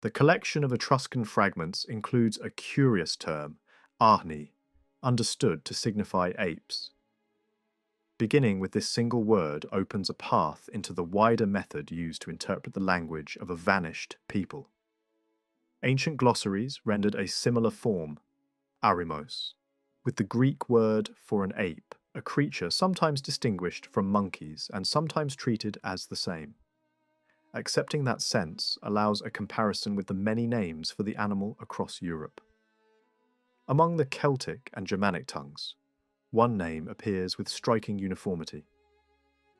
The collection of Etruscan fragments includes a curious term, arni, understood to signify apes. Beginning with this single word opens a path into the wider method used to interpret the language of a vanished people. Ancient glossaries rendered a similar form, arimos, with the Greek word for an ape, a creature sometimes distinguished from monkeys and sometimes treated as the same. Accepting that sense allows a comparison with the many names for the animal across Europe. Among the Celtic and Germanic tongues, one name appears with striking uniformity.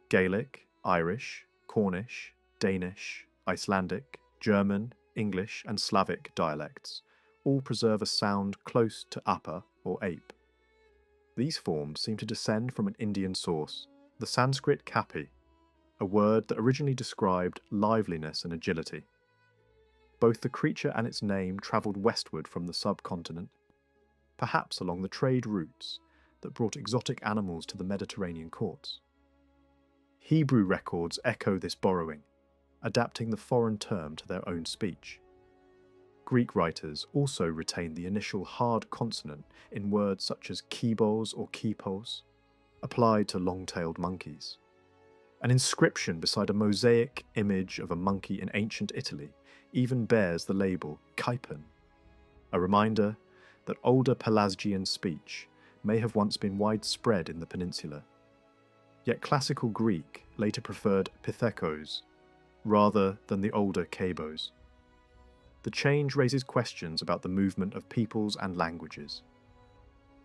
Gaelic, Irish, Cornish, Danish, Icelandic, German, English, and Slavic dialects all preserve a sound close to appa or ape. These forms seem to descend from an Indian source, the Sanskrit kapi, a word that originally described liveliness and agility. Both the creature and its name travelled westward from the subcontinent, perhaps along the trade routes that brought exotic animals to the Mediterranean courts. Hebrew records echo this borrowing, adapting the foreign term to their own speech. Greek writers also retain the initial hard consonant in words such as kibos or kipos, applied to long-tailed monkeys. An inscription beside a mosaic image of a monkey in ancient Italy even bears the label Kypon, a reminder that older Pelasgian speech may have once been widespread in the peninsula. Yet classical Greek later preferred pithekos rather than the older kabos. The change raises questions about the movement of peoples and languages.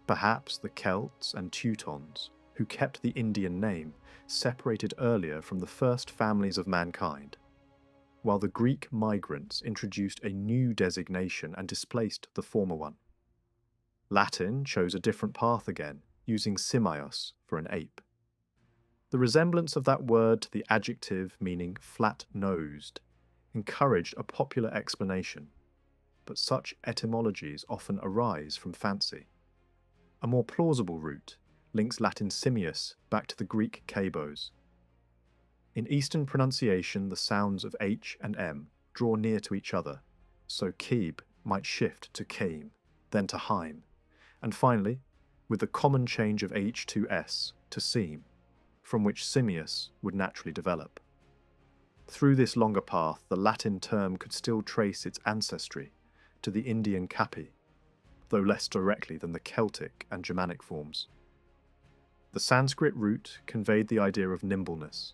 Perhaps the Celts and Teutons, who kept the Indian name, separated earlier from the first families of mankind, while the Greek migrants introduced a new designation and displaced the former one. Latin chose a different path again, using simios for an ape. The resemblance of that word to the adjective meaning flat-nosed encouraged a popular explanation, but such etymologies often arise from fancy. A more plausible route links Latin simius back to the Greek kabos. In Eastern pronunciation, the sounds of H and M draw near to each other, so kib might shift to kaim, then to heim, and finally, with the common change of H to S to seam, from which simius would naturally develop. Through this longer path, the Latin term could still trace its ancestry to the Indian kapi, though less directly than the Celtic and Germanic forms. The Sanskrit root conveyed the idea of nimbleness,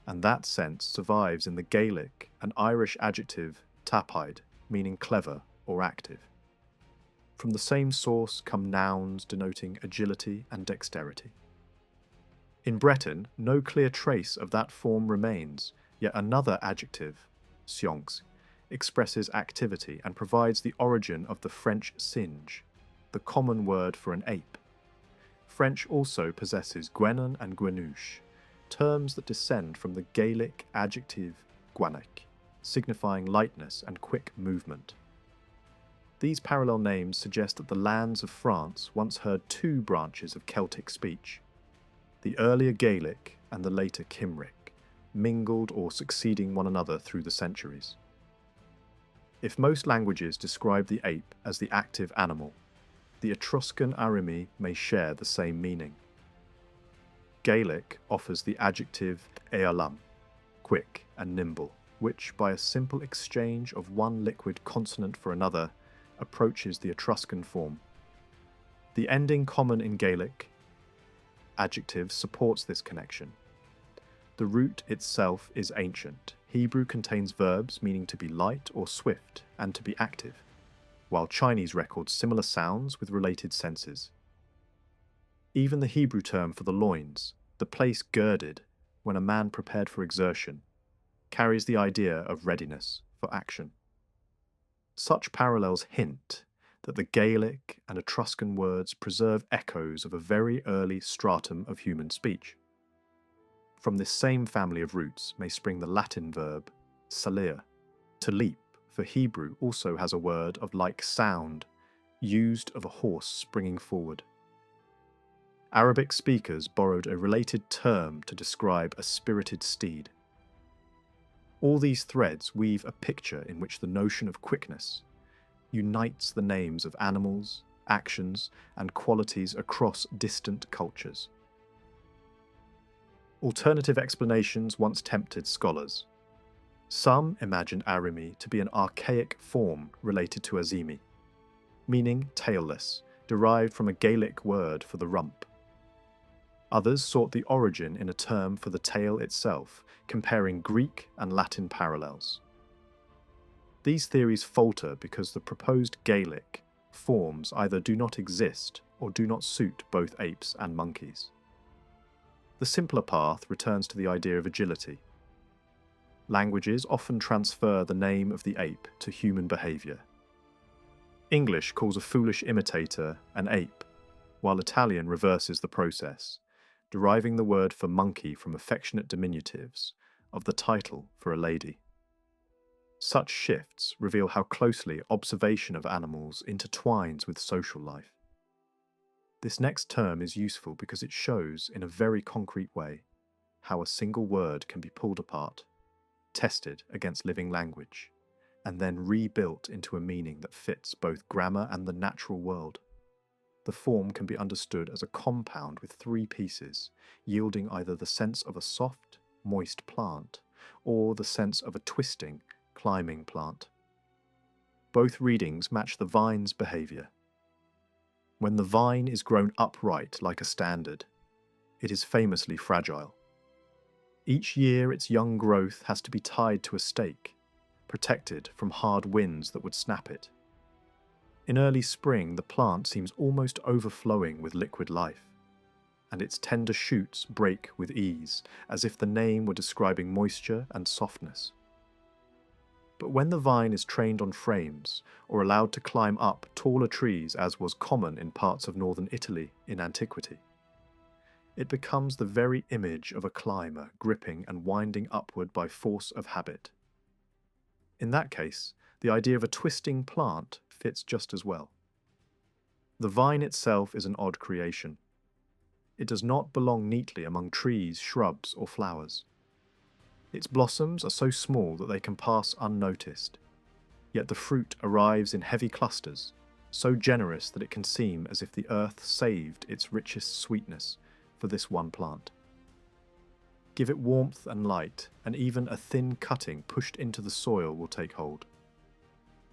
and that sense survives in the Gaelic and Irish adjective tapide, meaning clever or active. From the same source come nouns denoting agility and dexterity. In Breton, no clear trace of that form remains, yet another adjective, sionx, expresses activity and provides the origin of the French singe, the common word for an ape. French also possesses guenon and guenouche, terms that descend from the Gaelic adjective guanach, signifying lightness and quick movement. These parallel names suggest that the lands of France once heard two branches of Celtic speech, the earlier Gaelic and the later Cymric, mingled or succeeding one another through the centuries. If most languages describe the ape as the active animal, the Etruscan arimi may share the same meaning. Gaelic offers the adjective ealam, quick and nimble, which, by a simple exchange of one liquid consonant for another, approaches the Etruscan form. The ending common in Gaelic adjective supports this connection. The root itself is ancient. Hebrew contains verbs meaning to be light or swift and to be active, while Chinese records similar sounds with related senses. Even the Hebrew term for the loins, the place girded when a man prepared for exertion, carries the idea of readiness for action. Such parallels hint that the Gaelic and Etruscan words preserve echoes of a very early stratum of human speech. From this same family of roots may spring the Latin verb salir, to leap, for Hebrew also has a word of like sound, used of a horse springing forward. Arabic speakers borrowed a related term to describe a spirited steed. All these threads weave a picture in which the notion of quickness unites the names of animals, actions, and qualities across distant cultures. Alternative explanations once tempted scholars. Some imagined Arimi to be an archaic form related to Azimi, meaning tailless, derived from a Gaelic word for the rump. Others sought the origin in a term for the tail itself, comparing Greek and Latin parallels. These theories falter because the proposed Gaelic forms either do not exist or do not suit both apes and monkeys. The simpler path returns to the idea of agility. Languages often transfer the name of the ape to human behaviour. English calls a foolish imitator an ape, while Italian reverses the process, deriving the word for monkey from affectionate diminutives of the title for a lady. Such shifts reveal how closely observation of animals intertwines with social life. This next term is useful because it shows, in a very concrete way, how a single word can be pulled apart, tested against living language, and then rebuilt into a meaning that fits both grammar and the natural world. The form can be understood as a compound with three pieces, yielding either the sense of a soft, moist plant, or the sense of a twisting, climbing plant. Both readings match the vine's behaviour. When the vine is grown upright like a standard, it is famously fragile. Each year its young growth has to be tied to a stake, protected from hard winds that would snap it. In early spring, the plant seems almost overflowing with liquid life, and its tender shoots break with ease, as if the name were describing moisture and softness. But when the vine is trained on frames, or allowed to climb up taller trees as was common in parts of northern Italy in antiquity, it becomes the very image of a climber gripping and winding upward by force of habit. In that case, the idea of a twisting plant fits just as well. The vine itself is an odd creation. It does not belong neatly among trees, shrubs, or flowers. Its blossoms are so small that they can pass unnoticed, yet the fruit arrives in heavy clusters, so generous that it can seem as if the earth saved its richest sweetness for this one plant. Give it warmth and light, and even a thin cutting pushed into the soil will take hold.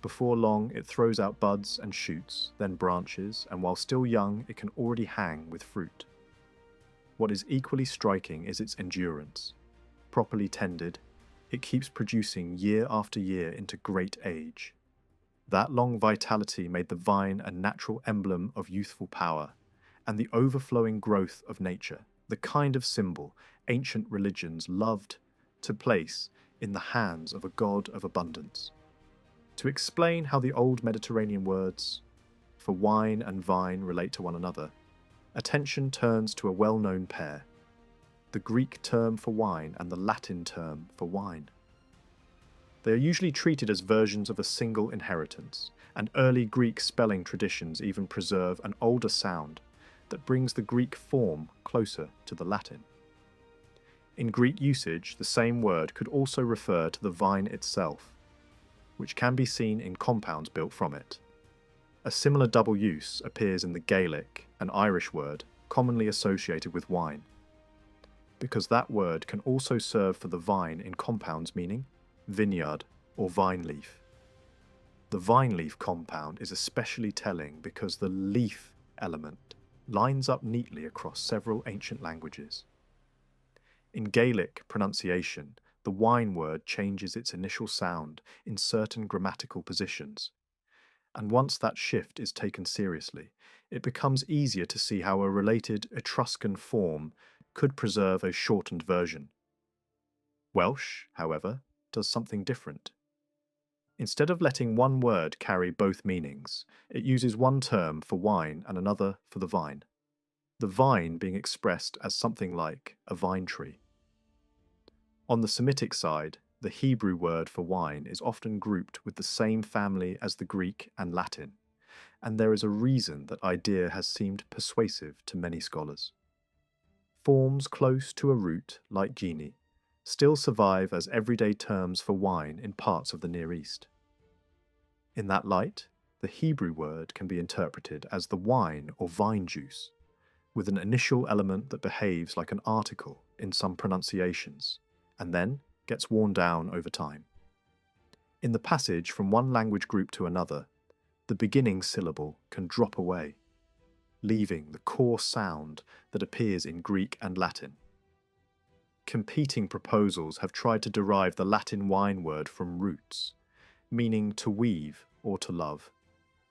Before long, it throws out buds and shoots, then branches, and while still young, it can already hang with fruit. What is equally striking is its endurance. Properly tended, it keeps producing year after year into great age. That long vitality made the vine a natural emblem of youthful power, and the overflowing growth of nature, the kind of symbol ancient religions loved to place in the hands of a god of abundance. To explain how the old Mediterranean words for wine and vine relate to one another, attention turns to a well-known pair, the Greek term for wine and the Latin term for wine. They are usually treated as versions of a single inheritance, and early Greek spelling traditions even preserve an older sound that brings the Greek form closer to the Latin. In Greek usage, the same word could also refer to the vine itself, which can be seen in compounds built from it. A similar double use appears in the Gaelic, an Irish word commonly associated with wine, because that word can also serve for the vine in compounds meaning vineyard or vine leaf. The vine leaf compound is especially telling because the leaf element lines up neatly across several ancient languages. In Gaelic pronunciation, the wine word changes its initial sound in certain grammatical positions, and once that shift is taken seriously, it becomes easier to see how a related Etruscan form could preserve a shortened version. Welsh, however, does something different. Instead of letting one word carry both meanings, it uses one term for wine and another for the vine, the vine being expressed as something like a vine tree. On the Semitic side, the Hebrew word for wine is often grouped with the same family as the Greek and Latin, and there is a reason that idea has seemed persuasive to many scholars. Forms close to a root, like genie, still survive as everyday terms for wine in parts of the Near East. In that light, the Hebrew word can be interpreted as the wine or vine juice, with an initial element that behaves like an article in some pronunciations, and then gets worn down over time. In the passage from one language group to another, the beginning syllable can drop away, leaving the core sound that appears in Greek and Latin. Competing proposals have tried to derive the Latin wine word from roots, meaning to weave or to love,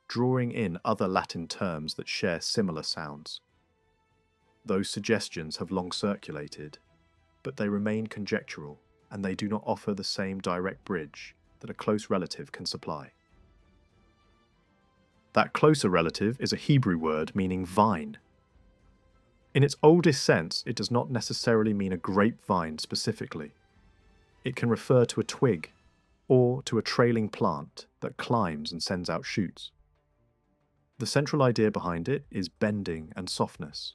drawing in other Latin terms that share similar sounds. Those suggestions have long circulated, but they remain conjectural and they do not offer the same direct bridge that a close relative can supply. That closer relative is a Hebrew word meaning vine. In its oldest sense, it does not necessarily mean a grapevine specifically. It can refer to a twig, or to a trailing plant that climbs and sends out shoots. The central idea behind it is bending and softness,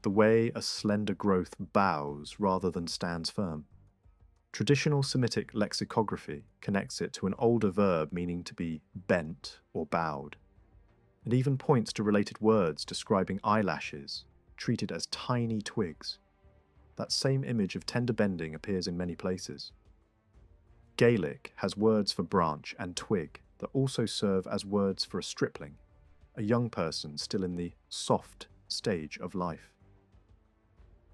the way a slender growth bows rather than stands firm. Traditional Semitic lexicography connects it to an older verb meaning to be bent or bowed. It even points to related words describing eyelashes, treated as tiny twigs. That same image of tender bending appears in many places. Gaelic has words for branch and twig that also serve as words for a stripling, a young person still in the soft stage of life.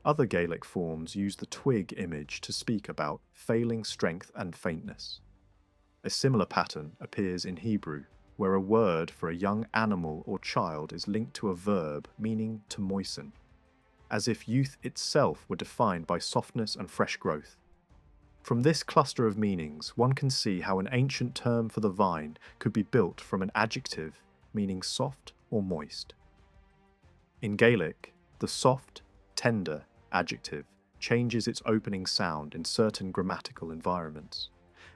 Other Gaelic forms use the twig image to speak about failing strength and faintness. A similar pattern appears in Hebrew, where a word for a young animal or child is linked to a verb meaning to moisten, as if youth itself were defined by softness and fresh growth. From this cluster of meanings, one can see how an ancient term for the vine could be built from an adjective meaning soft or moist. In Gaelic, the soft, tender adjective changes its opening sound in certain grammatical environments,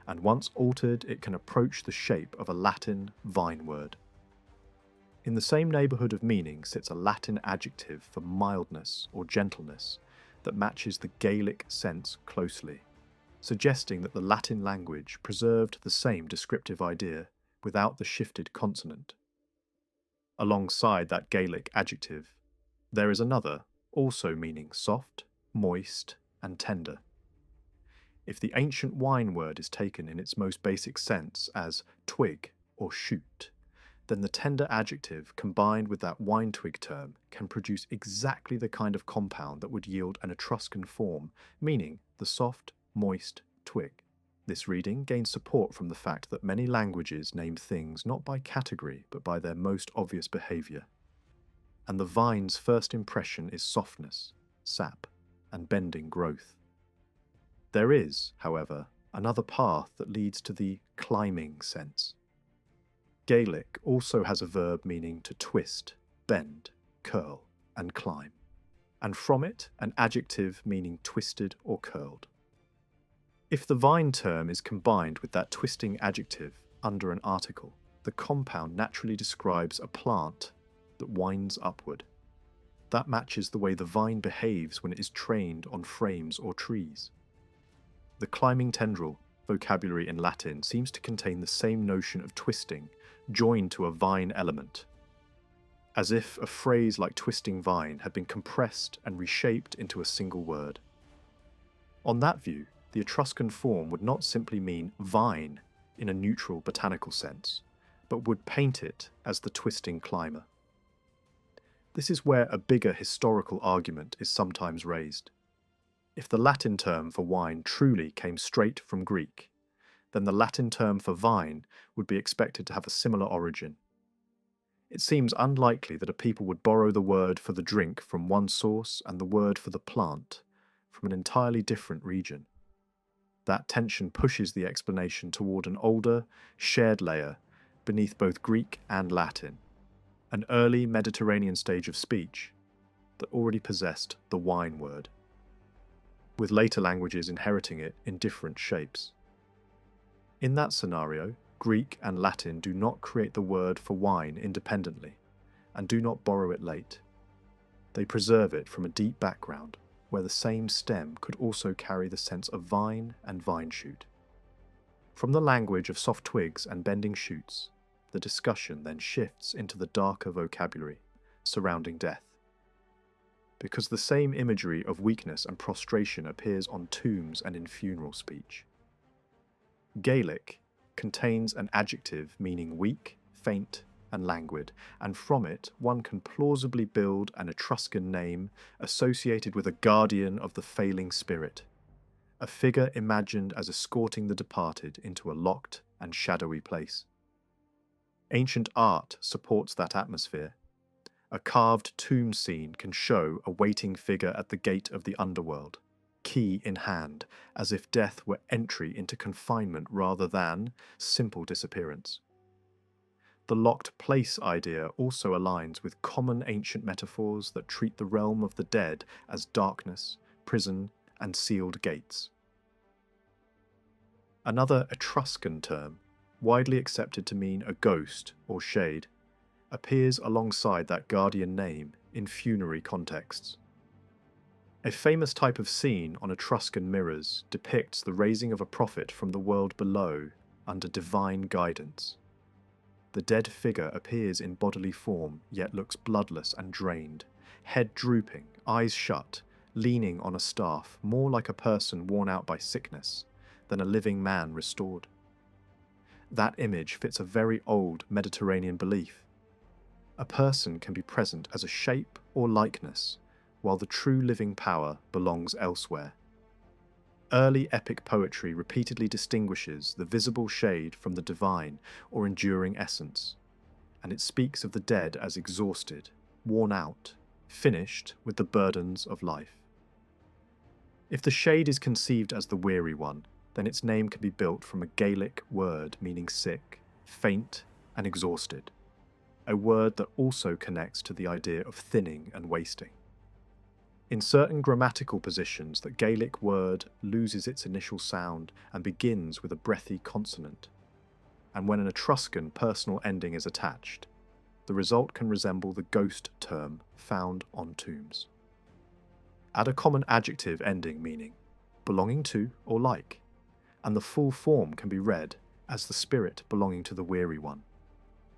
and once altered it can approach the shape of a Latin vine word. In the same neighbourhood of meaning sits a Latin adjective for mildness or gentleness that matches the Gaelic sense closely, suggesting that the Latin language preserved the same descriptive idea without the shifted consonant. Alongside that Gaelic adjective, there is another, also meaning soft, moist, and tender. If the ancient wine word is taken in its most basic sense as twig or shoot, then the tender adjective combined with that wine twig term can produce exactly the kind of compound that would yield an Etruscan form, meaning the soft, moist twig. This reading gains support from the fact that many languages name things not by category but by their most obvious behaviour. And the vine's first impression is softness, sap, and bending growth. There is, however, another path that leads to the climbing sense. Gaelic also has a verb meaning to twist, bend, curl, and climb, and from it an adjective meaning twisted or curled. If the vine term is combined with that twisting adjective under an article, the compound naturally describes a plant that winds upward. That matches the way the vine behaves when it is trained on frames or trees. The climbing tendril vocabulary in Latin seems to contain the same notion of twisting, joined to a vine element, as if a phrase like twisting vine had been compressed and reshaped into a single word. On that view, the Etruscan form would not simply mean vine in a neutral botanical sense, but would paint it as the twisting climber. This is where a bigger historical argument is sometimes raised. If the Latin term for wine truly came straight from Greek, then the Latin term for vine would be expected to have a similar origin. It seems unlikely that a people would borrow the word for the drink from one source and the word for the plant from an entirely different region. That tension pushes the explanation toward an older, shared layer beneath both Greek and Latin, an early Mediterranean stage of speech that already possessed the wine word, with later languages inheriting it in different shapes. In that scenario, Greek and Latin do not create the word for wine independently, and do not borrow it late. They preserve it from a deep background, where the same stem could also carry the sense of vine and vine shoot. From the language of soft twigs and bending shoots, the discussion then shifts into the darker vocabulary surrounding death. Because the same imagery of weakness and prostration appears on tombs and in funeral speech. Gaelic contains an adjective meaning weak, faint, and languid, and from it one can plausibly build an Etruscan name associated with a guardian of the failing spirit, a figure imagined as escorting the departed into a locked and shadowy place. Ancient art supports that atmosphere. A carved tomb scene can show a waiting figure at the gate of the underworld, key in hand, as if death were entry into confinement rather than simple disappearance. The locked place idea also aligns with common ancient metaphors that treat the realm of the dead as darkness, prison, and sealed gates. Another Etruscan term, widely accepted to mean a ghost or shade, appears alongside that guardian name in funerary contexts. A famous type of scene on Etruscan mirrors depicts the raising of a prophet from the world below under divine guidance. The dead figure appears in bodily form, yet looks bloodless and drained, head drooping, eyes shut, leaning on a staff, more like a person worn out by sickness than a living man restored. That image fits a very old Mediterranean belief. A person can be present as a shape or likeness, while the true living power belongs elsewhere. Early epic poetry repeatedly distinguishes the visible shade from the divine or enduring essence, and it speaks of the dead as exhausted, worn out, finished with the burdens of life. If the shade is conceived as the weary one, then its name can be built from a Gaelic word meaning sick, faint, and exhausted, a word that also connects to the idea of thinning and wasting. In certain grammatical positions, the Gaelic word loses its initial sound and begins with a breathy consonant, and when an Etruscan personal ending is attached, the result can resemble the ghost term found on tombs. Add a common adjective ending meaning belonging to or like, and the full form can be read as the spirit belonging to the weary one,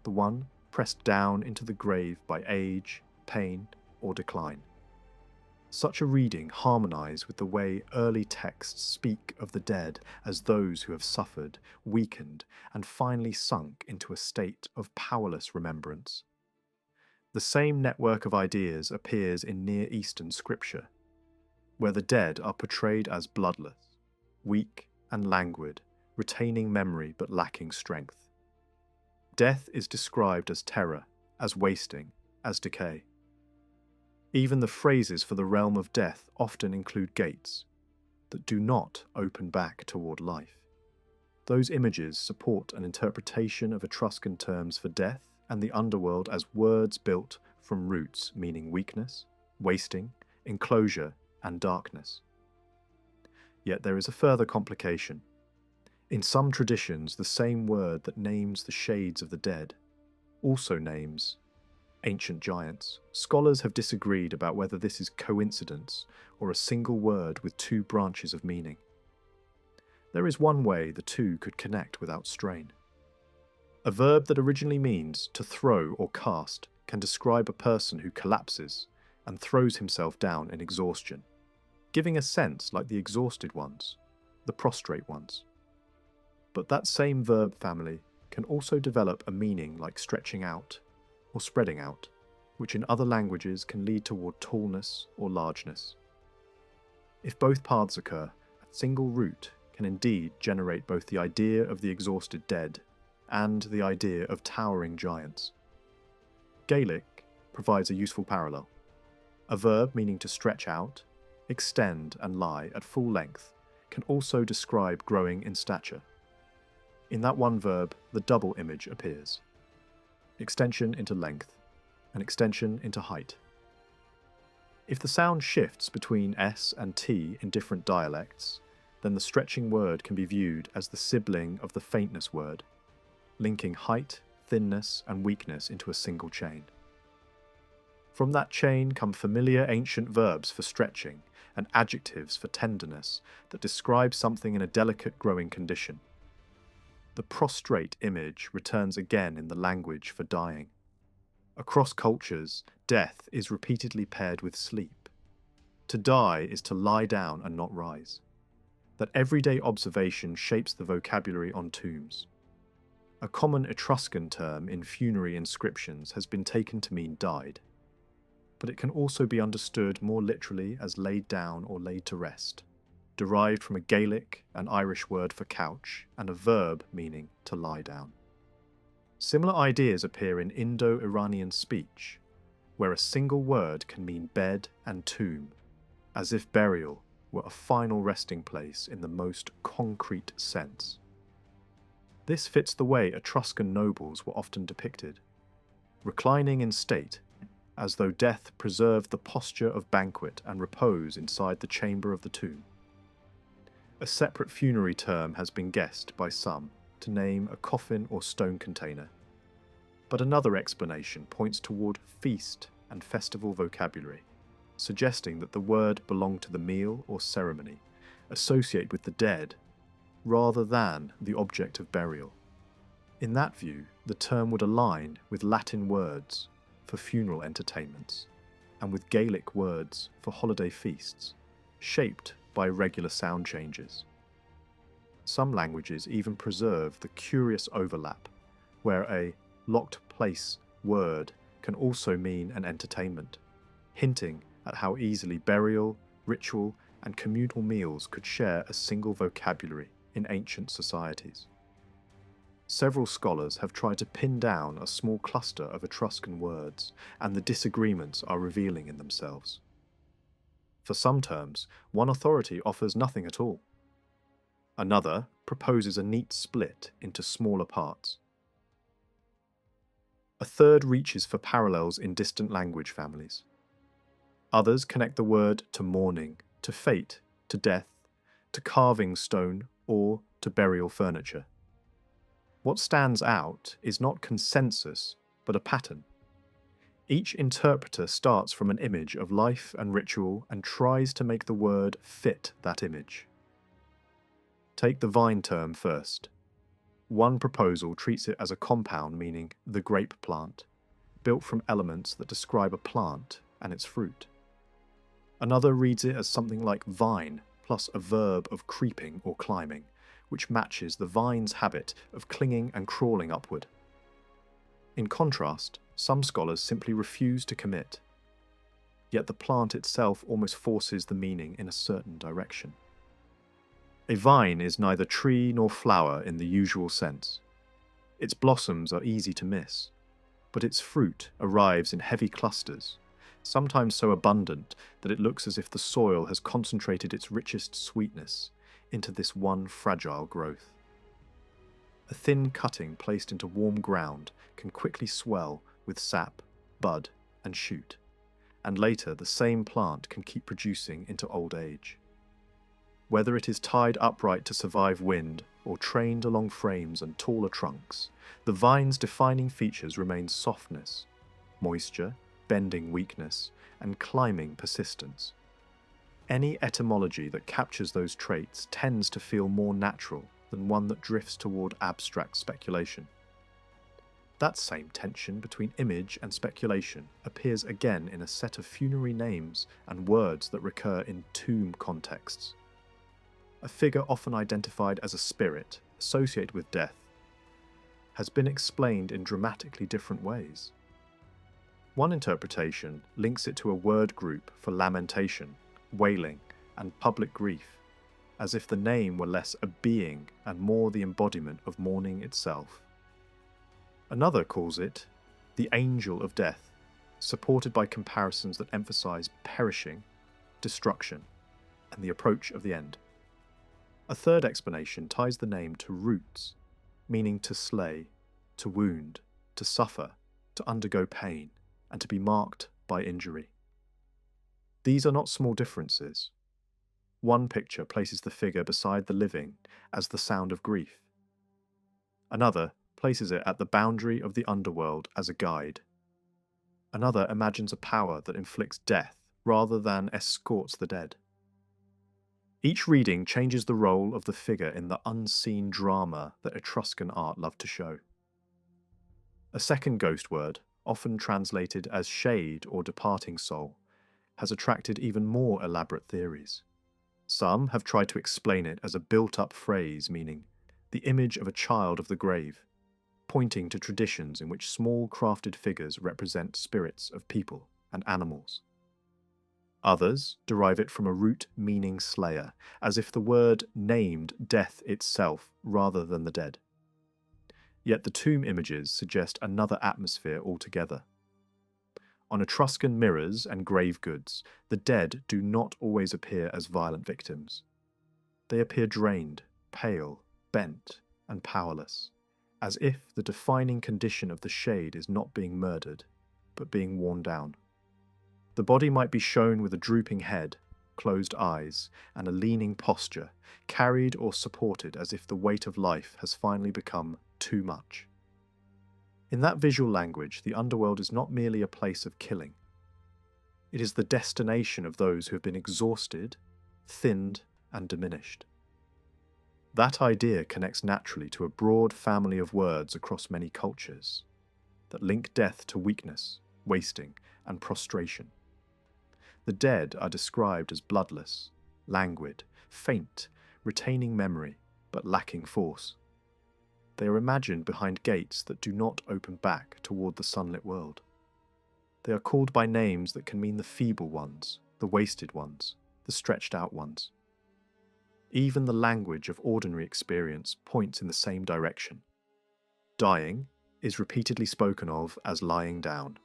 the one pressed down into the grave by age, pain, or decline. Such a reading harmonizes with the way early texts speak of the dead as those who have suffered, weakened, and finally sunk into a state of powerless remembrance. The same network of ideas appears in Near Eastern scripture, where the dead are portrayed as bloodless, weak, and languid, retaining memory but lacking strength. Death is described as terror, as wasting, as decay. Even the phrases for the realm of death often include gates that do not open back toward life. Those images support an interpretation of Etruscan terms for death and the underworld as words built from roots meaning weakness, wasting, enclosure, and darkness. Yet there is a further complication. In some traditions, the same word that names the shades of the dead also names ancient giants. Scholars have disagreed about whether this is coincidence or a single word with two branches of meaning. There is one way the two could connect without strain. A verb that originally means to throw or cast can describe a person who collapses and throws himself down in exhaustion, giving a sense like the exhausted ones, the prostrate ones. But that same verb family can also develop a meaning like stretching out or spreading out, which in other languages can lead toward tallness or largeness. If both paths occur, a single root can indeed generate both the idea of the exhausted dead and the idea of towering giants. Gaelic provides a useful parallel. A verb meaning to stretch out, extend, and lie at full length can also describe growing in stature. In that one verb, the double image appears. Extension into length, and extension into height. If the sound shifts between S and T in different dialects, then the stretching word can be viewed as the sibling of the faintness word, linking height, thinness, and weakness into a single chain. From that chain come familiar ancient verbs for stretching and adjectives for tenderness that describe something in a delicate growing condition. The prostrate image returns again in the language for dying. Across cultures, death is repeatedly paired with sleep. To die is to lie down and not rise. That everyday observation shapes the vocabulary on tombs. A common Etruscan term in funerary inscriptions has been taken to mean died, but it can also be understood more literally as laid down or laid to rest, derived from a Gaelic and Irish word for couch and a verb meaning to lie down. Similar ideas appear in Indo-Iranian speech, where a single word can mean bed and tomb, as if burial were a final resting place in the most concrete sense. This fits the way Etruscan nobles were often depicted, reclining in state, as though death preserved the posture of banquet and repose inside the chamber of the tomb. A separate funerary term has been guessed by some to name a coffin or stone container, but another explanation points toward feast and festival vocabulary, suggesting that the word belonged to the meal or ceremony associated with the dead rather than the object of burial. In that view, the term would align with Latin words for funeral entertainments and with Gaelic words for holiday feasts, shaped by regular sound changes. Some languages even preserve the curious overlap, where a locked place word can also mean an entertainment, hinting at how easily burial, ritual, and communal meals could share a single vocabulary in ancient societies. Several scholars have tried to pin down a small cluster of Etruscan words, and the disagreements are revealing in themselves. For some terms, one authority offers nothing at all. Another proposes a neat split into smaller parts. A third reaches for parallels in distant language families. Others connect the word to mourning, to fate, to death, to carving stone, or to burial furniture. What stands out is not consensus, but a pattern. Each interpreter starts from an image of life and ritual and tries to make the word fit that image. Take the vine term first. One proposal treats it as a compound meaning the grape plant, built from elements that describe a plant and its fruit. Another reads it as something like vine plus a verb of creeping or climbing, which matches the vine's habit of clinging and crawling upward. In contrast, some scholars simply refuse to commit, yet the plant itself almost forces the meaning in a certain direction. A vine is neither tree nor flower in the usual sense. Its blossoms are easy to miss, but its fruit arrives in heavy clusters, sometimes so abundant that it looks as if the soil has concentrated its richest sweetness into this one fragile growth. A thin cutting placed into warm ground can quickly swell with sap, bud, and shoot, and later the same plant can keep producing into old age. Whether it is tied upright to survive wind or trained along frames and taller trunks, the vine's defining features remain softness, moisture, bending weakness, and climbing persistence. Any etymology that captures those traits tends to feel more natural than one that drifts toward abstract speculation. That same tension between image and speculation appears again in a set of funerary names and words that recur in tomb contexts. A figure often identified as a spirit associated with death has been explained in dramatically different ways. One interpretation links it to a word group for lamentation, wailing, and public grief, as if the name were less a being and more the embodiment of mourning itself. Another calls it the angel of death, supported by comparisons that emphasize perishing, destruction, and the approach of the end. A third explanation ties the name to roots, meaning to slay, to wound, to suffer, to undergo pain, and to be marked by injury. These are not small differences. One picture places the figure beside the living as the sound of grief. Another places it at the boundary of the underworld as a guide. Another imagines a power that inflicts death rather than escorts the dead. Each reading changes the role of the figure in the unseen drama that Etruscan art loved to show. A second ghost word, often translated as shade or departing soul, has attracted even more elaborate theories. Some have tried to explain it as a built-up phrase meaning the image of a child of the grave, pointing to traditions in which small crafted figures represent spirits of people and animals. Others derive it from a root meaning slayer, as if the word named death itself rather than the dead. Yet the tomb images suggest another atmosphere altogether. On Etruscan mirrors and grave goods, the dead do not always appear as violent victims. They appear drained, pale, bent, and powerless, as if the defining condition of the shade is not being murdered, but being worn down. The body might be shown with a drooping head, closed eyes, and a leaning posture, carried or supported as if the weight of life has finally become too much. In that visual language, the underworld is not merely a place of killing. It is the destination of those who have been exhausted, thinned, and diminished. That idea connects naturally to a broad family of words across many cultures that link death to weakness, wasting, and prostration. The dead are described as bloodless, languid, faint, retaining memory, but lacking force. They are imagined behind gates that do not open back toward the sunlit world. They are called by names that can mean the feeble ones, the wasted ones, the stretched out ones. Even the language of ordinary experience points in the same direction. Dying is repeatedly spoken of as lying down.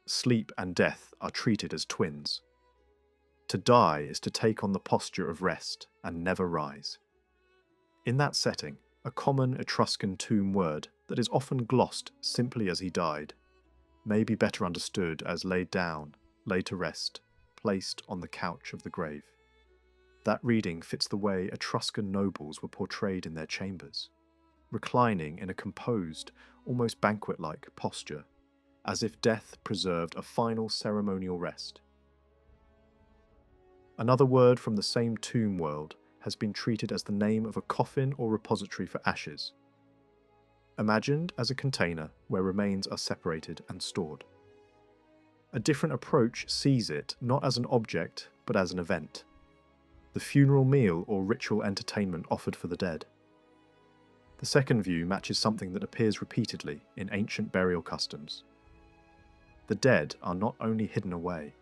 Sleep and death are treated as twins. To die is to take on the posture of rest and never rise. In that setting, a common Etruscan tomb word that is often glossed simply as he died may be better understood as laid down, laid to rest, placed on the couch of the grave. That reading fits the way Etruscan nobles were portrayed in their chambers, reclining in a composed, almost banquet-like posture, as if death preserved a final ceremonial rest. Another word from the same tomb world has been treated as the name of a coffin or repository for ashes, imagined as a container where remains are separated and stored. A different approach sees it not as an object but as an event, the funeral meal or ritual entertainment offered for the dead. The second view matches something that appears repeatedly in ancient burial customs. The dead are not only hidden away,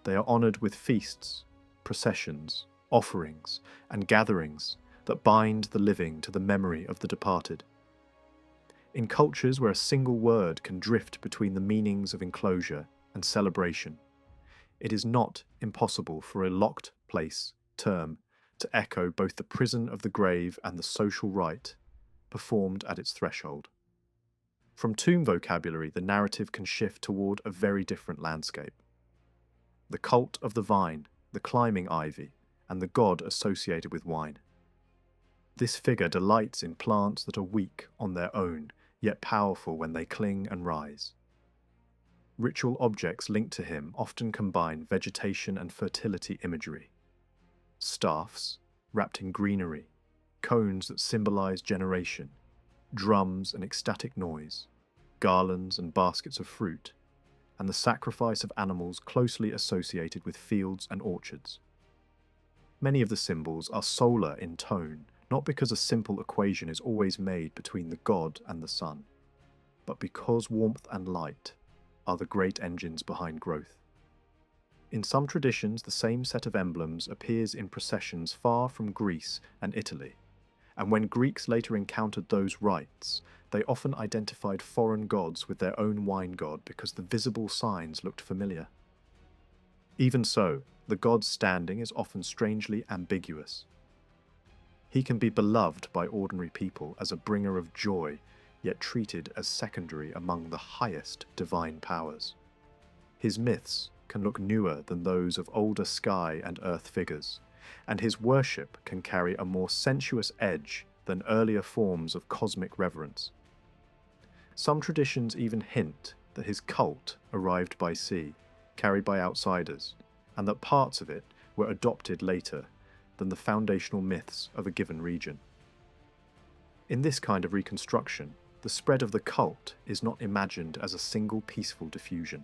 they are honoured with feasts, processions, offerings, and gatherings that bind the living to the memory of the departed. In cultures where a single word can drift between the meanings of enclosure and celebration, it is not impossible for a locked place term to echo both the prison of the grave and the social rite performed at its threshold. From tomb vocabulary, the narrative can shift toward a very different landscape. The cult of the vine, the climbing ivy, and the god associated with wine. This figure delights in plants that are weak on their own, yet powerful when they cling and rise. Ritual objects linked to him often combine vegetation and fertility imagery. Staffs, wrapped in greenery, cones that symbolize generation, drums and ecstatic noise, garlands and baskets of fruit, and the sacrifice of animals closely associated with fields and orchards. Many of the symbols are solar in tone, not because a simple equation is always made between the god and the sun, but because warmth and light are the great engines behind growth. In some traditions, the same set of emblems appears in processions far from Greece and Italy, and when Greeks later encountered those rites, they often identified foreign gods with their own wine god because the visible signs looked familiar. Even so, the god's standing is often strangely ambiguous. He can be beloved by ordinary people as a bringer of joy, yet treated as secondary among the highest divine powers. His myths can look newer than those of older sky and earth figures, and his worship can carry a more sensuous edge than earlier forms of cosmic reverence. Some traditions even hint that his cult arrived by sea, carried by outsiders, and that parts of it were adopted later than the foundational myths of a given region. In this kind of reconstruction, the spread of the cult is not imagined as a single peaceful diffusion.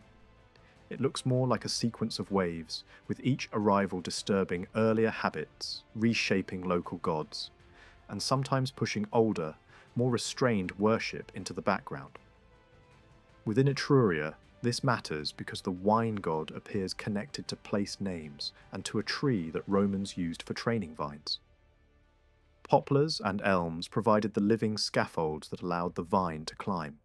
It looks more like a sequence of waves, with each arrival disturbing earlier habits, reshaping local gods, and sometimes pushing older, more restrained worship into the background. Within Etruria, this matters because the wine god appears connected to place names and to a tree that Romans used for training vines. Poplars and elms provided the living scaffolds that allowed the vine to climb.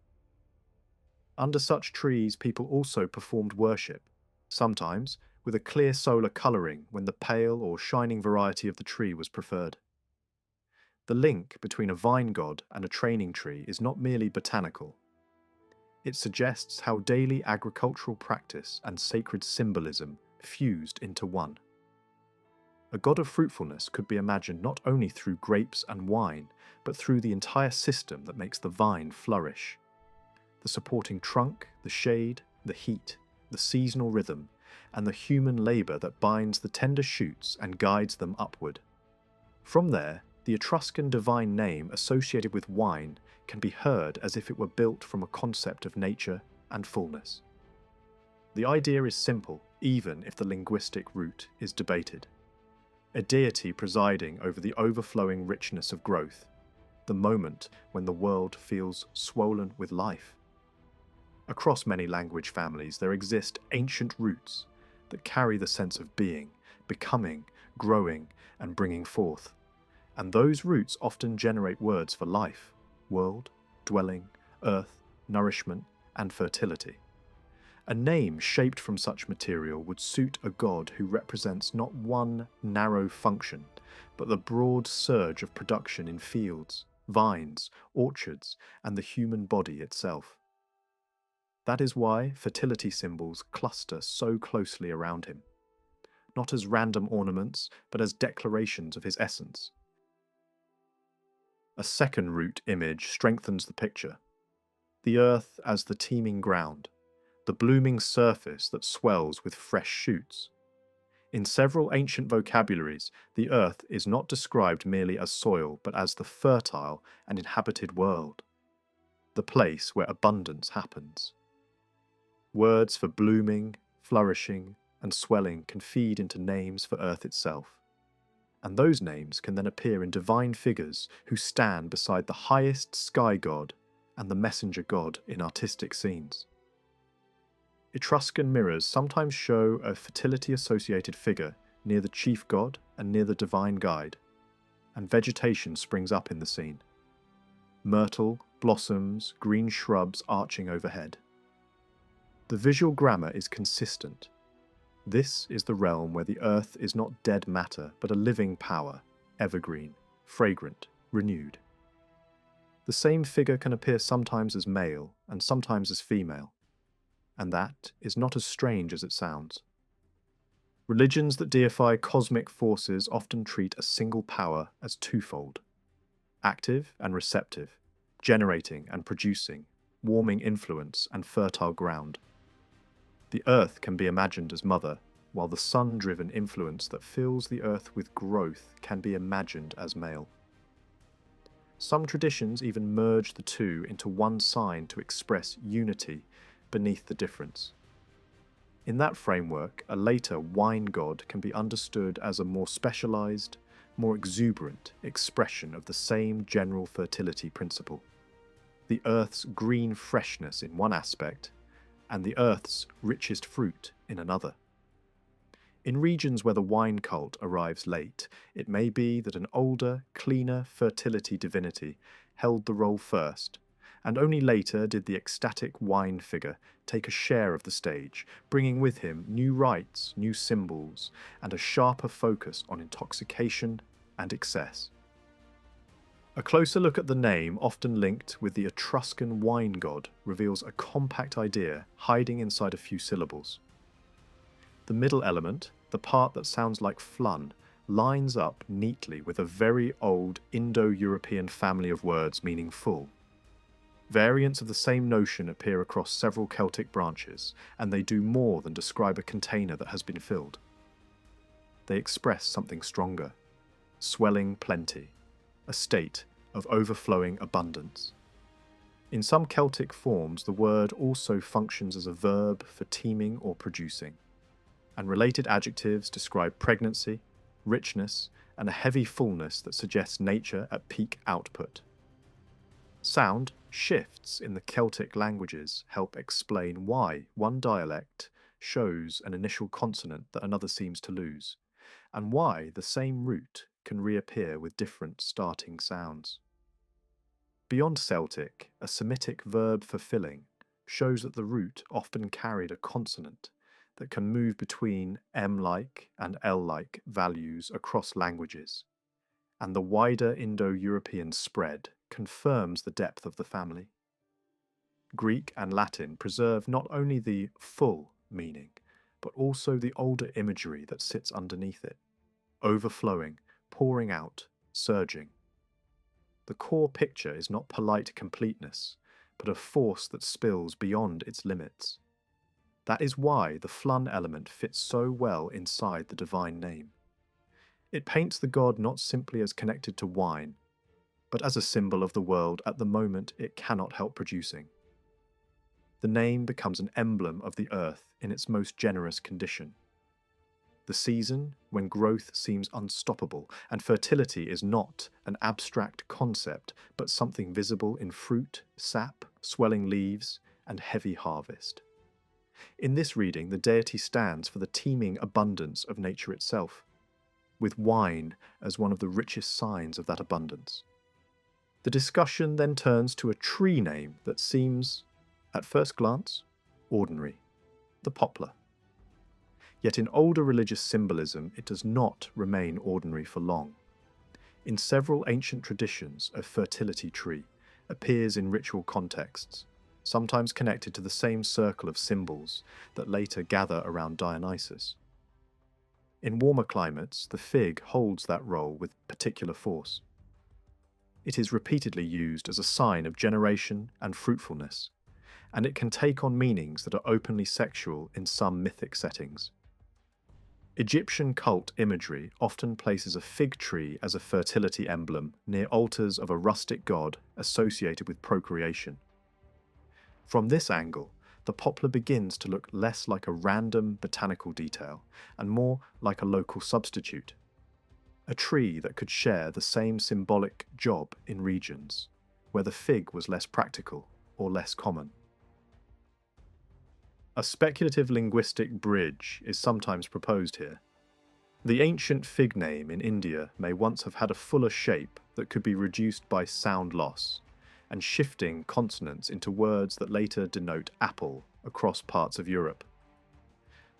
Under such trees, people also performed worship, sometimes with a clear solar colouring when the pale or shining variety of the tree was preferred. The link between a vine god and a training tree is not merely botanical. It suggests how daily agricultural practice and sacred symbolism fused into one. A god of fruitfulness could be imagined not only through grapes and wine, but through the entire system that makes the vine flourish. The supporting trunk, the shade, the heat, the seasonal rhythm, and the human labour that binds the tender shoots and guides them upward. From there, the Etruscan divine name associated with wine can be heard as if it were built from a concept of nature and fullness. The idea is simple, even if the linguistic root is debated. A deity presiding over the overflowing richness of growth, the moment when the world feels swollen with life. Across many language families there exist ancient roots that carry the sense of being, becoming, growing, and bringing forth. And those roots often generate words for life, world, dwelling, earth, nourishment, and fertility. A name shaped from such material would suit a god who represents not one narrow function, but the broad surge of production in fields, vines, orchards, and the human body itself. That is why fertility symbols cluster so closely around him, not as random ornaments, but as declarations of his essence. A second root image strengthens the picture. The earth as the teeming ground, the blooming surface that swells with fresh shoots. In several ancient vocabularies, the earth is not described merely as soil, but as the fertile and inhabited world, the place where abundance happens. Words for blooming, flourishing, and swelling can feed into names for earth itself. And those names can then appear in divine figures who stand beside the highest sky god and the messenger god in artistic scenes. Etruscan mirrors sometimes show a fertility-associated figure near the chief god and near the divine guide, and vegetation springs up in the scene. Myrtle, blossoms, green shrubs arching overhead. The visual grammar is consistent. This is the realm where the earth is not dead matter, but a living power, evergreen, fragrant, renewed. The same figure can appear sometimes as male and sometimes as female, and that is not as strange as it sounds. Religions that deify cosmic forces often treat a single power as twofold, active and receptive, generating and producing, warming influence and fertile ground. The earth can be imagined as mother, while the sun-driven influence that fills the earth with growth can be imagined as male. Some traditions even merge the two into one sign to express unity beneath the difference. In that framework, a later wine god can be understood as a more specialized, more exuberant expression of the same general fertility principle. The earth's green freshness in one aspect, and the earth's richest fruit in another. In regions where the wine cult arrives late, it may be that an older, cleaner fertility divinity held the role first, and only later did the ecstatic wine figure take a share of the stage, bringing with him new rites, new symbols, and a sharper focus on intoxication and excess. A closer look at the name, often linked with the Etruscan wine god, reveals a compact idea hiding inside a few syllables. The middle element, the part that sounds like flun, lines up neatly with a very old Indo-European family of words meaning full. Variants of the same notion appear across several Celtic branches, and they do more than describe a container that has been filled. They express something stronger: swelling plenty, a state of overflowing abundance. In some Celtic forms, the word also functions as a verb for teeming or producing, and related adjectives describe pregnancy, richness, and a heavy fullness that suggests nature at peak output. Sound shifts in the Celtic languages help explain why one dialect shows an initial consonant that another seems to lose, and why the same root can reappear with different starting sounds. Beyond Celtic, a Semitic verb for filling shows that the root often carried a consonant that can move between M-like and L-like values across languages, and the wider Indo-European spread confirms the depth of the family. Greek and Latin preserve not only the full meaning, but also the older imagery that sits underneath it: overflowing, pouring out, surging. The core picture is not polite completeness, but a force that spills beyond its limits. That is why the flun element fits so well inside the divine name. It paints the god not simply as connected to wine, but as a symbol of the world at the moment it cannot help producing. The name becomes an emblem of the earth in its most generous condition. The season when growth seems unstoppable, and fertility is not an abstract concept, but something visible in fruit, sap, swelling leaves, and heavy harvest. In this reading, the deity stands for the teeming abundance of nature itself, with wine as one of the richest signs of that abundance. The discussion then turns to a tree name that seems, at first glance, ordinary: the poplar. Yet in older religious symbolism, it does not remain ordinary for long. In several ancient traditions, a fertility tree appears in ritual contexts, sometimes connected to the same circle of symbols that later gather around Dionysus. In warmer climates, the fig holds that role with particular force. It is repeatedly used as a sign of generation and fruitfulness, and it can take on meanings that are openly sexual in some mythic settings. Egyptian cult imagery often places a fig tree as a fertility emblem near altars of a rustic god associated with procreation. From this angle, the poplar begins to look less like a random botanical detail and more like a local substitute, a tree that could share the same symbolic job in regions where the fig was less practical or less common. A speculative linguistic bridge is sometimes proposed here. The ancient fig name in India may once have had a fuller shape that could be reduced by sound loss, and shifting consonants into words that later denote apple across parts of Europe.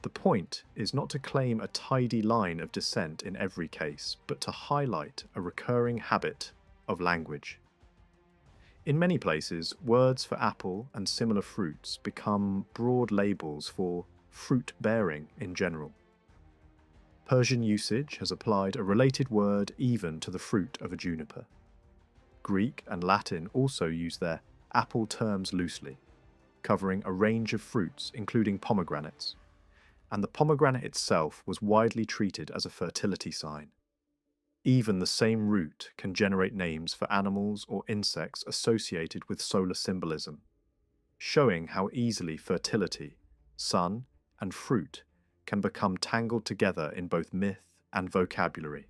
The point is not to claim a tidy line of descent in every case, but to highlight a recurring habit of language. In many places, words for apple and similar fruits become broad labels for fruit-bearing in general. Persian usage has applied a related word even to the fruit of a juniper. Greek and Latin also use their apple terms loosely, covering a range of fruits including pomegranates, and the pomegranate itself was widely treated as a fertility sign. Even the same root can generate names for animals or insects associated with solar symbolism, showing how easily fertility, sun, and fruit can become tangled together in both myth and vocabulary.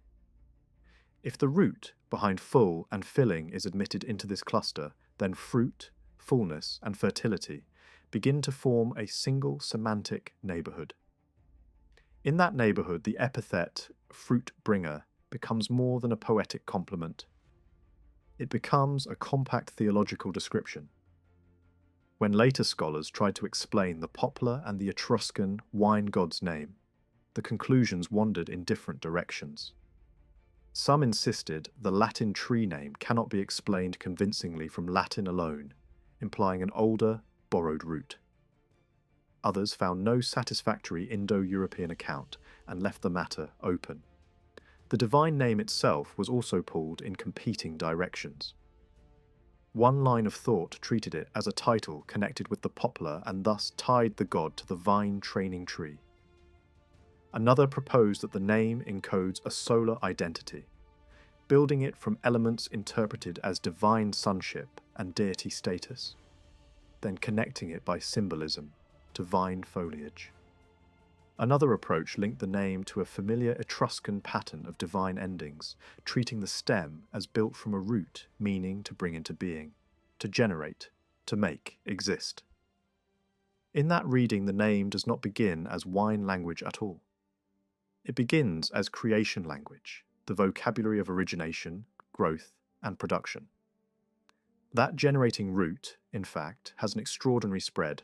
If the root behind full and filling is admitted into this cluster, then fruit, fullness, and fertility begin to form a single semantic neighborhood. In that neighborhood, the epithet fruit bringer becomes more than a poetic compliment. It becomes a compact theological description. When later scholars tried to explain the poplar and the Etruscan wine god's name, the conclusions wandered in different directions. Some insisted the Latin tree name cannot be explained convincingly from Latin alone, implying an older, borrowed root. Others found no satisfactory Indo-European account and left the matter open. The divine name itself was also pulled in competing directions. One line of thought treated it as a title connected with the poplar and thus tied the god to the vine training tree. Another proposed that the name encodes a solar identity, building it from elements interpreted as divine sonship and deity status, then connecting it by symbolism to vine foliage. Another approach linked the name to a familiar Etruscan pattern of divine endings, treating the stem as built from a root, meaning to bring into being, to generate, to make exist. In that reading, the name does not begin as wine language at all. It begins as creation language, the vocabulary of origination, growth, and production. That generating root, in fact, has an extraordinary spread.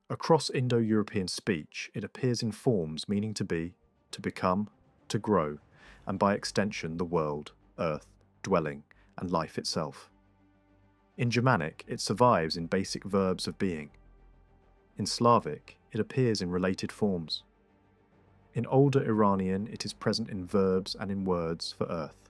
Across Indo-European speech, it appears in forms meaning to be, to become, to grow, and by extension the world, earth, dwelling, and life itself. In Germanic, it survives in basic verbs of being. In Slavic, it appears in related forms. In older Iranian, it is present in verbs and in words for earth.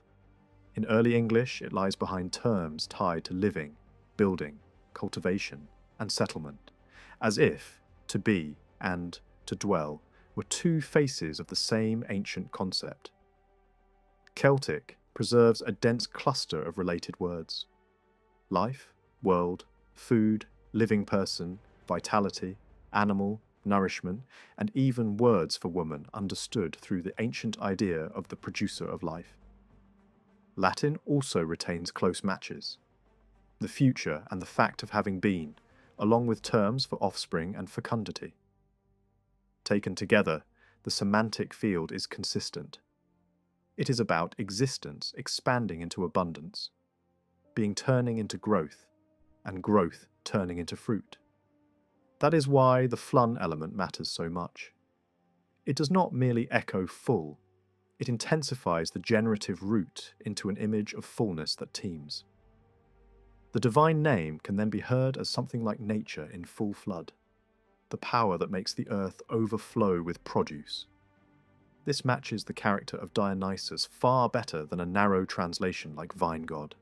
In early English, it lies behind terms tied to living, building, cultivation, and settlement, as if to be and to dwell were two faces of the same ancient concept. Celtic preserves a dense cluster of related words: life, world, food, living person, vitality, animal, nourishment, and even words for woman understood through the ancient idea of the producer of life. Latin also retains close matches: the future and the fact of having been, along with terms for offspring and fecundity. Taken together, the semantic field is consistent. It is about existence expanding into abundance, being turning into growth, and growth turning into fruit. That is why the flun element matters so much. It does not merely echo full, it intensifies the generative root into an image of fullness that teems. The divine name can then be heard as something like nature in full flood, the power that makes the earth overflow with produce. This matches the character of Dionysus far better than a narrow translation like vine god.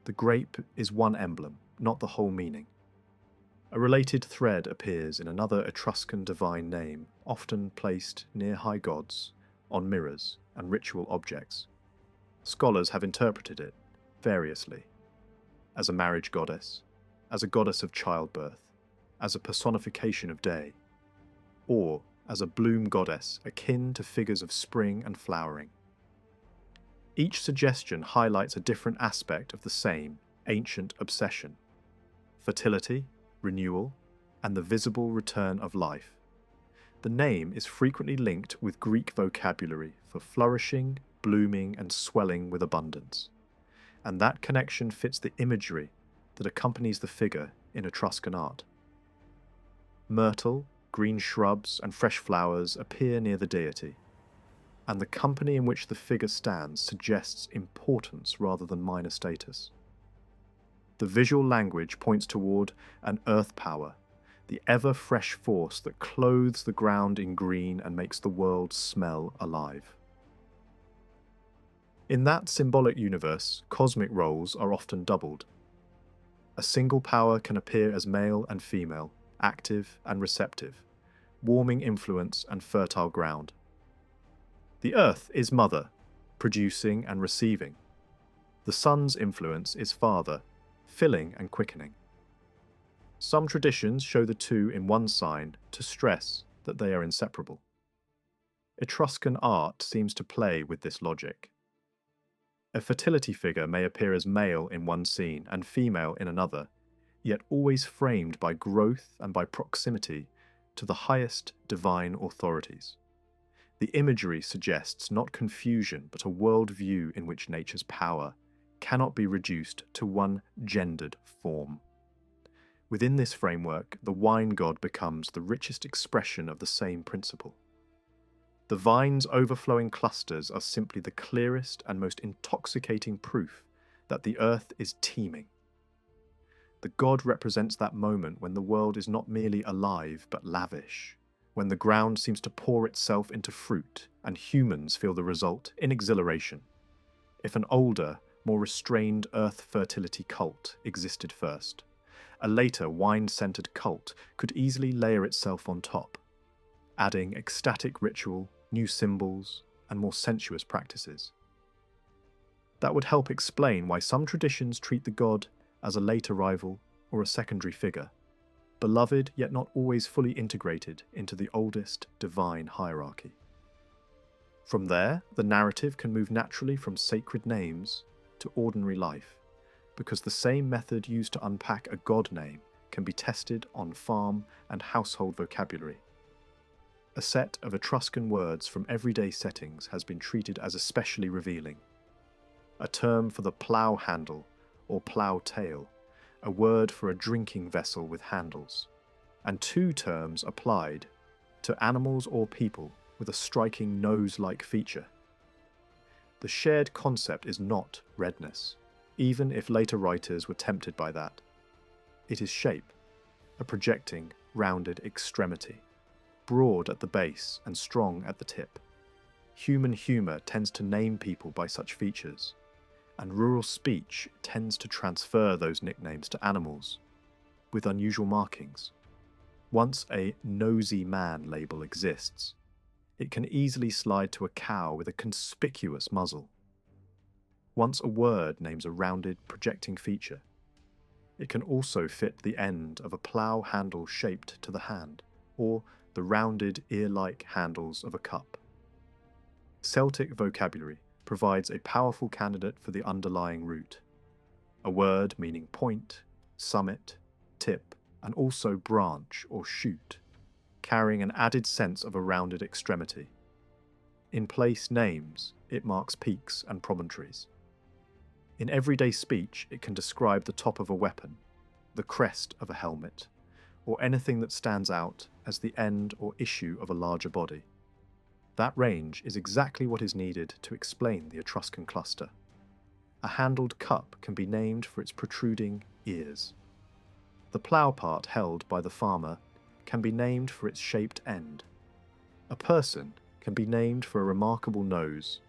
The grape is one emblem, not the whole meaning. A related thread appears in another Etruscan divine name, often placed near high gods, on mirrors and ritual objects. Scholars have interpreted it variously: as a marriage goddess, as a goddess of childbirth, as a personification of day, or as a bloom goddess akin to figures of spring and flowering. Each suggestion highlights a different aspect of the same ancient obsession: fertility, renewal, and the visible return of life. The name is frequently linked with Greek vocabulary for flourishing, blooming, and swelling with abundance, and that connection fits the imagery that accompanies the figure in Etruscan art. Myrtle, green shrubs, and fresh flowers appear near the deity, and the company in which the figure stands suggests importance rather than minor status. The visual language points toward an earth power, the ever-fresh force that clothes the ground in green and makes the world smell alive. In that symbolic universe, cosmic roles are often doubled. A single power can appear as male and female, active and receptive, warming influence and fertile ground. The earth is mother, producing and receiving. The sun's influence is father, filling and quickening. Some traditions show the two in one sign to stress that they are inseparable. Etruscan art seems to play with this logic. A fertility figure may appear as male in one scene and female in another, yet always framed by growth and by proximity to the highest divine authorities. The imagery suggests not confusion but a worldview in which nature's power cannot be reduced to one gendered form. Within this framework, the wine god becomes the richest expression of the same principle. The vine's overflowing clusters are simply the clearest and most intoxicating proof that the earth is teeming. The god represents that moment when the world is not merely alive but lavish, when the ground seems to pour itself into fruit and humans feel the result in exhilaration. If an older, more restrained earth fertility cult existed first. A later wine-centered cult could easily layer itself on top, adding ecstatic ritual, new symbols, and more sensuous practices. That would help explain why some traditions treat the god as a late arrival or a secondary figure, beloved yet not always fully integrated into the oldest divine hierarchy. From there, the narrative can move naturally from sacred names to ordinary life, because the same method used to unpack a god name can be tested on farm and household vocabulary. A set of Etruscan words from everyday settings has been treated as especially revealing. A term for the plough handle or plough tail, a word for a drinking vessel with handles, and two terms applied to animals or people with a striking nose-like feature. The shared concept is not redness, even if later writers were tempted by that. It is shape, a projecting, rounded extremity, broad at the base and strong at the tip. Human humour tends to name people by such features, and rural speech tends to transfer those nicknames to animals, with unusual markings. Once a nosy man label exists, it can easily slide to a cow with a conspicuous muzzle. Once a word names a rounded, projecting feature, it can also fit the end of a plough handle shaped to the hand, or the rounded, ear-like handles of a cup. Celtic vocabulary provides a powerful candidate for the underlying root. A word meaning point, summit, tip, and also branch or shoot, carrying an added sense of a rounded extremity. In place names, it marks peaks and promontories. In everyday speech, it can describe the top of a weapon, the crest of a helmet, or anything that stands out as the end or issue of a larger body. That range is exactly what is needed to explain the Etruscan cluster. A handled cup can be named for its protruding ears. The plough part held by the farmer can be named for its shaped end. A person can be named for a remarkable nose,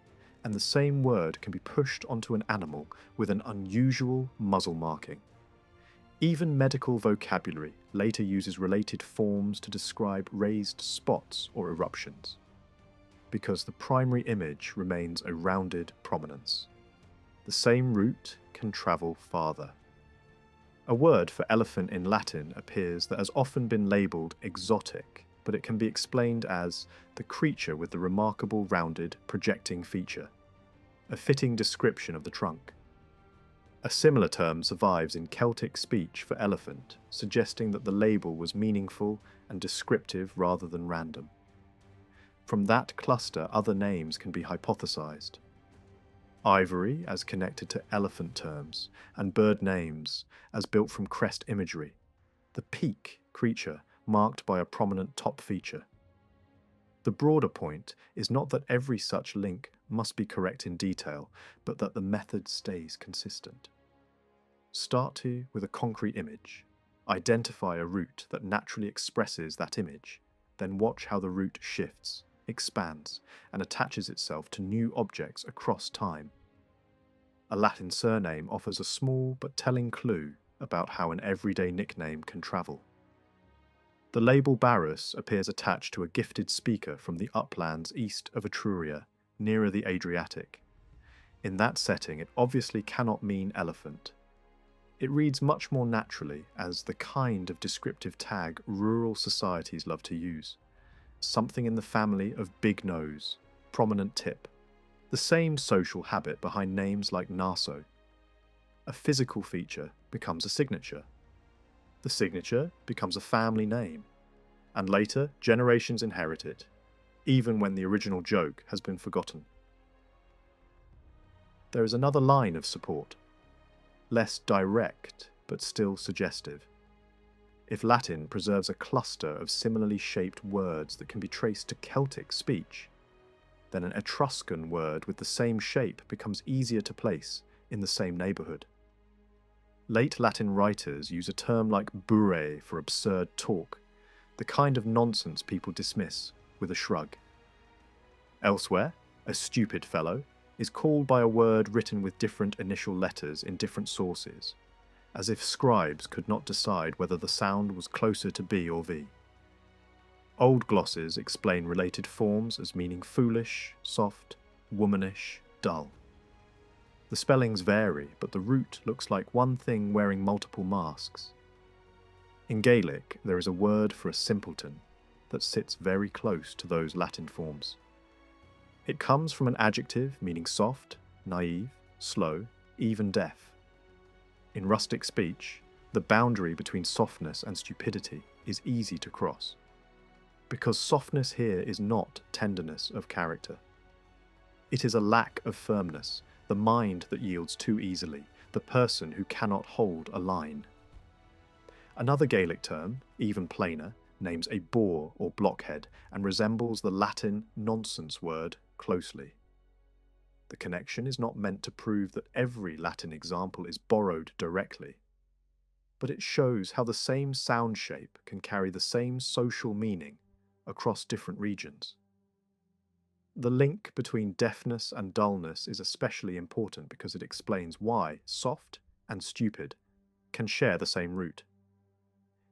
and the same word can be pushed onto an animal with an unusual muzzle marking. Even medical vocabulary later uses related forms to describe raised spots or eruptions, because the primary image remains a rounded prominence. The same root can travel farther. A word for elephant in Latin appears that has often been labelled exotic, but it can be explained as the creature with the remarkable rounded, projecting feature, a fitting description of the trunk. A similar term survives in Celtic speech for elephant, suggesting that the label was meaningful and descriptive rather than random. From that cluster, other names can be hypothesized. Ivory as connected to elephant terms, and bird names as built from crest imagery. The peak creature marked by a prominent top feature. The broader point is not that every such link must be correct in detail, but that the method stays consistent. Start with a concrete image. Identify a root that naturally expresses that image, then watch how the root shifts, expands, and attaches itself to new objects across time. A Latin surname offers a small but telling clue about how an everyday nickname can travel. The label Barus appears attached to a gifted speaker from the uplands east of Etruria, nearer the Adriatic. In that setting, it obviously cannot mean elephant. It reads much more naturally as the kind of descriptive tag rural societies love to use. Something in the family of big nose, prominent tip. The same social habit behind names like Naso. A physical feature becomes a signature. The signature becomes a family name, and later generations inherit it, even when the original joke has been forgotten. There is another line of support, less direct but still suggestive. If Latin preserves a cluster of similarly shaped words that can be traced to Celtic speech, then an Etruscan word with the same shape becomes easier to place in the same neighbourhood. Late Latin writers use a term like bourre for absurd talk, the kind of nonsense people dismiss with a shrug. Elsewhere, a stupid fellow is called by a word written with different initial letters in different sources, as if scribes could not decide whether the sound was closer to B or V. Old glosses explain related forms as meaning foolish, soft, womanish, dull. The spellings vary, but the root looks like one thing wearing multiple masks. In Gaelic, there is a word for a simpleton that sits very close to those Latin forms. It comes from an adjective meaning soft, naive, slow, even deaf. In rustic speech, the boundary between softness and stupidity is easy to cross, because softness here is not tenderness of character. It is a lack of firmness, the mind that yields too easily, the person who cannot hold a line. Another Gaelic term, even plainer, names a boor or blockhead and resembles the Latin nonsense word closely. The connection is not meant to prove that every Latin example is borrowed directly, but it shows how the same sound shape can carry the same social meaning across different regions. The link between deafness and dullness is especially important because it explains why soft and stupid can share the same root.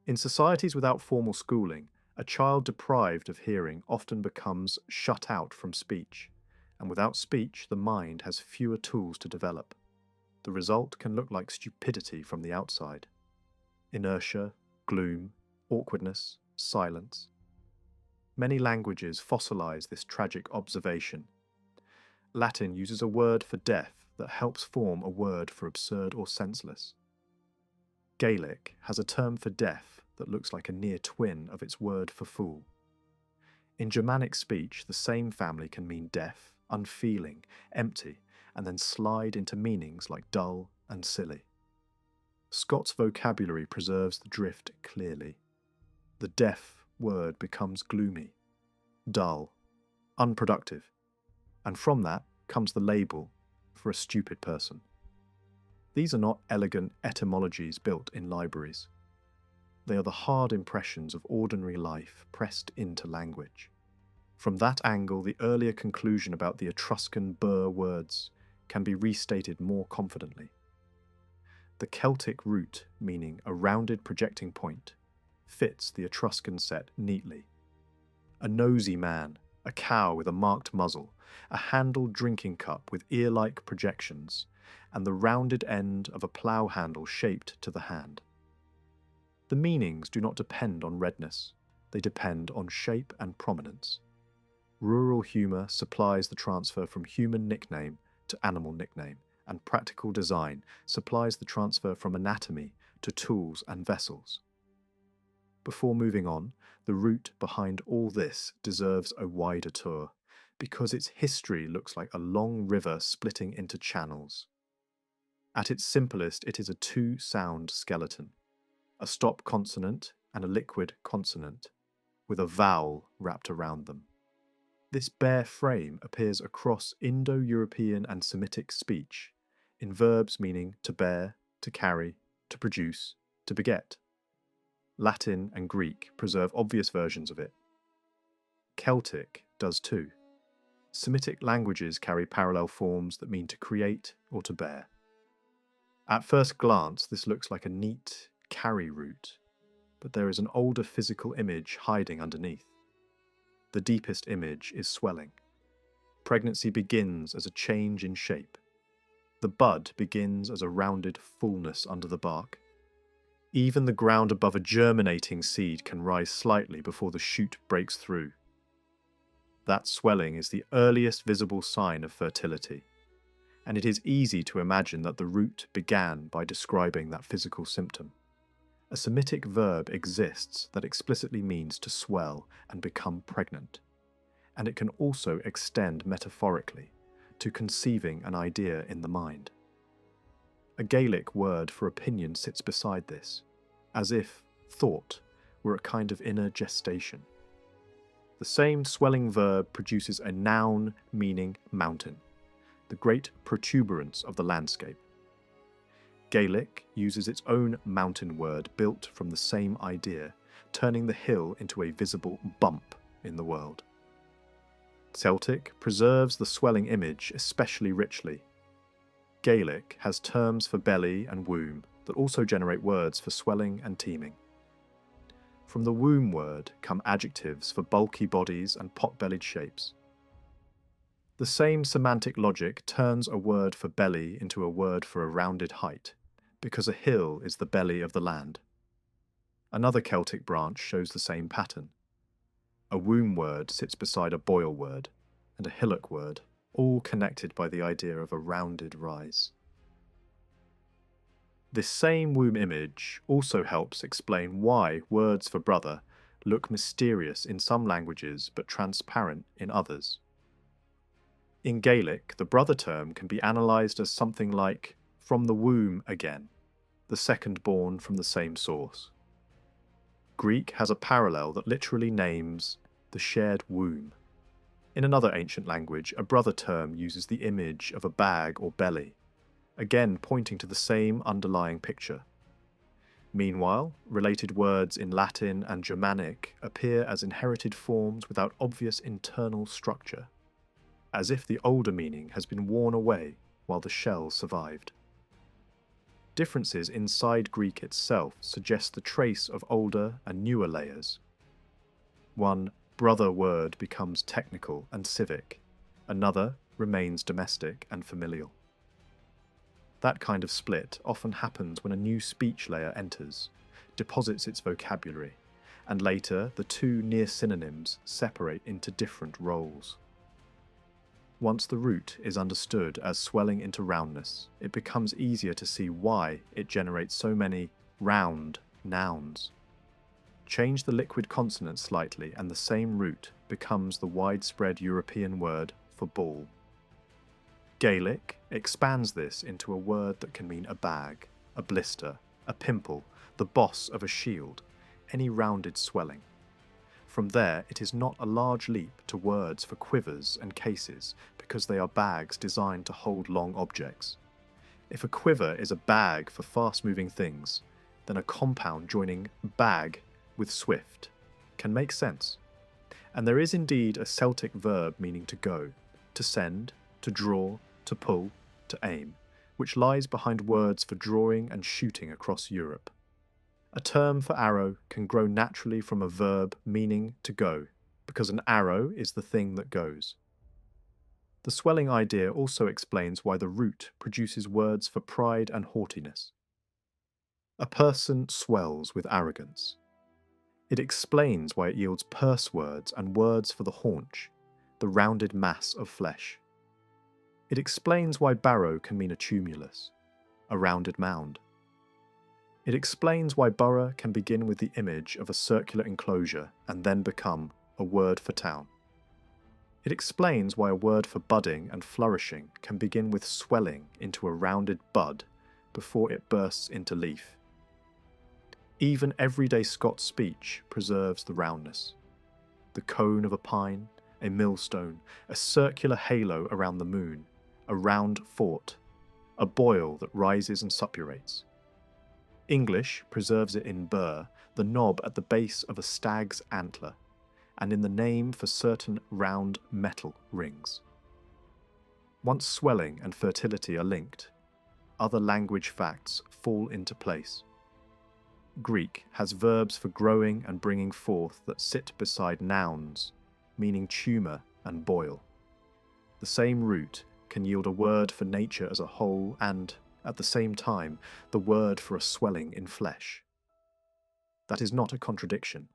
In societies without formal schooling, a child deprived of hearing often becomes shut out from speech, and without speech, the mind has fewer tools to develop. The result can look like stupidity from the outside. Inertia, gloom, awkwardness, silence. Many languages fossilize this tragic observation. Latin uses a word for deaf that helps form a word for absurd or senseless. Gaelic has a term for deaf that looks like a near twin of its word for fool. In Germanic speech, the same family can mean deaf, unfeeling, empty, and then slide into meanings like dull and silly. Scots vocabulary preserves the drift clearly. The deaf word becomes gloomy, dull, unproductive, and from that comes the label for a stupid person. These are not elegant etymologies built in libraries. They are the hard impressions of ordinary life pressed into language. From that angle, the earlier conclusion about the Etruscan bur words can be restated more confidently. The Celtic root, meaning a rounded projecting point, fits the Etruscan set neatly. A nosy man, a cow with a marked muzzle, a handled drinking cup with ear-like projections, and the rounded end of a plough handle shaped to the hand. The meanings do not depend on redness, they depend on shape and prominence. Rural humour supplies the transfer from human nickname to animal nickname, and practical design supplies the transfer from anatomy to tools and vessels. Before moving on, the root behind all this deserves a wider tour, because its history looks like a long river splitting into channels. At its simplest, it is a two-sound skeleton, a stop consonant and a liquid consonant, with a vowel wrapped around them. This bare frame appears across Indo-European and Semitic speech, in verbs meaning to bear, to carry, to produce, to beget. Latin and Greek preserve obvious versions of it. Celtic does too. Semitic languages carry parallel forms that mean to create or to bear. At first glance, this looks like a neat carry root, but there is an older physical image hiding underneath. The deepest image is swelling. Pregnancy begins as a change in shape. The bud begins as a rounded fullness under the bark. Even the ground above a germinating seed can rise slightly before the shoot breaks through. That swelling is the earliest visible sign of fertility, and it is easy to imagine that the root began by describing that physical symptom. A Semitic verb exists that explicitly means to swell and become pregnant, and it can also extend metaphorically to conceiving an idea in the mind. A Gaelic word for opinion sits beside this, as if thought were a kind of inner gestation. The same swelling verb produces a noun meaning mountain, the great protuberance of the landscape. Gaelic uses its own mountain word built from the same idea, turning the hill into a visible bump in the world. Celtic preserves the swelling image especially richly. Gaelic has terms for belly and womb that also generate words for swelling and teeming. From the womb word come adjectives for bulky bodies and pot-bellied shapes. The same semantic logic turns a word for belly into a word for a rounded height, because a hill is the belly of the land. Another Celtic branch shows the same pattern. A womb word sits beside a boil word, and a hillock word, all connected by the idea of a rounded rise. This same womb image also helps explain why words for brother look mysterious in some languages but transparent in others. In Gaelic, the brother term can be analysed as something like from the womb again, the second born from the same source. Greek has a parallel that literally names the shared womb. In another ancient language, a brother term uses the image of a bag or belly, again pointing to the same underlying picture. Meanwhile, related words in Latin and Germanic appear as inherited forms without obvious internal structure, as if the older meaning has been worn away while the shell survived. Differences inside Greek itself suggest the trace of older and newer layers. One brother word becomes technical and civic, another remains domestic and familial. That kind of split often happens when a new speech layer enters, deposits its vocabulary, and later the two near synonyms separate into different roles. Once the root is understood as swelling into roundness, it becomes easier to see why it generates so many round nouns. Change the liquid consonant slightly and the same root becomes the widespread European word for ball. Gaelic expands this into a word that can mean a bag, a blister, a pimple, the boss of a shield, any rounded swelling. From there, it is not a large leap to words for quivers and cases, because they are bags designed to hold long objects. If a quiver is a bag for fast-moving things, then a compound joining bag with swift can make sense. And there is indeed a Celtic verb meaning to go, to send, to draw, to pull, to aim, which lies behind words for drawing and shooting across Europe. A term for arrow can grow naturally from a verb meaning to go, because an arrow is the thing that goes. The swelling idea also explains why the root produces words for pride and haughtiness. A person swells with arrogance. It explains why it yields purse words and words for the haunch, the rounded mass of flesh. It explains why barrow can mean a tumulus, a rounded mound. It explains why borough can begin with the image of a circular enclosure and then become a word for town. It explains why a word for budding and flourishing can begin with swelling into a rounded bud before it bursts into leaf. Even everyday Scots speech preserves the roundness. The cone of a pine, a millstone, a circular halo around the moon, a round fort, a boil that rises and suppurates. English preserves it in burr, the knob at the base of a stag's antler, and in the name for certain round metal rings. Once swelling and fertility are linked, other language facts fall into place. Greek has verbs for growing and bringing forth that sit beside nouns, meaning tumour and boil. The same root can yield a word for nature as a whole and, at the same time, the word for a swelling in flesh. That is not a contradiction.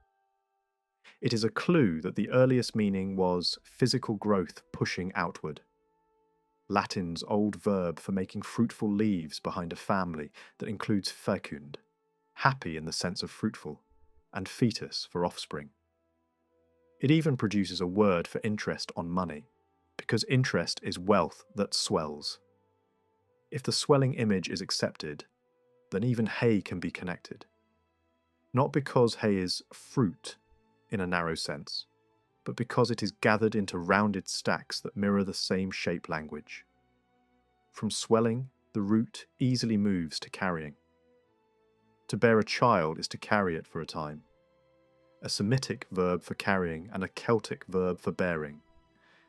It is a clue that the earliest meaning was physical growth pushing outward. Latin's old verb for making fruitful leaves behind a family that includes fecund, happy in the sense of fruitful, and fetus for offspring. It even produces a word for interest on money, because interest is wealth that swells. If the swelling image is accepted, then even hay can be connected. Not because hay is fruit in a narrow sense, but because it is gathered into rounded stacks that mirror the same shape language. From swelling, the root easily moves to carrying. To bear a child is to carry it for a time. A Semitic verb for carrying and a Celtic verb for bearing.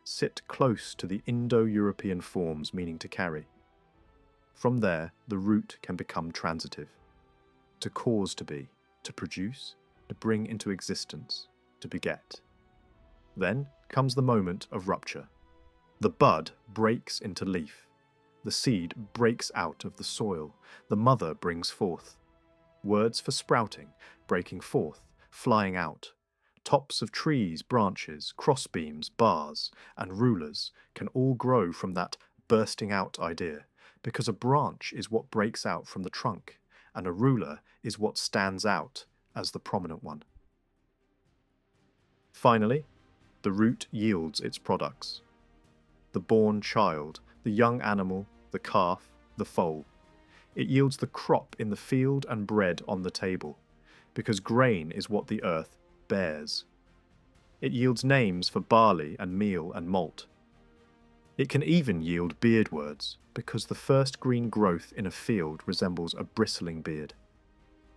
sit close to the Indo-European forms meaning to carry. From there, the root can become transitive. To cause to be, to produce, to bring into existence, to beget. Then comes the moment of rupture. The bud breaks into leaf. The seed breaks out of the soil. The mother brings forth. Words for sprouting, breaking forth, flying out. Tops of trees, branches, crossbeams, bars, and rulers can all grow from that bursting out idea, because a branch is what breaks out from the trunk, and a ruler is what stands out as the prominent one. Finally, the root yields its products. The born child, the young animal, the calf, the foal. It yields the crop in the field and bread on the table, because grain is what the earth bears. It yields names for barley and meal and malt. It can even yield beard words, because the first green growth in a field resembles a bristling beard,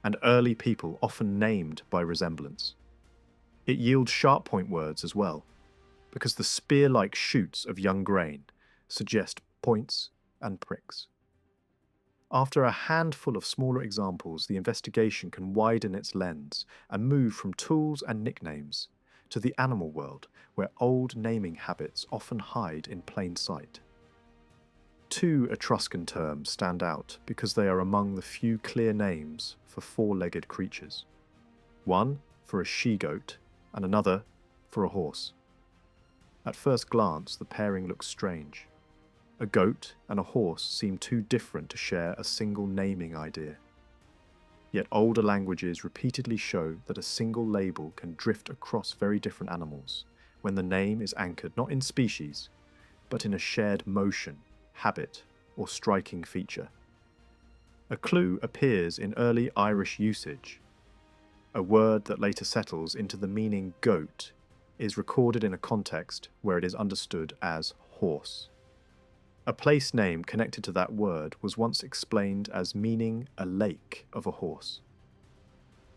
and early people often named by resemblance. It yields sharp point words as well, because the spear-like shoots of young grain suggest points and pricks. After a handful of smaller examples, the investigation can widen its lens and move from tools and nicknames to the animal world, where old naming habits often hide in plain sight. Two Etruscan terms stand out because they are among the few clear names for four-legged creatures. One for a she-goat and another for a horse. At first glance, the pairing looks strange. A goat and a horse seem too different to share a single naming idea. Yet older languages repeatedly show that a single label can drift across very different animals when the name is anchored not in species, but in a shared motion, habit, or striking feature. A clue appears in early Irish usage. A word that later settles into the meaning goat is recorded in a context where it is understood as horse. A place name connected to that word was once explained as meaning a lake of a horse.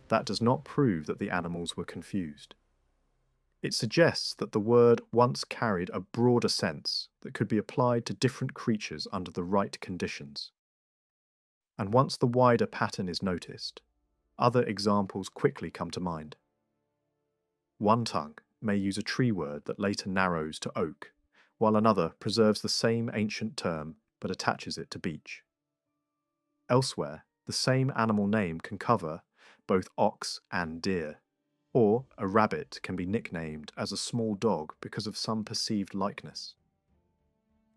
That does not prove that the animals were confused. It suggests that the word once carried a broader sense that could be applied to different creatures under the right conditions. And once the wider pattern is noticed, other examples quickly come to mind. One tongue may use a tree word that later narrows to oak, while another preserves the same ancient term but attaches it to beech. Elsewhere, the same animal name can cover both ox and deer, or a rabbit can be nicknamed as a small dog because of some perceived likeness.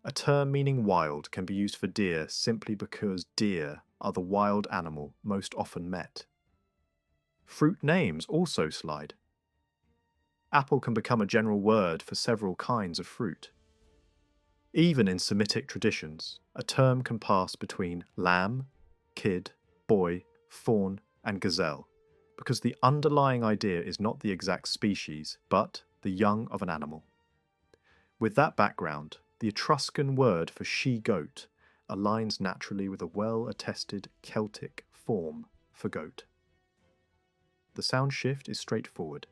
A term meaning wild can be used for deer simply because deer are the wild animal most often met. Fruit names also slide. Apple can become a general word for several kinds of fruit. Even in Semitic traditions, a term can pass between lamb, kid, boy, fawn, and gazelle, because the underlying idea is not the exact species, but the young of an animal. With that background, the Etruscan word for she-goat aligns naturally with a well-attested Celtic form for goat. The sound shift is straightforward,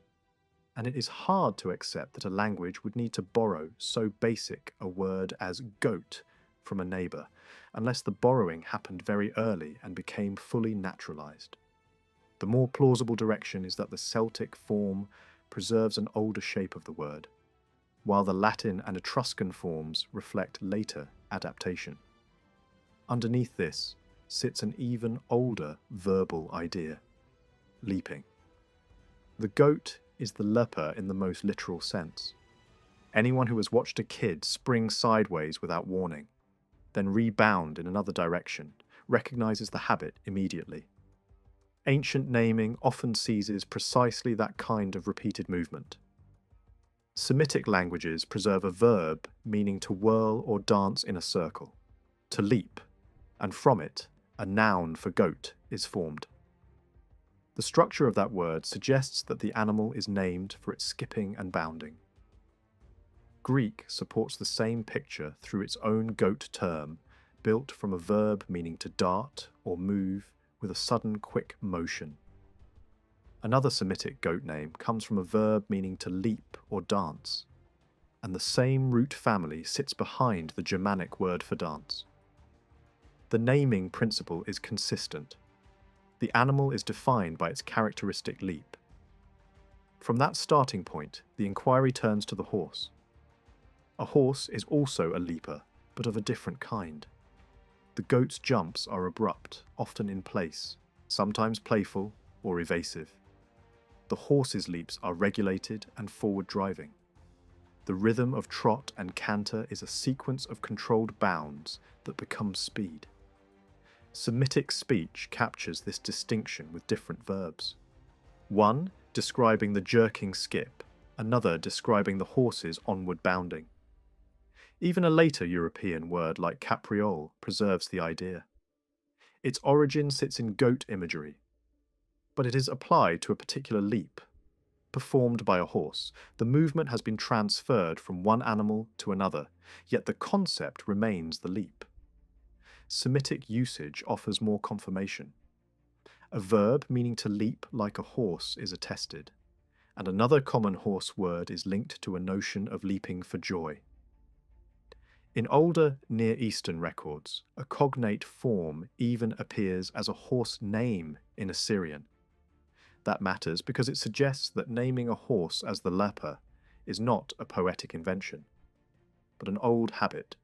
and it is hard to accept that a language would need to borrow so basic a word as goat from a neighbour, unless the borrowing happened very early and became fully naturalised. The more plausible direction is that the Celtic form preserves an older shape of the word, while the Latin and Etruscan forms reflect later adaptation. Underneath this sits an even older verbal idea: leaping. The goat is the leper in the most literal sense. Anyone who has watched a kid spring sideways without warning, then rebound in another direction, recognizes the habit immediately. Ancient naming often seizes precisely that kind of repeated movement. Semitic languages preserve a verb meaning to whirl or dance in a circle, to leap, and from it, a noun for goat is formed. The structure of that word suggests that the animal is named for its skipping and bounding. Greek supports the same picture through its own goat term, built from a verb meaning to dart or move with a sudden quick motion. Another Semitic goat name comes from a verb meaning to leap or dance. and the same root family sits behind the Germanic word for dance. The naming principle is consistent. The animal is defined by its characteristic leap. From that starting point, the inquiry turns to the horse. A horse is also a leaper, but of a different kind. The goat's jumps are abrupt, often in place, sometimes playful or evasive. The horse's leaps are regulated and forward-driving. The rhythm of trot and canter is a sequence of controlled bounds that become speed. Semitic speech captures this distinction with different verbs. One describing the jerking skip, another describing the horse's onward bounding. Even a later European word like capriole preserves the idea. Its origin sits in goat imagery, but it is applied to a particular leap. Performed by a horse, the movement has been transferred from one animal to another, yet the concept remains the leap. Semitic usage offers more confirmation. A verb meaning to leap like a horse is attested, and another common horse word is linked to a notion of leaping for joy. In older Near Eastern records, a cognate form even appears as a horse name in Assyrian. That matters because it suggests that naming a horse as the leper is not a poetic invention, but an old habit.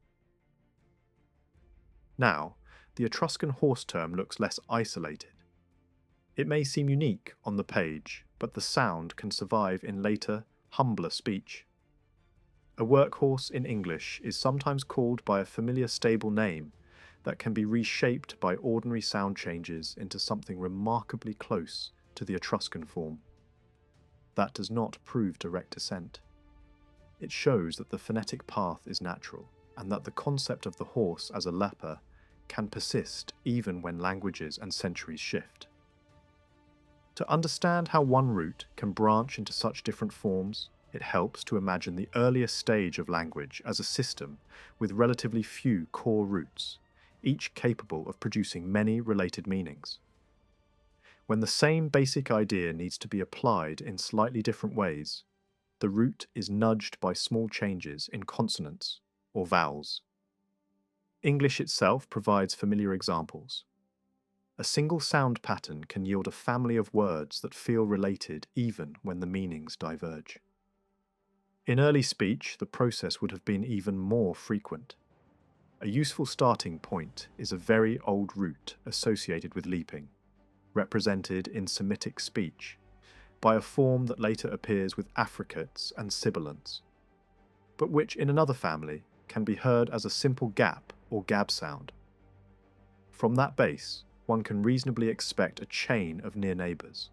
Now, the Etruscan horse term looks less isolated. It may seem unique on the page, but the sound can survive in later, humbler speech. A workhorse in English is sometimes called by a familiar stable name that can be reshaped by ordinary sound changes into something remarkably close to the Etruscan form. That does not prove direct descent. It shows that the phonetic path is natural, and that the concept of the horse as a leper can persist even when languages and centuries shift. To understand how one root can branch into such different forms, it helps to imagine the earliest stage of language as a system with relatively few core roots, each capable of producing many related meanings. When the same basic idea needs to be applied in slightly different ways, the root is nudged by small changes in consonants or vowels. English itself provides familiar examples. A single sound pattern can yield a family of words that feel related even when the meanings diverge. In early speech, the process would have been even more frequent. A useful starting point is a very old root associated with leaping, represented in Semitic speech, by a form that later appears with affricates and sibilants, but which in another family can be heard as a simple gap or gab sound. From that base, one can reasonably expect a chain of near neighbours.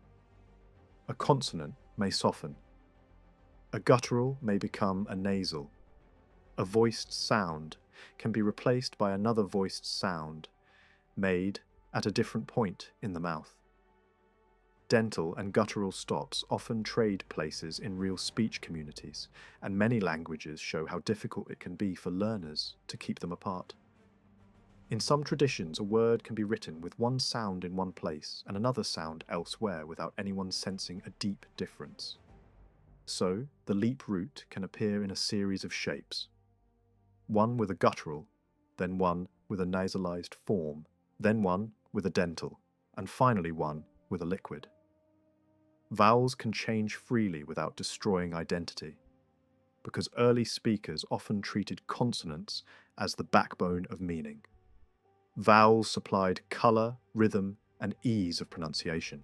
A consonant may soften. A guttural may become a nasal. A voiced sound can be replaced by another voiced sound, made at a different point in the mouth. Dental and guttural stops often trade places in real speech communities, and many languages show how difficult it can be for learners to keep them apart. In some traditions, a word can be written with one sound in one place and another sound elsewhere without anyone sensing a deep difference. So, the leap root can appear in a series of shapes. One with a guttural, then one with a nasalized form, then one with a dental, and finally one with a liquid. Vowels can change freely without destroying identity, because early speakers often treated consonants as the backbone of meaning. Vowels supplied colour, rhythm, and ease of pronunciation.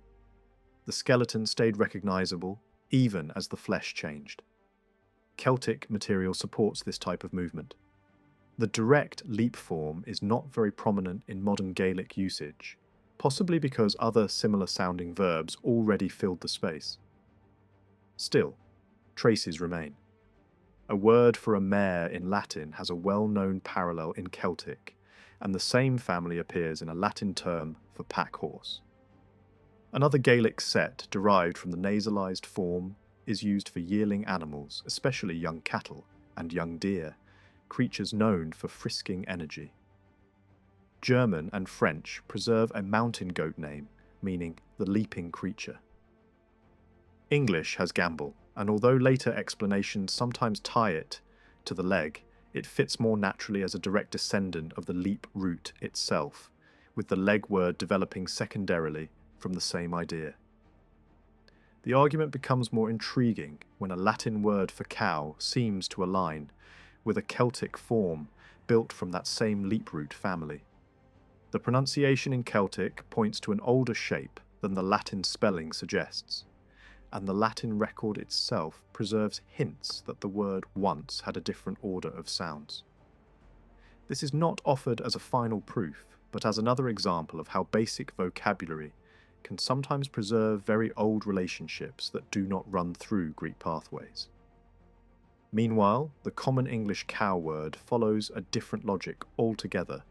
The skeleton stayed recognizable even as the flesh changed. Celtic material supports this type of movement. The direct leap form is not very prominent in modern Gaelic usage, possibly because other similar-sounding verbs already filled the space. Still, traces remain. A word for a mare in Latin has a well-known parallel in Celtic, and the same family appears in a Latin term for pack horse. Another Gaelic set derived from the nasalized form is used for yearling animals, especially young cattle and young deer, creatures known for frisking energy. German and French preserve a mountain goat name, meaning the leaping creature. English has gambol, and although later explanations sometimes tie it to the leg, it fits more naturally as a direct descendant of the leap root itself, with the leg word developing secondarily from the same idea. The argument becomes more intriguing when a Latin word for cow seems to align with a Celtic form built from that same leap root family. The pronunciation in Celtic points to an older shape than the Latin spelling suggests, and the Latin record itself preserves hints that the word once had a different order of sounds. This is not offered as a final proof, but as another example of how basic vocabulary can sometimes preserve very old relationships that do not run through Greek pathways. Meanwhile, the common English cow word follows a different logic altogether,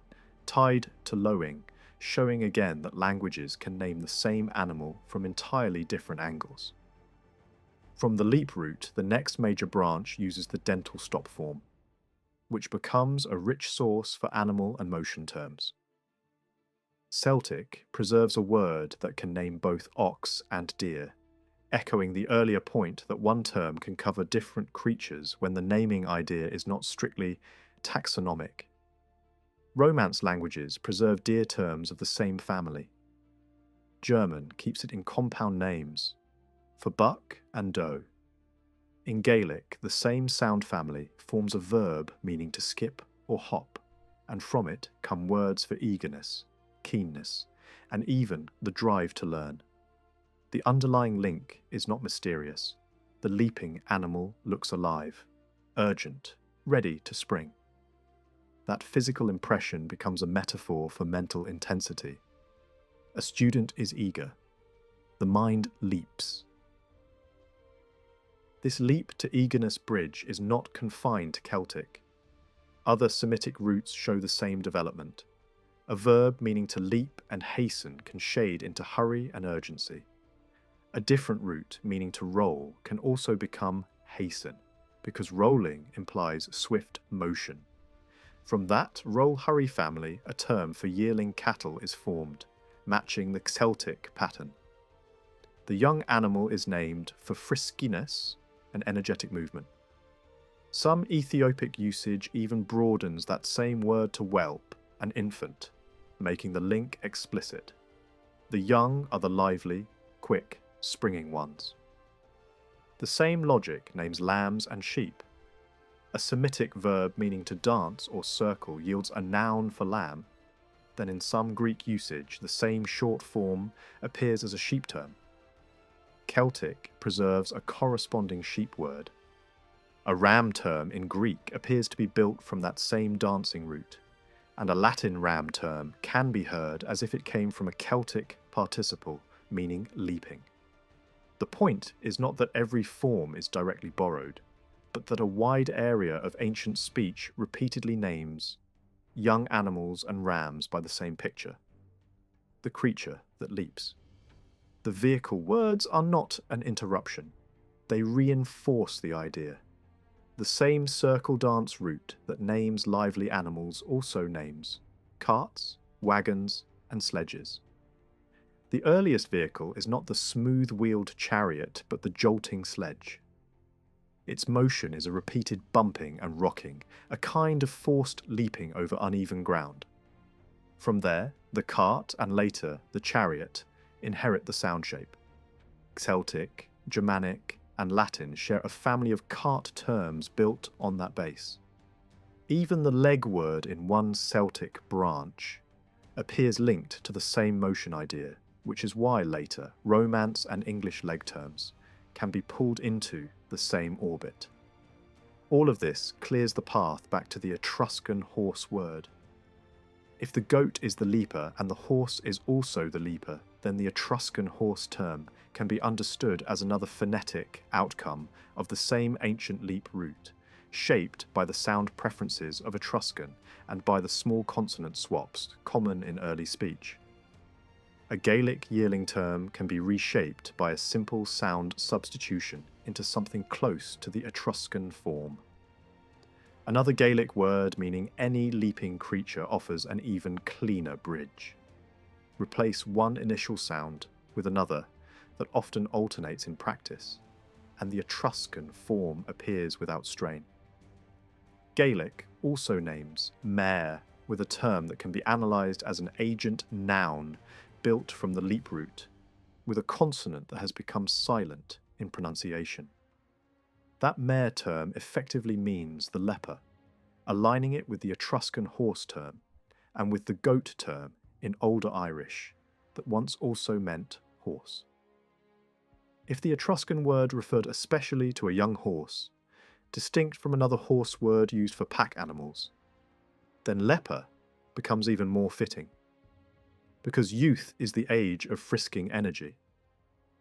tied to lowing, showing again that languages can name the same animal from entirely different angles. From the leap root, the next major branch uses the dental stop form, which becomes a rich source for animal and motion terms. Celtic preserves a word that can name both ox and deer, echoing the earlier point that one term can cover different creatures when the naming idea is not strictly taxonomic. Romance languages preserve deer terms of the same family. German keeps it in compound names, for buck and doe. In Gaelic, the same sound family forms a verb meaning to skip or hop, and from it come words for eagerness, keenness, and even the drive to learn. The underlying link is not mysterious. The leaping animal looks alive, urgent, ready to spring. That physical impression becomes a metaphor for mental intensity. A student is eager. The mind leaps. This leap to eagerness bridge is not confined to Celtic. Other Semitic roots show the same development. A verb meaning to leap and hasten can shade into hurry and urgency. A different root meaning to roll can also become hasten, because rolling implies swift motion. From that roll-hurry family, a term for yearling cattle is formed, matching the Celtic pattern. The young animal is named for friskiness, an energetic movement. Some Ethiopic usage even broadens that same word to whelp, an infant, making the link explicit. The young are the lively, quick, springing ones. The same logic names lambs and sheep. A Semitic verb meaning to dance or circle yields a noun for lamb. Then in some Greek usage, the same short form appears as a sheep term. Celtic preserves a corresponding sheep word. A ram term in Greek appears to be built from that same dancing root, and a Latin ram term can be heard as if it came from a Celtic participle, meaning leaping. The point is not that every form is directly borrowed, but that a wide area of ancient speech repeatedly names young animals and rams by the same picture, the creature that leaps. The vehicle words are not an interruption. They reinforce the idea. The same circle dance route that names lively animals also names carts, wagons, and sledges. The earliest vehicle is not the smooth-wheeled chariot, but the jolting sledge. Its motion is a repeated bumping and rocking, a kind of forced leaping over uneven ground. From there, the cart and later the chariot inherit the sound shape. Celtic, Germanic, and Latin share a family of cart terms built on that base. Even the leg word in one Celtic branch appears linked to the same motion idea, which is why later Romance and English leg terms can be pulled into the same orbit. All of this clears the path back to the Etruscan horse word. If the goat is the leaper and the horse is also the leaper, then the Etruscan horse term can be understood as another phonetic outcome of the same ancient leap root, shaped by the sound preferences of Etruscan and by the small consonant swaps common in early speech. A Gaelic yearling term can be reshaped by a simple sound substitution into something close to the Etruscan form. Another Gaelic word meaning any leaping creature offers an even cleaner bridge. Replace one initial sound with another that often alternates in practice, and the Etruscan form appears without strain. Gaelic also names mare with a term that can be analysed as an agent noun built from the leap root, with a consonant that has become silent in pronunciation. That mare term effectively means the leper, aligning it with the Etruscan horse term and with the goat term in Older Irish that once also meant horse. If the Etruscan word referred especially to a young horse, distinct from another horse word used for pack animals, then leper becomes even more fitting, because youth is the age of frisking energy,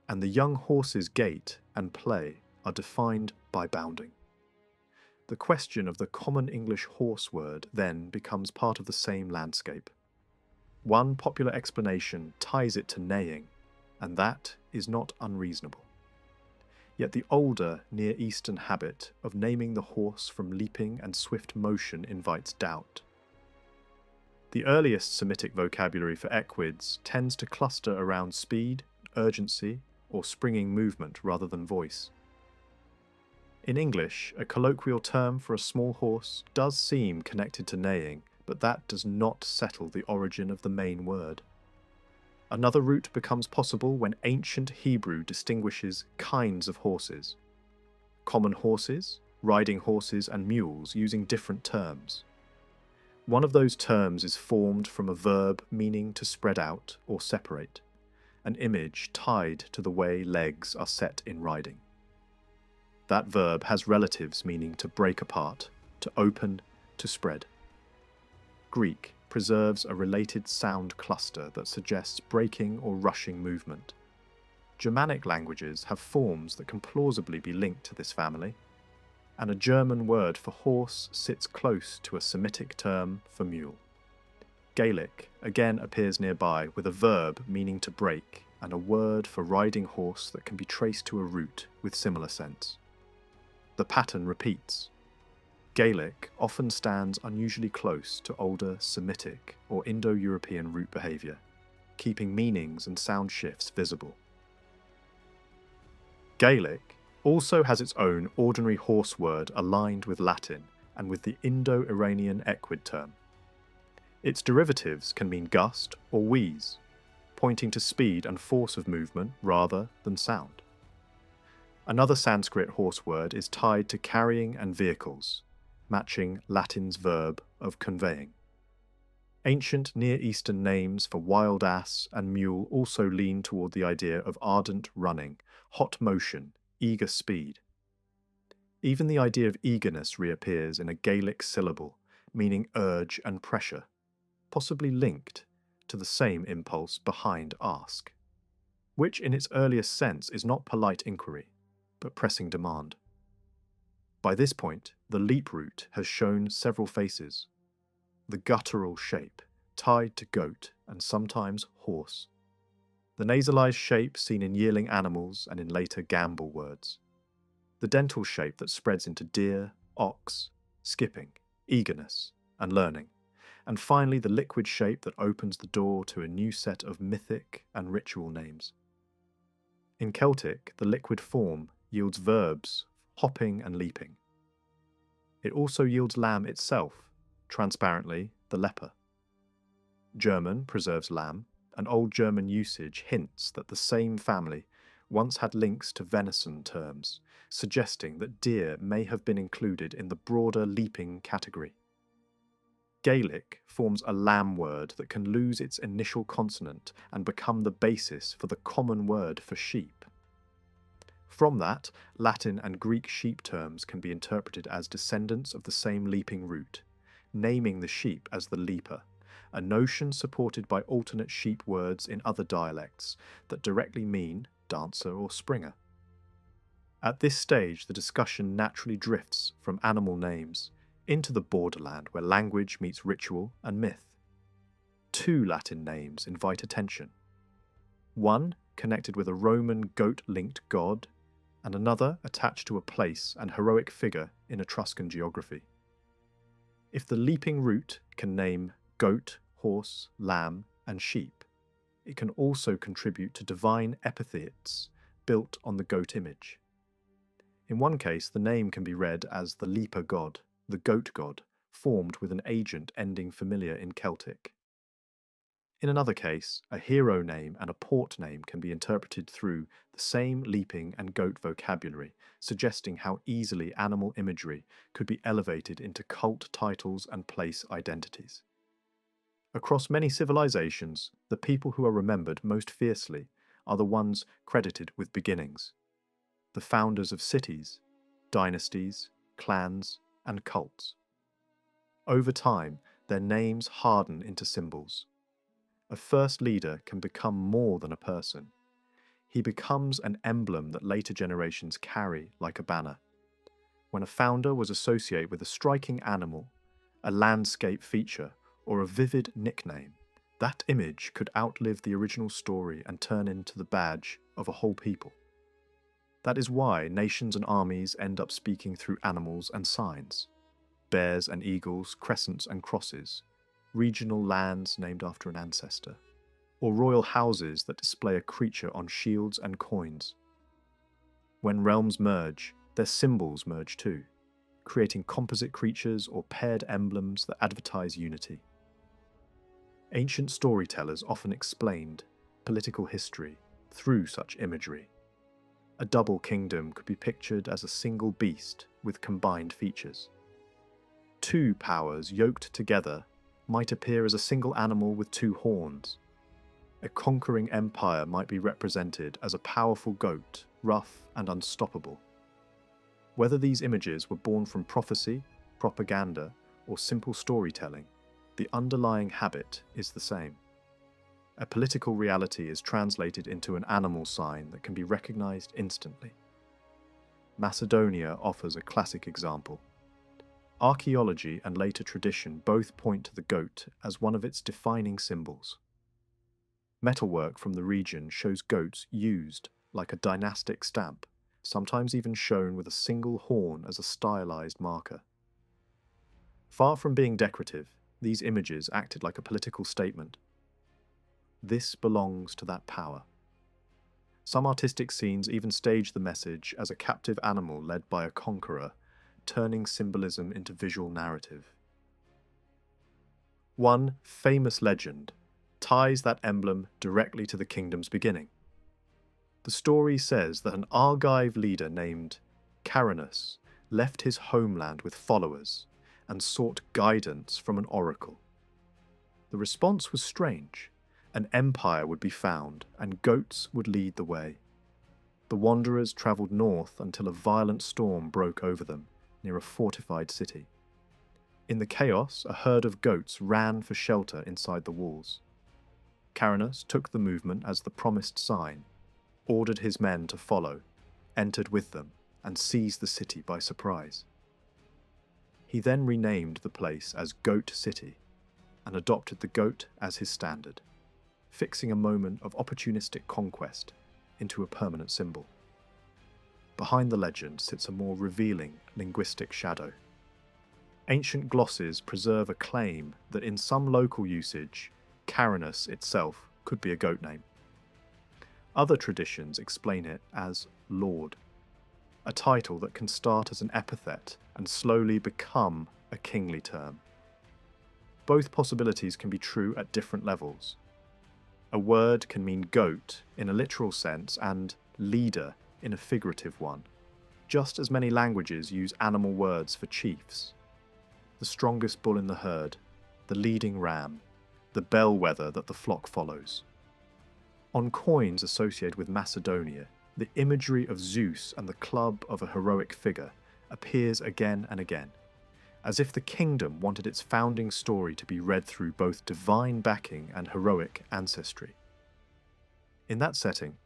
and the young horse's gait and play are defined by bounding. The question of the common English horse word then becomes part of the same landscape. One popular explanation ties it to neighing, and that is not unreasonable. Yet the older Near Eastern habit of naming the horse from leaping and swift motion invites doubt. The earliest Semitic vocabulary for equids tends to cluster around speed, urgency, or springing movement rather than voice. In English, a colloquial term for a small horse does seem connected to neighing, but that does not settle the origin of the main word. Another route becomes possible when ancient Hebrew distinguishes kinds of horses. Common horses, riding horses, and mules using different terms. One of those terms is formed from a verb meaning to spread out or separate, an image tied to the way legs are set in riding. That verb has relatives meaning to break apart, to open, to spread. Greek preserves a related sound cluster that suggests breaking or rushing movement. Germanic languages have forms that can plausibly be linked to this family, and a German word for horse sits close to a Semitic term for mule. Gaelic again appears nearby with a verb meaning to break and a word for riding horse that can be traced to a root with similar sense. The pattern repeats. Gaelic often stands unusually close to older Semitic or Indo-European root behaviour, keeping meanings and sound shifts visible. Gaelic also has its own ordinary horse word aligned with Latin and with the Indo-Iranian equid term. Its derivatives can mean gust or wheeze, pointing to speed and force of movement rather than sound. Another Sanskrit horse word is tied to carrying and vehicles, matching Latin's verb of conveying. Ancient Near Eastern names for wild ass and mule also lean toward the idea of ardent running, hot motion, eager speed. Even the idea of eagerness reappears in a Gaelic syllable, meaning urge and pressure, possibly linked to the same impulse behind ask, which in its earliest sense is not polite inquiry, but pressing demand. By this point, the leap root has shown several faces. The guttural shape, tied to goat and sometimes horse. The nasalized shape seen in yearling animals and in later gamble words. The dental shape that spreads into deer, ox, skipping, eagerness, and learning. And finally the liquid shape that opens the door to a new set of mythic and ritual names. In Celtic, the liquid form yields verbs, hopping and leaping. It also yields lamb itself, transparently the leper. German preserves lamb, and Old German usage hints that the same family once had links to venison terms, suggesting that deer may have been included in the broader leaping category. Gaelic forms a lamb word that can lose its initial consonant and become the basis for the common word for sheep. From that, Latin and Greek sheep terms can be interpreted as descendants of the same leaping root, naming the sheep as the leaper, a notion supported by alternate sheep words in other dialects that directly mean dancer or springer. At this stage, the discussion naturally drifts from animal names into the borderland where language meets ritual and myth. Two Latin names invite attention. One connected with a Roman goat-linked god, and another attached to a place and heroic figure in Etruscan geography. If the leaping root can name goat, horse, lamb, and sheep, it can also contribute to divine epithets built on the goat image. In one case, the name can be read as the leaper god, the goat god, formed with an agent ending familiar in Celtic. In another case, a hero name and a port name can be interpreted through the same leaping and goat vocabulary, suggesting how easily animal imagery could be elevated into cult titles and place identities. Across many civilizations, the people who are remembered most fiercely are the ones credited with beginnings. The founders of cities, dynasties, clans, and cults. Over time, their names harden into symbols. A first leader can become more than a person. He becomes an emblem that later generations carry like a banner. When a founder was associated with a striking animal, a landscape feature, or a vivid nickname, that image could outlive the original story and turn into the badge of a whole people. That is why nations and armies end up speaking through animals and signs. Bears and eagles, crescents and crosses, regional lands named after an ancestor, or royal houses that display a creature on shields and coins. When realms merge, their symbols merge too, creating composite creatures or paired emblems that advertise unity. Ancient storytellers often explained political history through such imagery. A double kingdom could be pictured as a single beast with combined features. Two powers yoked together might appear as a single animal with two horns. A conquering empire might be represented as a powerful goat, rough and unstoppable. Whether these images were born from prophecy, propaganda, or simple storytelling, the underlying habit is the same. A political reality is translated into an animal sign that can be recognized instantly. Macedonia offers a classic example. Archaeology and later tradition both point to the goat as one of its defining symbols. Metalwork from the region shows goats used like a dynastic stamp, sometimes even shown with a single horn as a stylized marker. Far from being decorative, these images acted like a political statement. This belongs to that power. Some artistic scenes even stage the message as a captive animal led by a conqueror, turning symbolism into visual narrative. One famous legend ties that emblem directly to the kingdom's beginning. The story says that an Argive leader named Carinus left his homeland with followers and sought guidance from an oracle. The response was strange. An empire would be found, and goats would lead the way. The wanderers travelled north until a violent storm broke over them, near a fortified city. In the chaos, a herd of goats ran for shelter inside the walls. Carinus took the movement as the promised sign, ordered his men to follow, entered with them, and seized the city by surprise. He then renamed the place as Goat City, and adopted the goat as his standard, fixing a moment of opportunistic conquest into a permanent symbol. Behind the legend sits a more revealing linguistic shadow. Ancient glosses preserve a claim that in some local usage, Carinus itself could be a goat name. Other traditions explain it as Lord, a title that can start as an epithet and slowly become a kingly term. Both possibilities can be true at different levels. A word can mean goat in a literal sense and leader in a figurative one, just as many languages use animal words for chiefs. The strongest bull in the herd, the leading ram, the bellwether that the flock follows. On coins associated with Macedonia, the imagery of Zeus and the club of a heroic figure appears again and again, as if the kingdom wanted its founding story to be read through both divine backing and heroic ancestry. In that setting,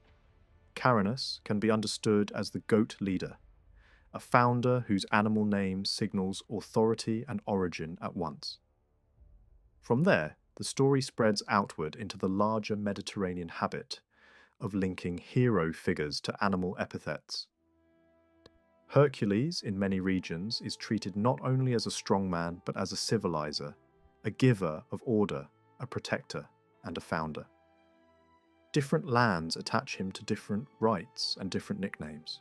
Carinus can be understood as the goat leader, a founder whose animal name signals authority and origin at once. From there, the story spreads outward into the larger Mediterranean habit of linking hero figures to animal epithets. Hercules, in many regions, is treated not only as a strong man but as a civilizer, a giver of order, a protector, and a founder. Different lands attach him to different rites and different nicknames.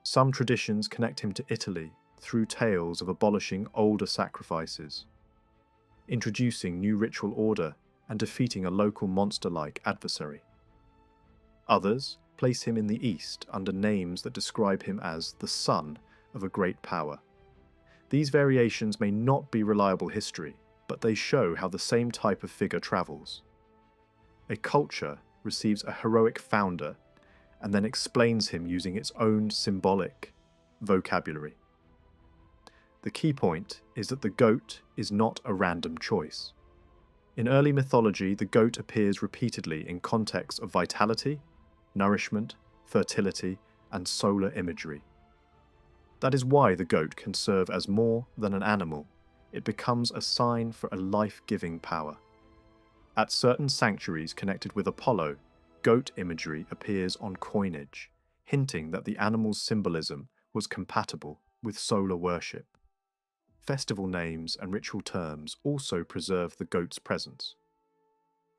Some traditions connect him to Italy through tales of abolishing older sacrifices, introducing new ritual order, and defeating a local monster-like adversary. Others place him in the East under names that describe him as the son of a great power. These variations may not be reliable history, but they show how the same type of figure travels. A culture receives a heroic founder and then explains him using its own symbolic vocabulary. The key point is that the goat is not a random choice. In early mythology, the goat appears repeatedly in contexts of vitality, nourishment, fertility, and solar imagery. That is why the goat can serve as more than an animal. It becomes a sign for a life-giving power. At certain sanctuaries connected with Apollo, goat imagery appears on coinage, hinting that the animal's symbolism was compatible with solar worship. Festival names and ritual terms also preserve the goat's presence.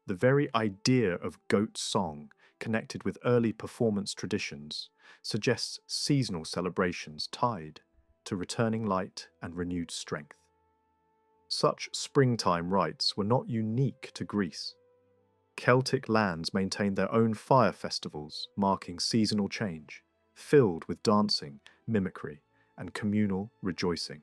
The very idea of goat song, connected with early performance traditions, suggests seasonal celebrations tied to returning light and renewed strength. Such springtime rites were not unique to Greece. Celtic lands maintained their own fire festivals marking seasonal change, filled with dancing, mimicry, and communal rejoicing.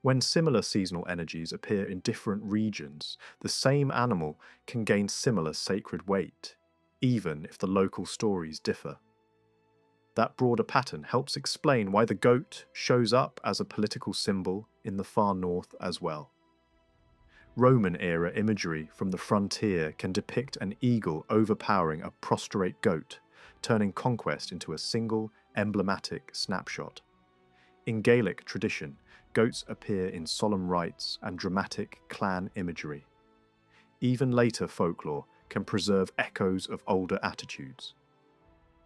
When similar seasonal energies appear in different regions, the same animal can gain similar sacred weight, even if the local stories differ. That broader pattern helps explain why the goat shows up as a political symbol in the far north as well. Roman-era imagery from the frontier can depict an eagle overpowering a prostrate goat, turning conquest into a single, emblematic snapshot. In Gaelic tradition, goats appear in solemn rites and dramatic clan imagery. Even later folklore can preserve echoes of older attitudes.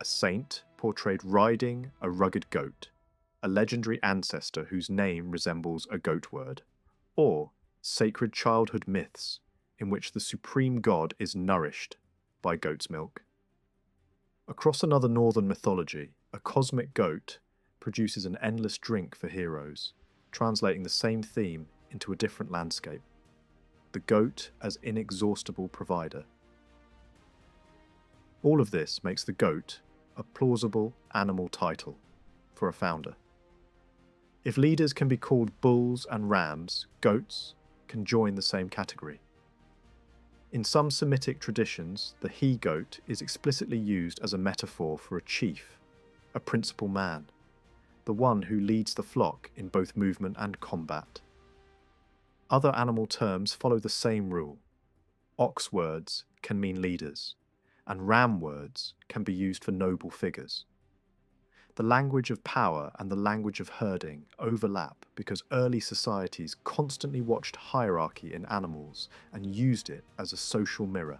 A saint portrayed riding a rugged goat, a legendary ancestor whose name resembles a goat word, or sacred childhood myths in which the supreme god is nourished by goat's milk. Across another northern mythology, a cosmic goat produces an endless drink for heroes, translating the same theme into a different landscape. The goat as inexhaustible provider. All of this makes the goat a plausible animal title for a founder. If leaders can be called bulls and rams, goats can join the same category. In some Semitic traditions, the he-goat is explicitly used as a metaphor for a chief, a principal man, the one who leads the flock in both movement and combat. Other animal terms follow the same rule. Ox words can mean leaders, and ram words can be used for noble figures. The language of power and the language of herding overlap because early societies constantly watched hierarchy in animals and used it as a social mirror.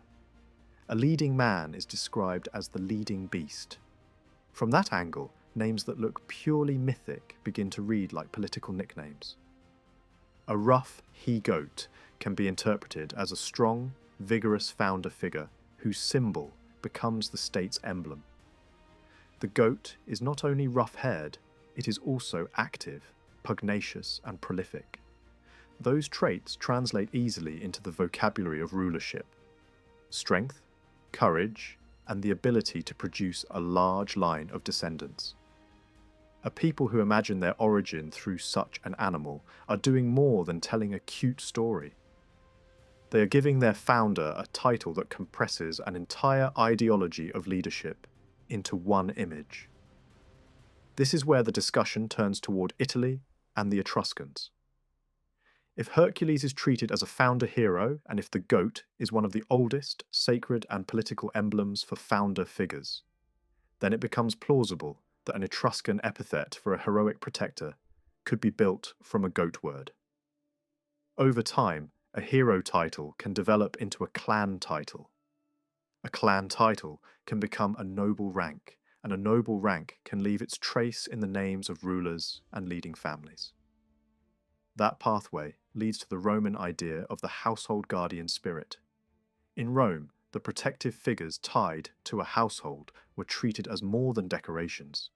A leading man is described as the leading beast. From that angle, names that look purely mythic begin to read like political nicknames. A rough he-goat can be interpreted as a strong, vigorous founder figure whose symbol becomes the state's emblem. The goat is not only rough-haired, it is also active, pugnacious, and prolific. Those traits translate easily into the vocabulary of rulership. Strength, courage, and the ability to produce a large line of descendants. A people who imagine their origin through such an animal are doing more than telling a cute story. They are giving their founder a title that compresses an entire ideology of leadership into one image. This is where the discussion turns toward Italy and the Etruscans. If Hercules is treated as a founder hero, and if the goat is one of the oldest sacred and political emblems for founder figures, then it becomes plausible that an Etruscan epithet for a heroic protector could be built from a goat word. Over time, a hero title can develop into a clan title. A clan title can become a noble rank, and a noble rank can leave its trace in the names of rulers and leading families. That pathway leads to the Roman idea of the household guardian spirit. In Rome, the protective figures tied to a household were treated as more than decorations.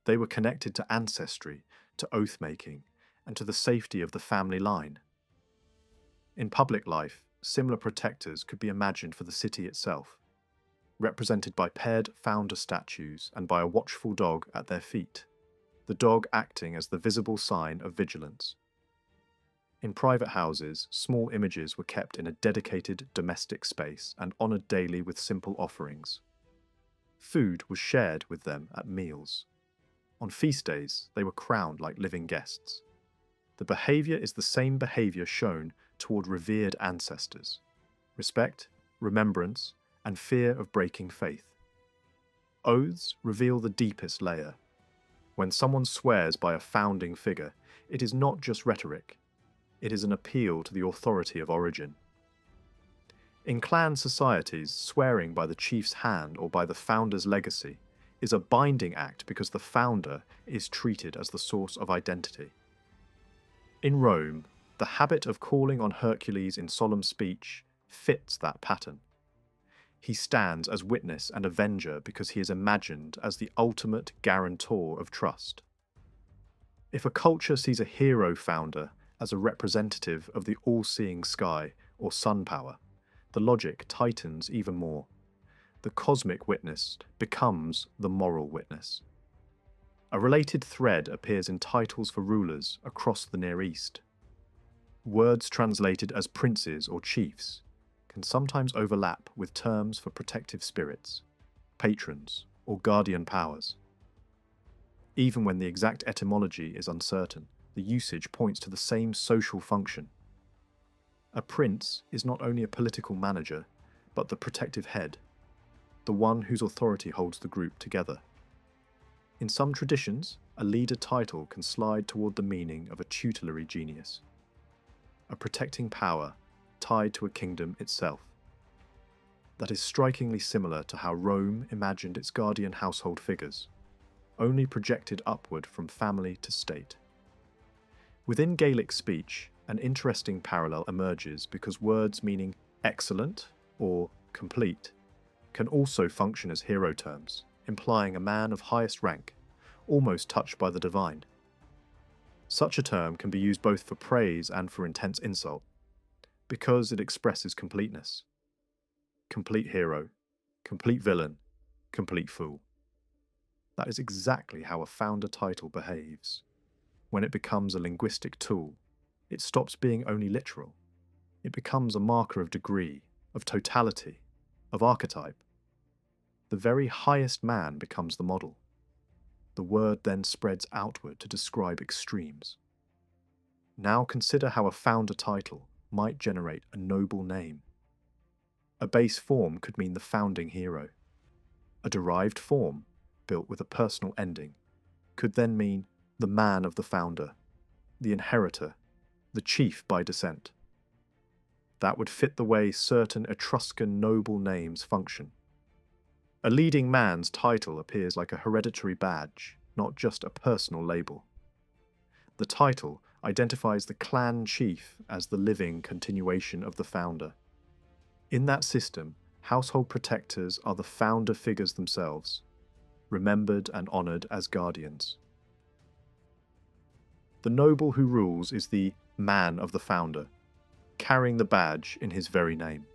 They were connected to ancestry, to oath-making, and to the safety of the family line. In public life, similar protectors could be imagined for the city itself, represented by paired founder statues and by a watchful dog at their feet, the dog acting as the visible sign of vigilance. In private houses, small images were kept in a dedicated domestic space and honoured daily with simple offerings. Food was shared with them at meals. On feast days, they were crowned like living guests. The behaviour is the same behaviour shown toward revered ancestors: respect, remembrance, and fear of breaking faith. Oaths reveal the deepest layer. When someone swears by a founding figure, it is not just rhetoric. It is an appeal to the authority of origin. In clan societies, swearing by the chief's hand or by the founder's legacy is a binding act because the founder is treated as the source of identity. In Rome, the habit of calling on Hercules in solemn speech fits that pattern. He stands as witness and avenger because he is imagined as the ultimate guarantor of trust. If a culture sees a hero founder as a representative of the all-seeing sky or sun power, the logic tightens even more. The cosmic witness becomes the moral witness. A related thread appears in titles for rulers across the Near East. Words translated as princes or chiefs can sometimes overlap with terms for protective spirits, patrons, or guardian powers. Even when the exact etymology is uncertain, the usage points to the same social function. A prince is not only a political manager, but the protective head, the one whose authority holds the group together. In some traditions, a leader title can slide toward the meaning of a tutelary genius, a protecting power tied to a kingdom itself. That is strikingly similar to how Rome imagined its guardian household figures, only projected upward from family to state. Within Gaelic speech, an interesting parallel emerges because words meaning excellent or complete can also function as hero terms, implying a man of highest rank, almost touched by the divine. Such a term can be used both for praise and for intense insult, because it expresses completeness. Complete hero, complete villain, complete fool. That is exactly how a founder title behaves. When it becomes a linguistic tool, it stops being only literal. It becomes a marker of degree, of totality, of archetype. The very highest man becomes the model. The word then spreads outward to describe extremes. Now consider how a founder title might generate a noble name. A base form could mean the founding hero. A derived form, built with a personal ending, could then mean the man of the founder, the inheritor, the chief by descent. That would fit the way certain Etruscan noble names function. A leading man's title appears like a hereditary badge, not just a personal label. The title identifies the clan chief as the living continuation of the founder. In that system, household protectors are the founder figures themselves, remembered and honoured as guardians. The noble who rules is the man of the founder, carrying the badge in his very name.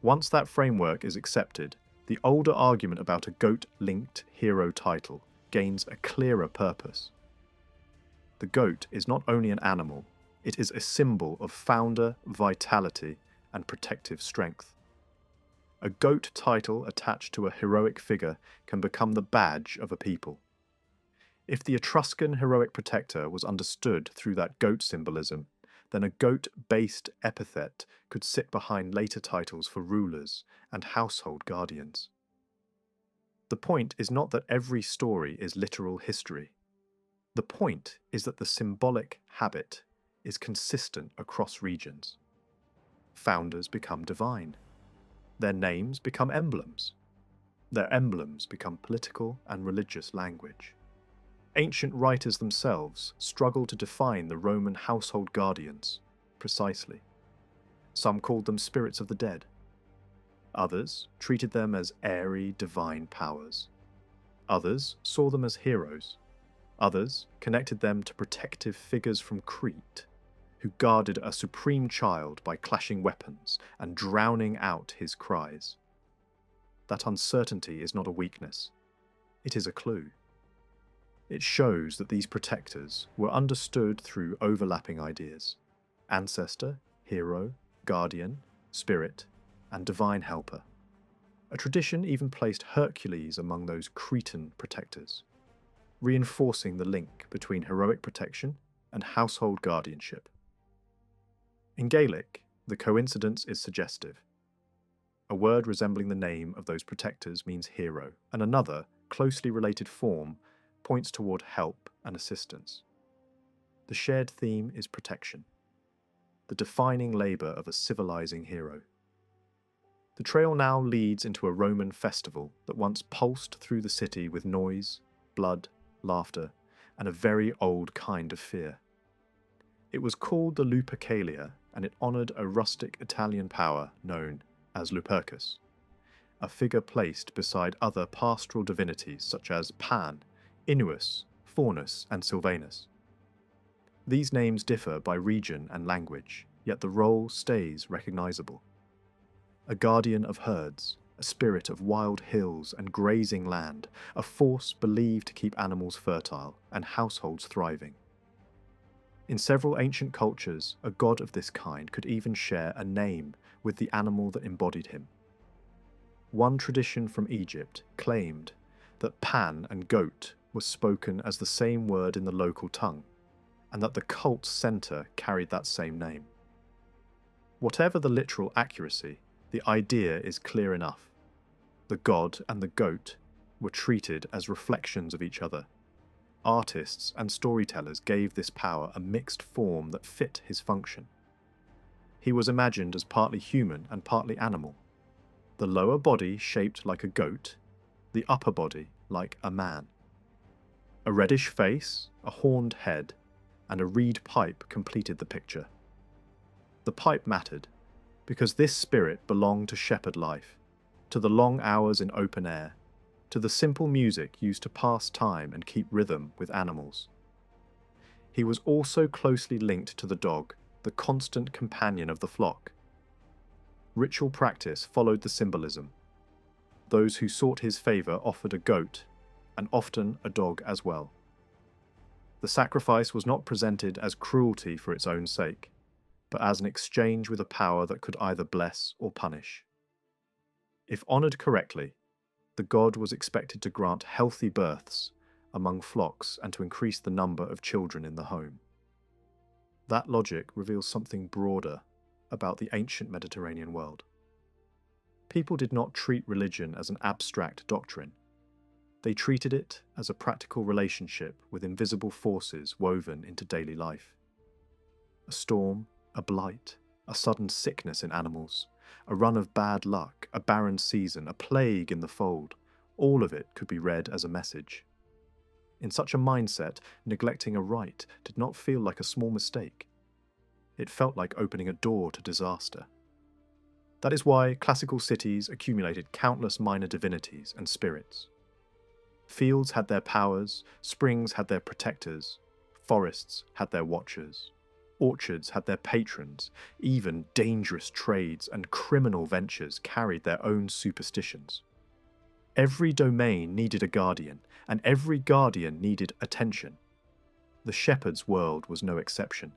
Once that framework is accepted, the older argument about a goat-linked hero title gains a clearer purpose. The goat is not only an animal, it is a symbol of founder, vitality, and protective strength. A goat title attached to a heroic figure can become the badge of a people. If the Etruscan heroic protector was understood through that goat symbolism, then a goat-based epithet could sit behind later titles for rulers and household guardians. The point is not that every story is literal history. The point is that the symbolic habit is consistent across regions. Founders become divine. Their names become emblems. Their emblems become political and religious language. Ancient writers themselves struggled to define the Roman household guardians precisely. Some called them spirits of the dead. Others treated them as airy, divine powers. Others saw them as heroes. Others connected them to protective figures from Crete, who guarded a supreme child by clashing weapons and drowning out his cries. That uncertainty is not a weakness. It is a clue. It shows that these protectors were understood through overlapping ideas: ancestor, hero, guardian, spirit, and divine helper. A tradition even placed Hercules among those Cretan protectors, reinforcing the link between heroic protection and household guardianship. In Gaelic, the coincidence is suggestive. A word resembling the name of those protectors means hero, and another, closely related form points toward help and assistance. The shared theme is protection, the defining labour of a civilizing hero. The trail now leads into a Roman festival that once pulsed through the city with noise, blood, laughter, and a very old kind of fear. It was called the Lupercalia, and it honoured a rustic Italian power known as Lupercus, a figure placed beside other pastoral divinities such as Pan, Inuus, Faunus, and Silvanus. These names differ by region and language, yet the role stays recognisable. A guardian of herds, a spirit of wild hills and grazing land, a force believed to keep animals fertile and households thriving. In several ancient cultures, a god of this kind could even share a name with the animal that embodied him. One tradition from Egypt claimed that Pan and goat were spoken as the same word in the local tongue, and that the cult's centre carried that same name. Whatever the literal accuracy, the idea is clear enough. The god and the goat were treated as reflections of each other. Artists and storytellers gave this power a mixed form that fit his function. He was imagined as partly human and partly animal, the lower body shaped like a goat, the upper body like a man. A reddish face, a horned head, and a reed pipe completed the picture. The pipe mattered, because this spirit belonged to shepherd life, to the long hours in open air, to the simple music used to pass time and keep rhythm with animals. He was also closely linked to the dog, the constant companion of the flock. Ritual practice followed the symbolism. Those who sought his favour offered a goat, and often a dog as well. The sacrifice was not presented as cruelty for its own sake, but as an exchange with a power that could either bless or punish. If honoured correctly, the god was expected to grant healthy births among flocks and to increase the number of children in the home. That logic reveals something broader about the ancient Mediterranean world. People did not treat religion as an abstract doctrine. They treated it as a practical relationship with invisible forces woven into daily life. A storm, a blight, a sudden sickness in animals, a run of bad luck, a barren season, a plague in the fold, all of it could be read as a message. In such a mindset, neglecting a rite did not feel like a small mistake. It felt like opening a door to disaster. That is why classical cities accumulated countless minor divinities and spirits. Fields had their powers, springs had their protectors, forests had their watchers. Orchards had their patrons, even dangerous trades and criminal ventures carried their own superstitions. Every domain needed a guardian, and every guardian needed attention. The shepherd's world was no exception.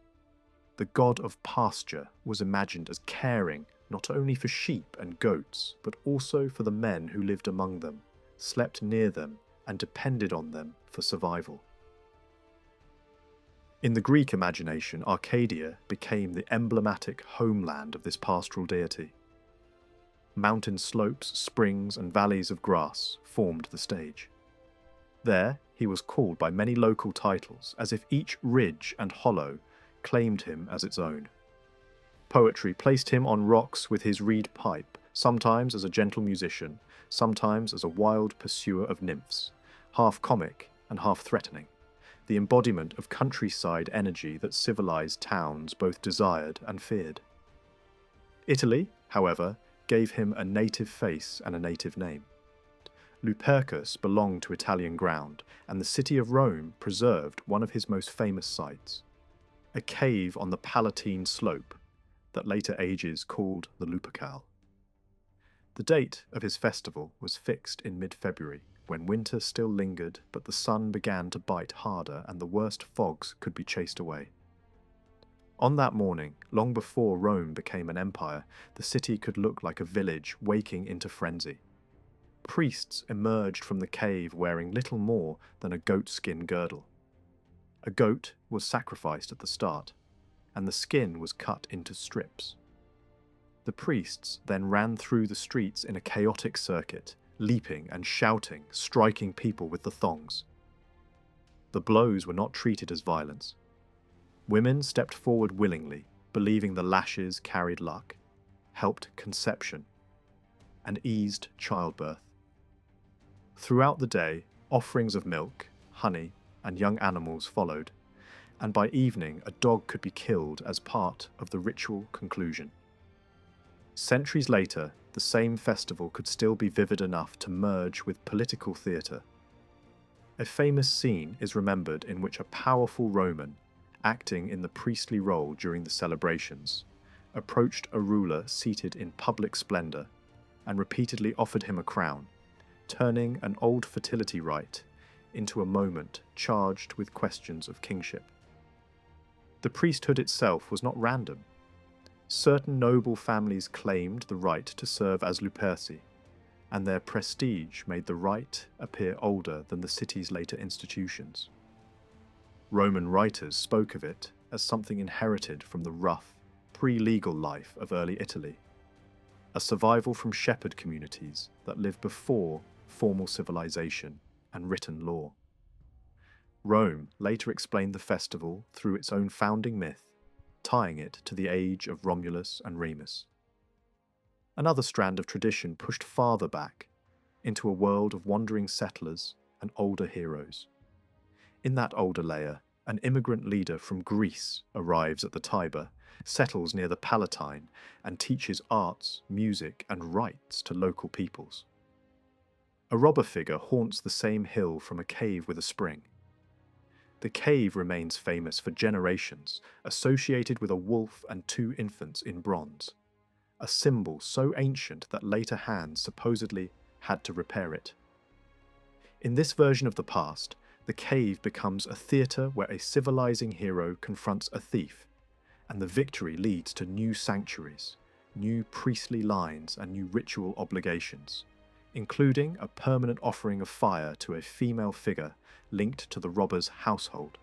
The god of pasture was imagined as caring not only for sheep and goats, but also for the men who lived among them, slept near them, and depended on them for survival. In the Greek imagination, Arcadia became the emblematic homeland of this pastoral deity. Mountain slopes, springs, and valleys of grass formed the stage. There, he was called by many local titles, as if each ridge and hollow claimed him as its own. Poetry placed him on rocks with his reed pipe, sometimes as a gentle musician, sometimes as a wild pursuer of nymphs, half comic and half threatening, the embodiment of countryside energy that civilized towns both desired and feared. Italy, however, gave him a native face and a native name. Lupercus belonged to Italian ground, and the city of Rome preserved one of his most famous sites, a cave on the Palatine slope that later ages called the Lupercal. The date of his festival was fixed in mid-February, when winter still lingered but the sun began to bite harder and the worst fogs could be chased away. On that morning, long before Rome became an empire, the city could look like a village waking into frenzy. Priests emerged from the cave wearing little more than a goatskin girdle. A goat was sacrificed at the start, and the skin was cut into strips. The priests then ran through the streets in a chaotic circuit, leaping and shouting, striking people with the thongs. The blows were not treated as violence. Women stepped forward willingly, believing the lashes carried luck, helped conception, and eased childbirth. Throughout the day, offerings of milk, honey, and young animals followed, and by evening a dog could be killed as part of the ritual conclusion. Centuries later, the same festival could still be vivid enough to merge with political theatre. A famous scene is remembered in which a powerful Roman, acting in the priestly role during the celebrations, approached a ruler seated in public splendour and repeatedly offered him a crown, turning an old fertility rite into a moment charged with questions of kingship. The priesthood itself was not random. Certain noble families claimed the right to serve as Luperci, and their prestige made the rite appear older than the city's later institutions. Roman writers spoke of it as something inherited from the rough, pre-legal life of early Italy, a survival from shepherd communities that lived before formal civilization and written law. Rome later explained the festival through its own founding myth, tying it to the age of Romulus and Remus. Another strand of tradition pushed farther back, into a world of wandering settlers and older heroes. In that older layer, an immigrant leader from Greece arrives at the Tiber, settles near the Palatine, and teaches arts, music, and rites to local peoples. A robber figure haunts the same hill from a cave with a spring. The cave remains famous for generations, associated with a wolf and 2 infants in bronze, a symbol so ancient that later hands supposedly had to repair it. In this version of the past, the cave becomes a theatre where a civilizing hero confronts a thief, and the victory leads to new sanctuaries, new priestly lines and new ritual obligations, including a permanent offering of fire to a female figure linked to the robber's household.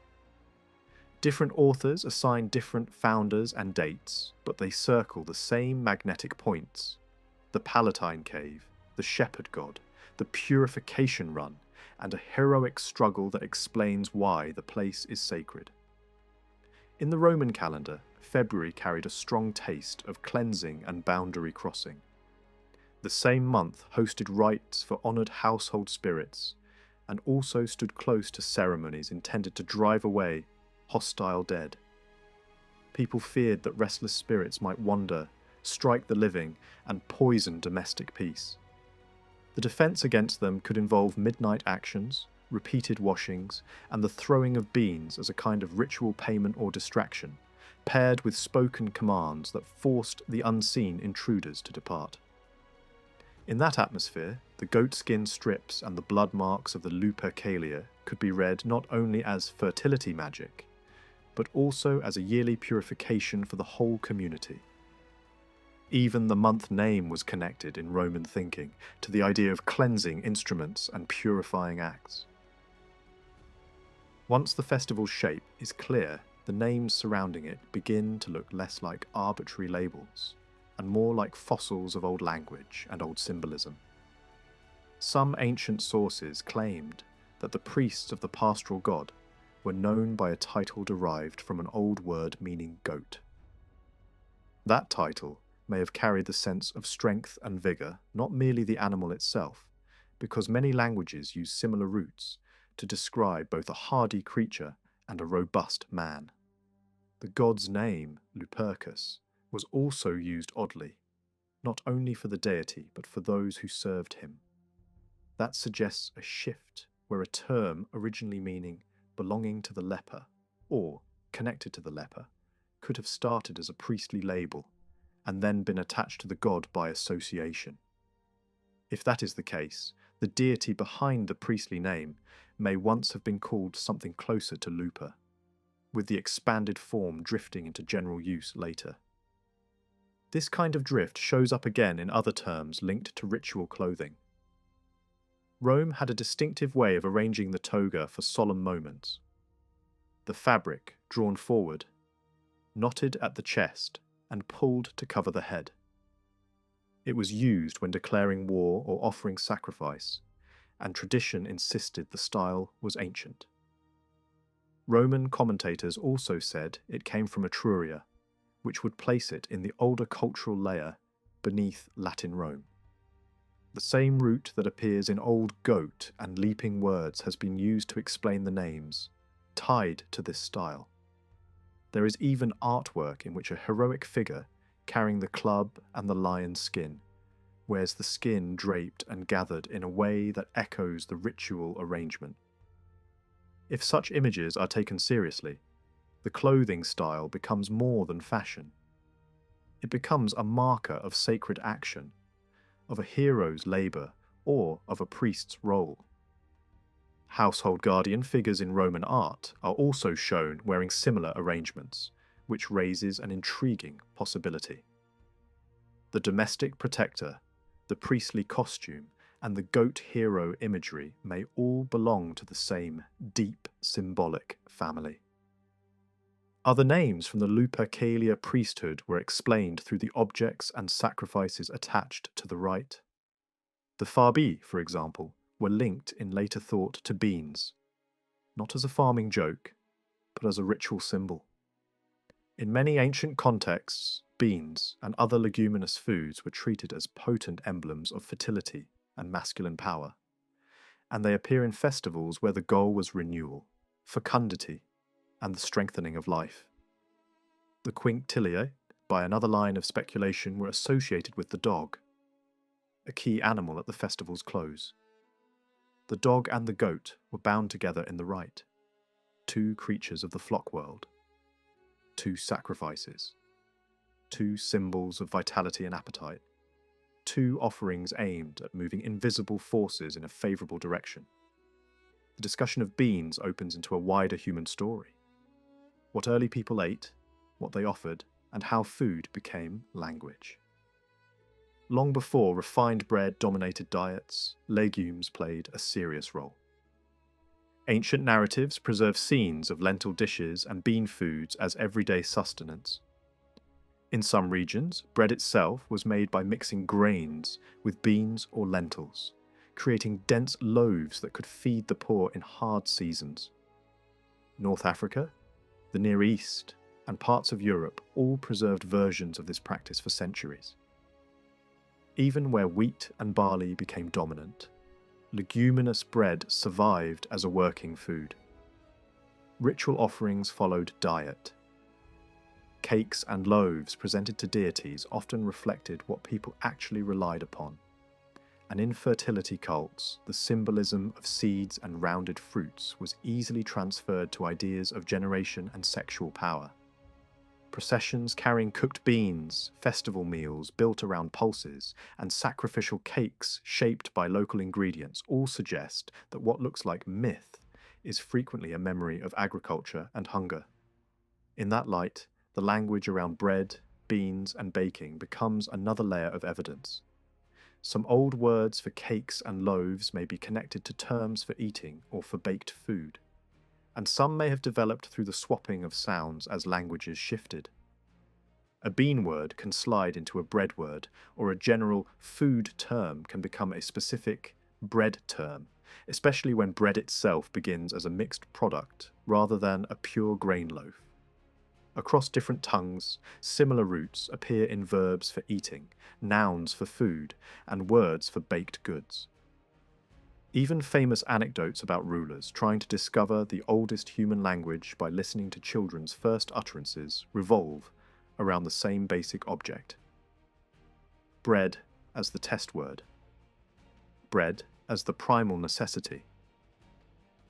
Different authors assign different founders and dates, but they circle the same magnetic points: the Palatine cave, the shepherd god, the Purification run, and a heroic struggle that explains why the place is sacred. In the Roman calendar, February carried a strong taste of cleansing and boundary crossing. The same month hosted rites for honoured household spirits, and also stood close to ceremonies intended to drive away hostile dead. People feared that restless spirits might wander, strike the living, and poison domestic peace. The defence against them could involve midnight actions, repeated washings, and the throwing of beans as a kind of ritual payment or distraction, paired with spoken commands that forced the unseen intruders to depart. In that atmosphere, the goatskin strips and the blood marks of the Lupercalia could be read not only as fertility magic, but also as a yearly purification for the whole community. Even the month name was connected in Roman thinking to the idea of cleansing instruments and purifying acts. Once the festival's shape is clear, the names surrounding it begin to look less like arbitrary labels and more like fossils of old language and old symbolism. Some ancient sources claimed that the priests of the pastoral god were known by a title derived from an old word meaning goat. That title may have carried the sense of strength and vigour, not merely the animal itself, because many languages use similar roots to describe both a hardy creature and a robust man. The god's name, Lupercus, was also used oddly, not only for the deity but for those who served him. That suggests a shift where a term originally meaning belonging to the leper or connected to the leper could have started as a priestly label and then been attached to the god by association. If that is the case, the deity behind the priestly name may once have been called something closer to Lupa, with the expanded form drifting into general use later. This kind of drift shows up again in other terms linked to ritual clothing. Rome had a distinctive way of arranging the toga for solemn moments. The fabric, drawn forward, knotted at the chest and pulled to cover the head. It was used when declaring war or offering sacrifice, and tradition insisted the style was ancient. Roman commentators also said it came from Etruria, which would place it in the older cultural layer beneath Latin Rome. The same root that appears in Old Goat and Leaping Words has been used to explain the names, tied to this style. There is even artwork in which a heroic figure, carrying the club and the lion's skin, wears the skin draped and gathered in a way that echoes the ritual arrangement. If such images are taken seriously, the clothing style becomes more than fashion. It becomes a marker of sacred action, of a hero's labour, or of a priest's role. Household guardian figures in Roman art are also shown wearing similar arrangements, which raises an intriguing possibility. The domestic protector, the priestly costume, and the goat hero imagery may all belong to the same deep symbolic family. Other names from the Lupercalia priesthood were explained through the objects and sacrifices attached to the rite. The Fabii, for example, were linked in later thought to beans, not as a farming joke, but as a ritual symbol. In many ancient contexts, beans and other leguminous foods were treated as potent emblems of fertility and masculine power, and they appear in festivals where the goal was renewal, fecundity, and the strengthening of life. The quinctiliae, by another line of speculation, were associated with the dog, a key animal at the festival's close. The dog and the goat were bound together in the rite, two creatures of the flock world, two sacrifices, two symbols of vitality and appetite, two offerings aimed at moving invisible forces in a favourable direction. The discussion of beans opens into a wider human story. What early people ate, what they offered, and how food became language. Long before refined bread dominated diets, legumes played a serious role. Ancient narratives preserve scenes of lentil dishes and bean foods as everyday sustenance. In some regions, bread itself was made by mixing grains with beans or lentils, creating dense loaves that could feed the poor in hard seasons. North Africa, the Near East, and parts of Europe all preserved versions of this practice for centuries. Even where wheat and barley became dominant, leguminous bread survived as a working food. Ritual offerings followed diet. Cakes and loaves presented to deities often reflected what people actually relied upon. And in fertility cults, the symbolism of seeds and rounded fruits was easily transferred to ideas of generation and sexual power. Processions carrying cooked beans, festival meals built around pulses, and sacrificial cakes shaped by local ingredients all suggest that what looks like myth is frequently a memory of agriculture and hunger. In that light, the language around bread, beans, and baking becomes another layer of evidence. Some old words for cakes and loaves may be connected to terms for eating or for baked food, and some may have developed through the swapping of sounds as languages shifted. A bean word can slide into a bread word, or a general food term can become a specific bread term, especially when bread itself begins as a mixed product rather than a pure grain loaf. Across different tongues, similar roots appear in verbs for eating, nouns for food, and words for baked goods. Even famous anecdotes about rulers trying to discover the oldest human language by listening to children's first utterances revolve around the same basic object. Bread as the test word. Bread as the primal necessity,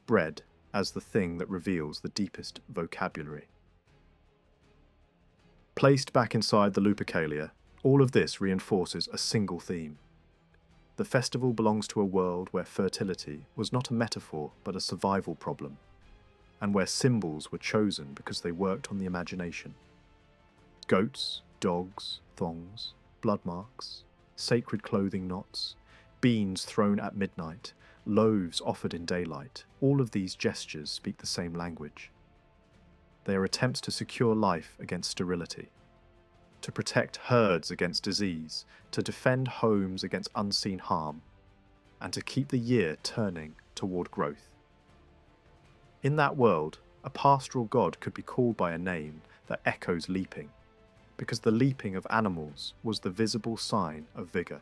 bread as the thing that reveals the deepest vocabulary. Placed back inside the Lupercalia, all of this reinforces a single theme. The festival belongs to a world where fertility was not a metaphor but a survival problem, and where symbols were chosen because they worked on the imagination. Goats, dogs, thongs, blood marks, sacred clothing knots, beans thrown at midnight, loaves offered in daylight, all of these gestures speak the same language. They are attempts to secure life against sterility, to protect herds against disease, to defend homes against unseen harm, and to keep the year turning toward growth. In that world, a pastoral god could be called by a name that echoes leaping, because the leaping of animals was the visible sign of vigour.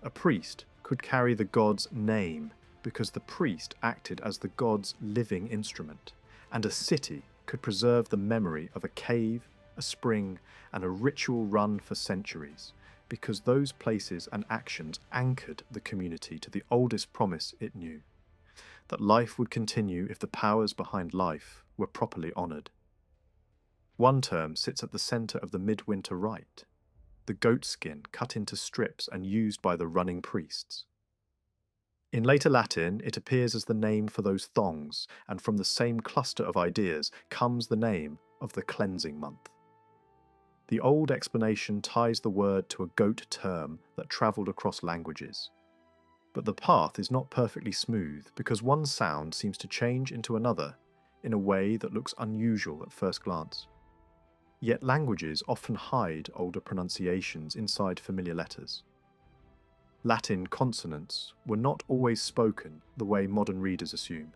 A priest could carry the god's name because the priest acted as the god's living instrument, and a city could preserve the memory of a cave, a spring, and a ritual run for centuries, because those places and actions anchored the community to the oldest promise it knew, that life would continue if the powers behind life were properly honoured. One term sits at the centre of the midwinter rite, the goat skin cut into strips and used by the running priests. In later Latin, it appears as the name for those thongs, and from the same cluster of ideas comes the name of the cleansing month. The old explanation ties the word to a goat term that travelled across languages. But the path is not perfectly smooth because one sound seems to change into another in a way that looks unusual at first glance. Yet languages often hide older pronunciations inside familiar letters. Latin consonants were not always spoken the way modern readers assume.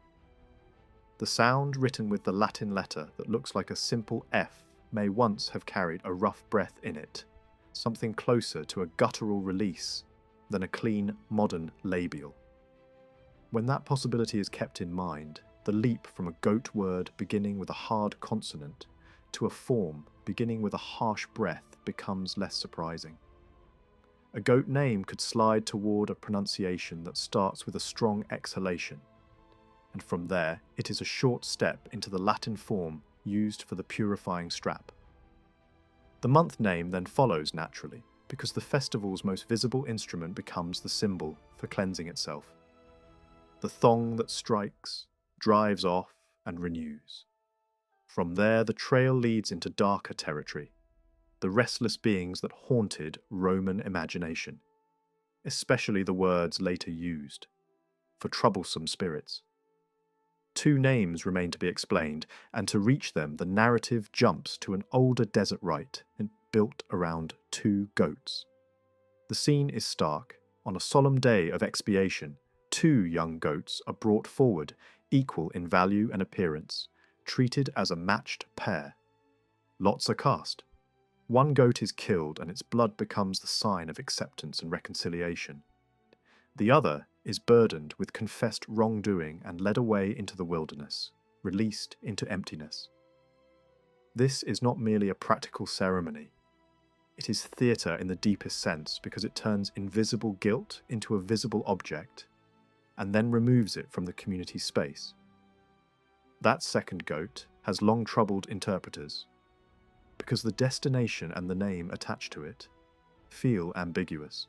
The sound written with the Latin letter that looks like a simple F may once have carried a rough breath in it, something closer to a guttural release than a clean, modern labial. When that possibility is kept in mind, the leap from a goat word beginning with a hard consonant to a form beginning with a harsh breath becomes less surprising. A goat name could slide toward a pronunciation that starts with a strong exhalation, and from there it is a short step into the Latin form used for the purifying strap. The month name then follows naturally, because the festival's most visible instrument becomes the symbol for cleansing itself. The thong that strikes, drives off, and renews. From there the trail leads into darker territory, the restless beings that haunted Roman imagination, especially the words later used, for troublesome spirits. Two names remain to be explained, and to reach them the narrative jumps to an older desert rite built around two goats. The scene is stark. On a solemn day of expiation, two young goats are brought forward, equal in value and appearance, treated as a matched pair. Lots are cast. One goat is killed and its blood becomes the sign of acceptance and reconciliation. The other is burdened with confessed wrongdoing and led away into the wilderness, released into emptiness. This is not merely a practical ceremony. It is theatre in the deepest sense because it turns invisible guilt into a visible object and then removes it from the community space. That second goat has long troubled interpreters because the destination and the name attached to it feel ambiguous.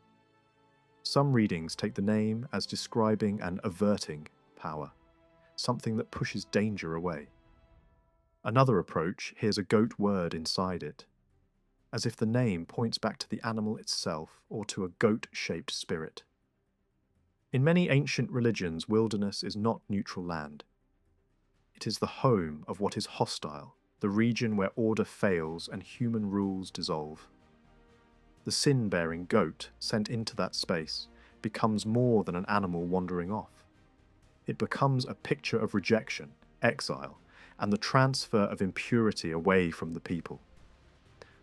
Some readings take the name as describing an averting power, something that pushes danger away. Another approach hears a goat word inside it, as if the name points back to the animal itself or to a goat-shaped spirit. In many ancient religions, wilderness is not neutral land. It is the home of what is hostile, the region where order fails and human rules dissolve. The sin-bearing goat sent into that space becomes more than an animal wandering off. It becomes a picture of rejection, exile, and the transfer of impurity away from the people.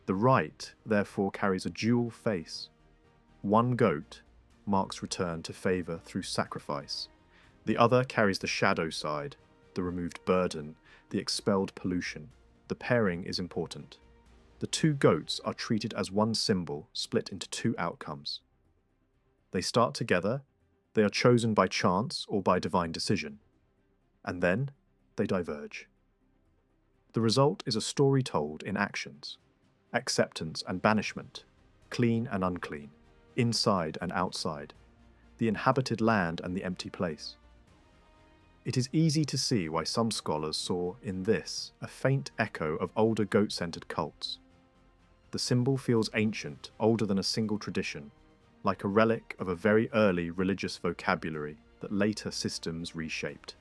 The rite, therefore, carries a dual face. One goat marks return to favour through sacrifice. The other carries the shadow side, the removed burden, the expelled pollution. The pairing is important. The two goats are treated as one symbol split into two outcomes. They start together, They are chosen by chance or by divine decision, and then they diverge. The result is a story told in actions, acceptance and banishment, clean and unclean, inside and outside, the inhabited land and the empty place. It is easy to see why some scholars saw in this a faint echo of older goat-centered cults. The symbol feels ancient, older than a single tradition, like a relic of a very early religious vocabulary that later systems reshaped.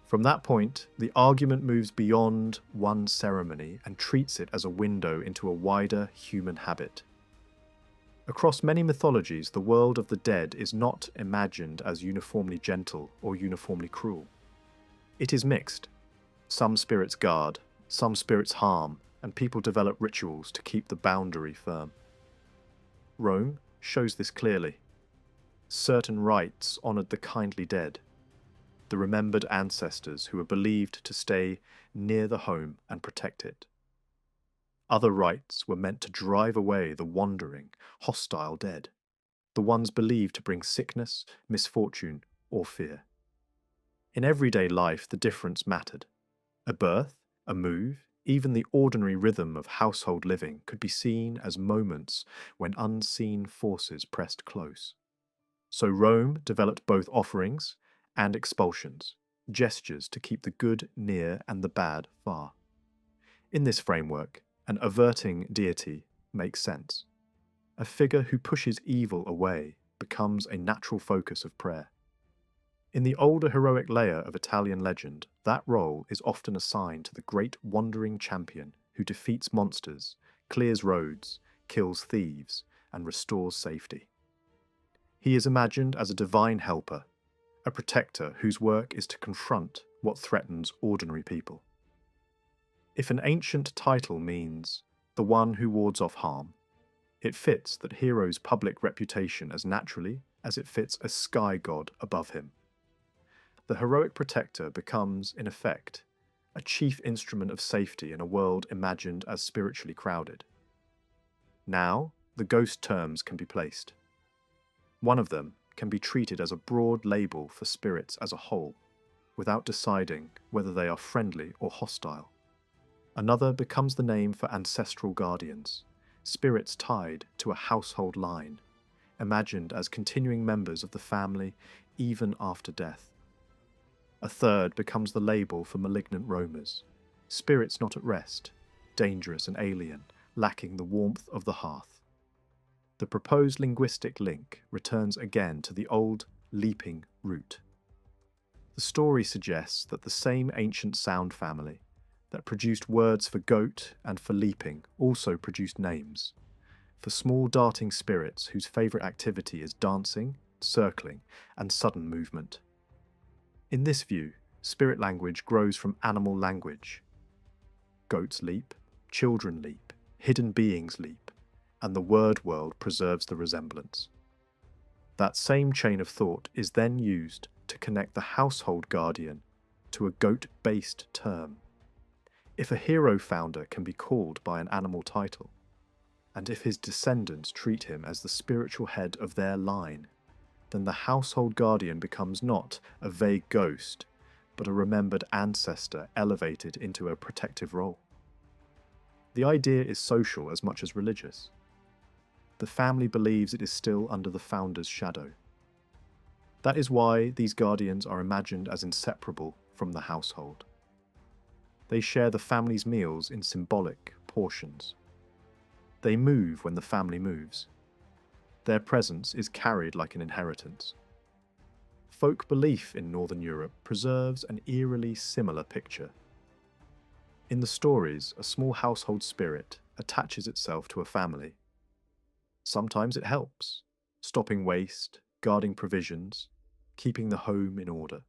From that point, the argument moves beyond one ceremony and treats it as a window into a wider human habit. Across many mythologies, the world of the dead is not imagined as uniformly gentle or uniformly cruel. It is mixed. Some spirits guard, some spirits harm, and people develop rituals to keep the boundary firm. Rome shows this clearly. Certain rites honoured the kindly dead, the remembered ancestors who were believed to stay near the home and protect it. Other rites were meant to drive away the wandering, hostile dead, the ones believed to bring sickness, misfortune, or fear. In everyday life, the difference mattered. A birth, a move, even the ordinary rhythm of household living could be seen as moments when unseen forces pressed close. So Rome developed both offerings and expulsions, gestures to keep the good near and the bad far. In this framework, an averting deity makes sense. A figure who pushes evil away becomes a natural focus of prayer. In the older heroic layer of Italian legend, that role is often assigned to the great wandering champion who defeats monsters, clears roads, kills thieves, and restores safety. He is imagined as a divine helper, a protector whose work is to confront what threatens ordinary people. If an ancient title means the one who wards off harm, it fits that hero's public reputation as naturally as it fits a sky god above him. The heroic protector becomes, in effect, a chief instrument of safety in a world imagined as spiritually crowded. Now, the ghost terms can be placed. One of them can be treated as a broad label for spirits as a whole, without deciding whether they are friendly or hostile. Another becomes the name for ancestral guardians, spirits tied to a household line, imagined as continuing members of the family even after death. A third becomes the label for malignant roamers, spirits not at rest, dangerous and alien, lacking the warmth of the hearth. The proposed linguistic link returns again to the old leaping root. The story suggests that the same ancient sound family that produced words for goat and for leaping also produced names, for small darting spirits whose favourite activity is dancing, circling, and sudden movement. In this view, spirit language grows from animal language. Goats leap, children leap, hidden beings leap, and the word world preserves the resemblance. That same chain of thought is then used to connect the household guardian to a goat-based term. If a hero founder can be called by an animal title, and if his descendants treat him as the spiritual head of their line, then the household guardian becomes not a vague ghost, but a remembered ancestor elevated into a protective role. The idea is social as much as religious. The family believes it is still under the founder's shadow. That is why these guardians are imagined as inseparable from the household. They share the family's meals in symbolic portions. They move when the family moves. Their presence is carried like an inheritance. Folk belief in Northern Europe preserves an eerily similar picture. In the stories, a small household spirit attaches itself to a family. Sometimes it helps, stopping waste, guarding provisions, keeping the home in order.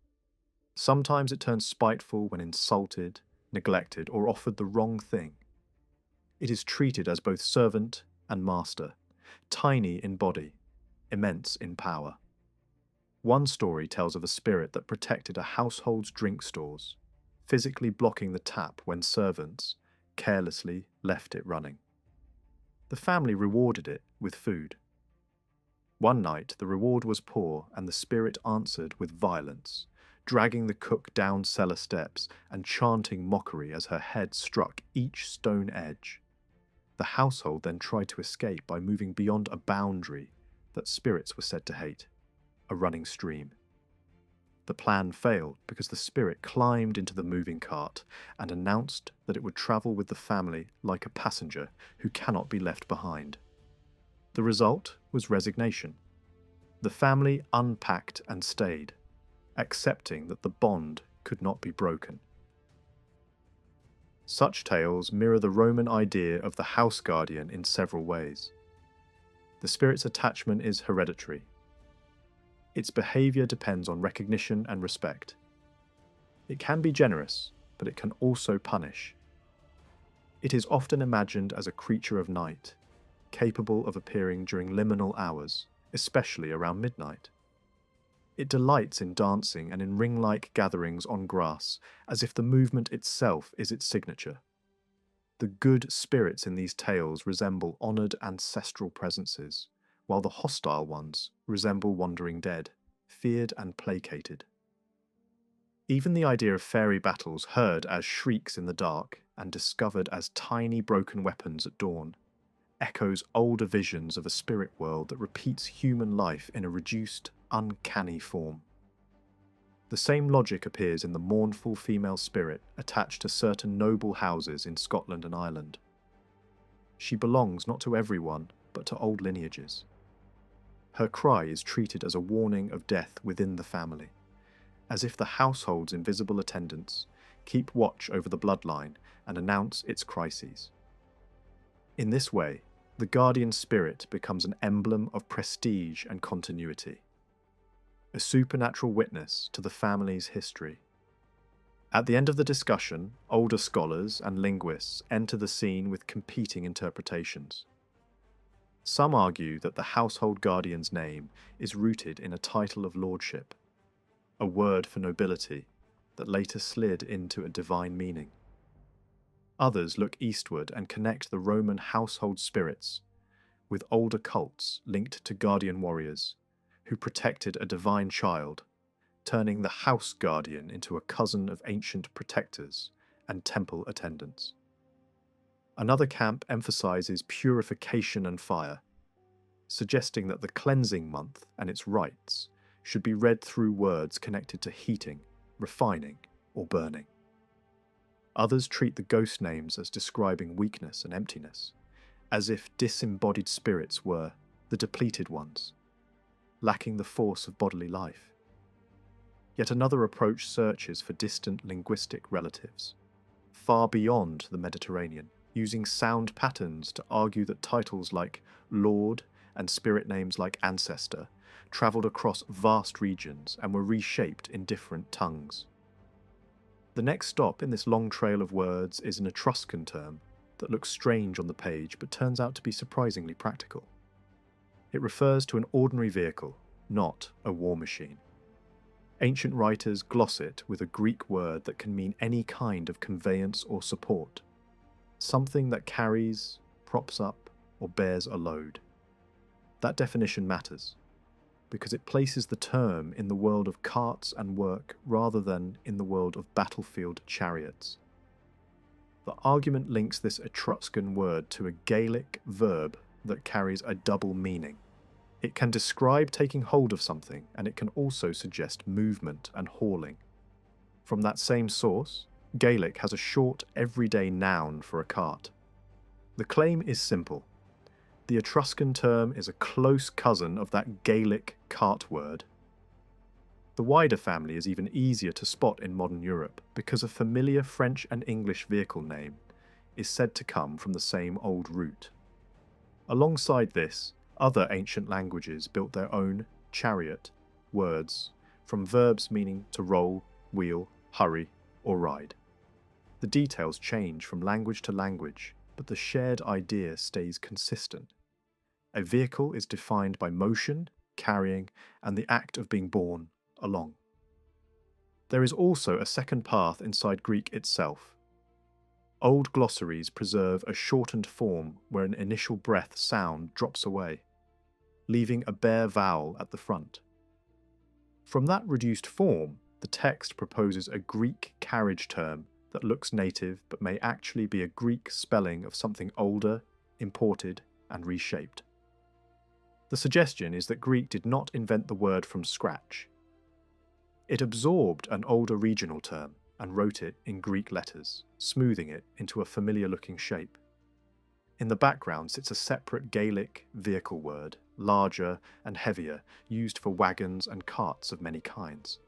Sometimes it turns spiteful when insulted, neglected, or offered the wrong thing. It is treated as both servant and master, tiny in body, immense in power. One story tells of a spirit that protected a household's drink stores, physically blocking the tap when servants carelessly left it running. The family rewarded it with food. One night the reward was poor, and the spirit answered with violence, dragging the cook down cellar steps and chanting mockery as her head struck each stone edge. The household then tried to escape by moving beyond a boundary that spirits were said to hate, a running stream. The plan failed because the spirit climbed into the moving cart and announced that it would travel with the family like a passenger who cannot be left behind. The result was resignation. The family unpacked and stayed, accepting that the bond could not be broken. Such tales mirror the Roman idea of the house guardian in several ways. The spirit's attachment is hereditary. Its behavior depends on recognition and respect. It can be generous, but it can also punish. It is often imagined as a creature of night, capable of appearing during liminal hours, especially around midnight. It delights in dancing and in ring-like gatherings on grass, as if the movement itself is its signature. The good spirits in these tales resemble honoured ancestral presences, while the hostile ones resemble wandering dead, feared and placated. Even the idea of fairy battles heard as shrieks in the dark and discovered as tiny broken weapons at dawn echoes older visions of a spirit world that repeats human life in a reduced, uncanny form. The same logic appears in the mournful female spirit attached to certain noble houses in Scotland and Ireland. She belongs not to everyone, but to old lineages. Her cry is treated as a warning of death within the family, as if the household's invisible attendants keep watch over the bloodline and announce its crises. In this way, the guardian spirit becomes an emblem of prestige and continuity, a supernatural witness to the family's history. At the end of the discussion, older scholars and linguists enter the scene with competing interpretations. Some argue that the household guardian's name is rooted in a title of lordship, a word for nobility that later slid into a divine meaning. Others look eastward and connect the Roman household spirits with older cults linked to guardian warriors who protected a divine child, turning the house guardian into a cousin of ancient protectors and temple attendants. Another camp emphasizes purification and fire, suggesting that the cleansing month and its rites should be read through words connected to heating, refining, or burning. Others treat the ghost names as describing weakness and emptiness, as if disembodied spirits were the depleted ones, lacking the force of bodily life. Yet another approach searches for distant linguistic relatives, far beyond the Mediterranean, using sound patterns to argue that titles like Lord and spirit names like Ancestor travelled across vast regions and were reshaped in different tongues. The next stop in this long trail of words is an Etruscan term that looks strange on the page but turns out to be surprisingly practical. It refers to an ordinary vehicle, not a war machine. Ancient writers gloss it with a Greek word that can mean any kind of conveyance or support, something that carries, props up, or bears a load. That definition matters, because it places the term in the world of carts and work rather than in the world of battlefield chariots. The argument links this Etruscan word to a Gaelic verb that carries a double meaning. It can describe taking hold of something, and it can also suggest movement and hauling. From that same source, Gaelic has a short, everyday noun for a cart. The claim is simple. The Etruscan term is a close cousin of that Gaelic cart word. The wider family is even easier to spot in modern Europe because a familiar French and English vehicle name is said to come from the same old root. Alongside this, other ancient languages built their own chariot words from verbs meaning to roll, wheel, hurry, or ride. The details change from language to language, but the shared idea stays consistent. A vehicle is defined by motion, carrying, and the act of being borne along. There is also a second path inside Greek itself. Old glossaries preserve a shortened form where an initial breath sound drops away. leaving a bare vowel at the front. From that reduced form, the text proposes a Greek carriage term that looks native but may actually be a Greek spelling of something older, imported, and reshaped. The suggestion is that Greek did not invent the word from scratch. It absorbed an older regional term and wrote it in Greek letters, smoothing it into a familiar-looking shape. In the background sits a separate Gaelic vehicle word, larger and heavier, used for wagons and carts of many kinds.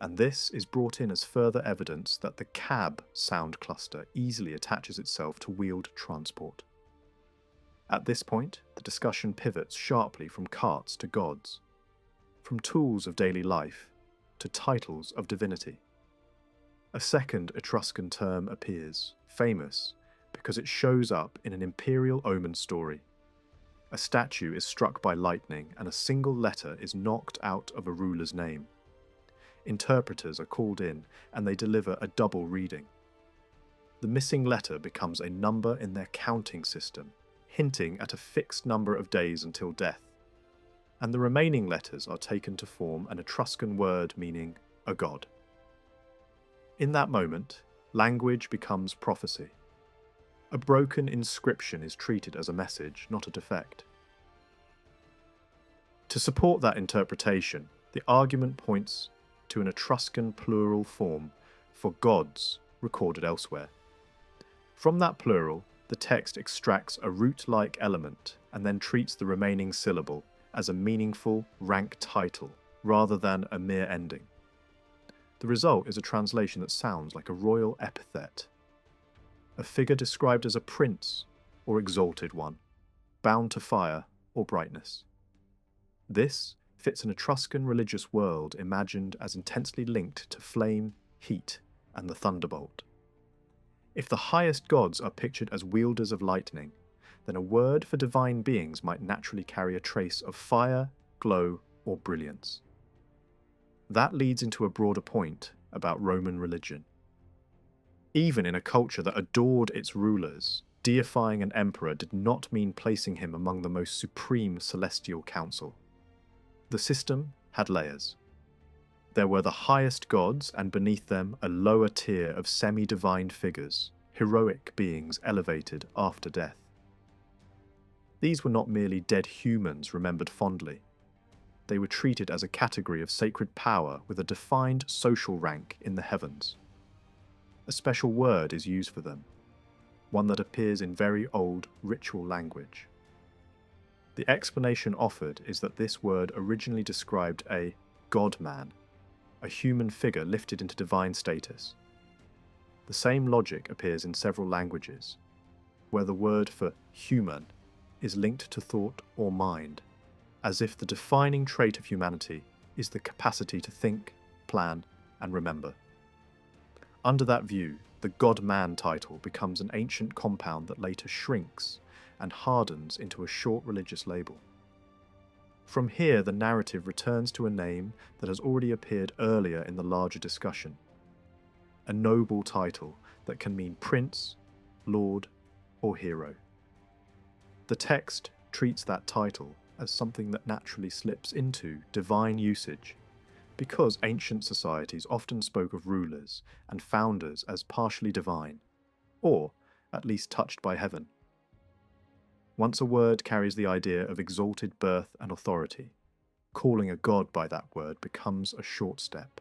And this is brought in as further evidence that the cab sound cluster easily attaches itself to wheeled transport. At this point, the discussion pivots sharply from carts to gods, from tools of daily life to titles of divinity. A second Etruscan term appears, famous because it shows up in an imperial omen story. A statue is struck by lightning and a single letter is knocked out of a ruler's name. Interpreters are called in and they deliver a double reading. The missing letter becomes a number in their counting system, hinting at a fixed number of days until death, and the remaining letters are taken to form an Etruscan word meaning a god. In that moment, language becomes prophecy. A broken inscription is treated as a message, not a defect. To support that interpretation, the argument points to an Etruscan plural form for gods recorded elsewhere. From that plural, the text extracts a root-like element and then treats the remaining syllable as a meaningful rank title rather than a mere ending. The result is a translation that sounds like a royal epithet, a figure described as a prince or exalted one, bound to fire or brightness. This fits an Etruscan religious world imagined as intensely linked to flame, heat, and the thunderbolt. If the highest gods are pictured as wielders of lightning, then a word for divine beings might naturally carry a trace of fire, glow, or brilliance. That leads into a broader point about Roman religion. Even in a culture that adored its rulers, deifying an emperor did not mean placing him among the most supreme celestial council. The system had layers. There were the highest gods, and beneath them a lower tier of semi-divine figures, heroic beings elevated after death. These were not merely dead humans remembered fondly. They were treated as a category of sacred power with a defined social rank in the heavens. A special word is used for them, one that appears in very old ritual language. The explanation offered is that this word originally described a god-man, a human figure lifted into divine status. The same logic appears in several languages, where the word for human is linked to thought or mind, as if the defining trait of humanity is the capacity to think, plan, and remember. Under that view, the God-Man title becomes an ancient compound that later shrinks and hardens into a short religious label. From here, the narrative returns to a name that has already appeared earlier in the larger discussion. A noble title that can mean prince, lord, or hero. The text treats that title as something that naturally slips into divine usage, because ancient societies often spoke of rulers and founders as partially divine, or at least touched by heaven. Once a word carries the idea of exalted birth and authority, calling a god by that word becomes a short step.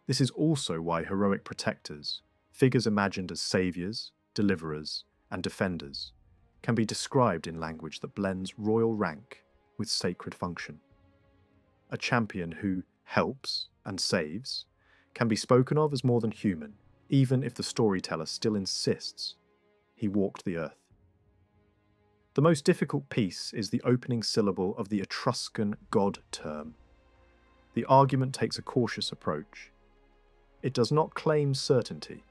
This is also why heroic protectors, figures imagined as saviours, deliverers, and defenders, can be described in language that blends royal rank with sacred function. A champion who helps and saves can be spoken of as more than human, even if the storyteller still insists he walked the earth. The most difficult piece is the opening syllable of the Etruscan god term. The argument takes a cautious approach. It does not claim certainty,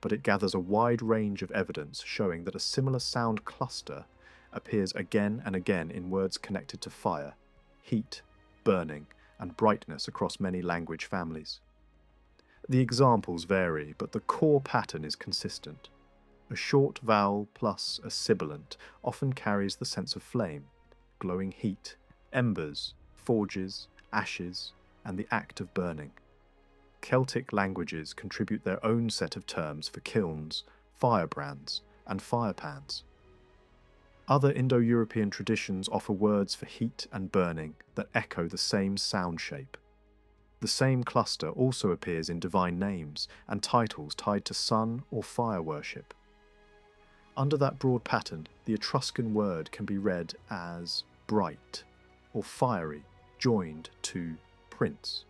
but it gathers a wide range of evidence showing that a similar sound cluster appears again and again in words connected to fire, heat, burning, and brightness across many language families. The examples vary, but the core pattern is consistent. A short vowel plus a sibilant often carries the sense of flame, glowing heat, embers, forges, ashes, and the act of burning. Celtic languages contribute their own set of terms for kilns, firebrands, and firepans. Other Indo-European traditions offer words for heat and burning that echo the same sound shape. The same cluster also appears in divine names and titles tied to sun or fire worship. Under that broad pattern, the Etruscan word can be read as bright or fiery, joined to prince,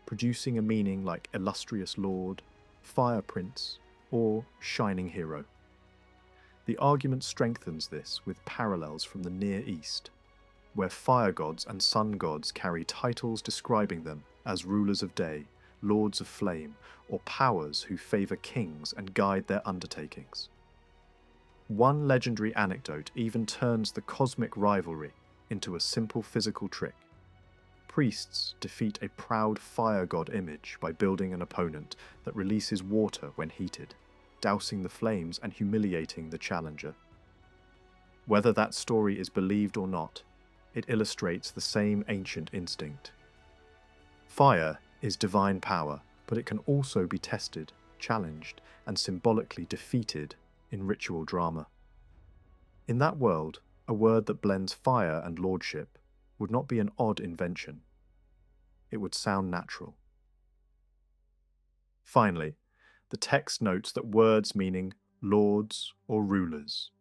producing a meaning like illustrious lord, fire prince, or shining hero. The argument strengthens this with parallels from the Near East, where fire gods and sun gods carry titles describing them as rulers of day, lords of flame, or powers who favour kings and guide their undertakings. One legendary anecdote even turns the cosmic rivalry into a simple physical trick. Priests defeat a proud fire god image by building an opponent that releases water when heated, dousing the flames and humiliating the challenger. Whether that story is believed or not, it illustrates the same ancient instinct. Fire is divine power, but it can also be tested, challenged, and symbolically defeated in ritual drama. In that world, a word that blends fire and lordship would not be an odd invention. It would sound natural. Finally, the text notes that words meaning lords or rulers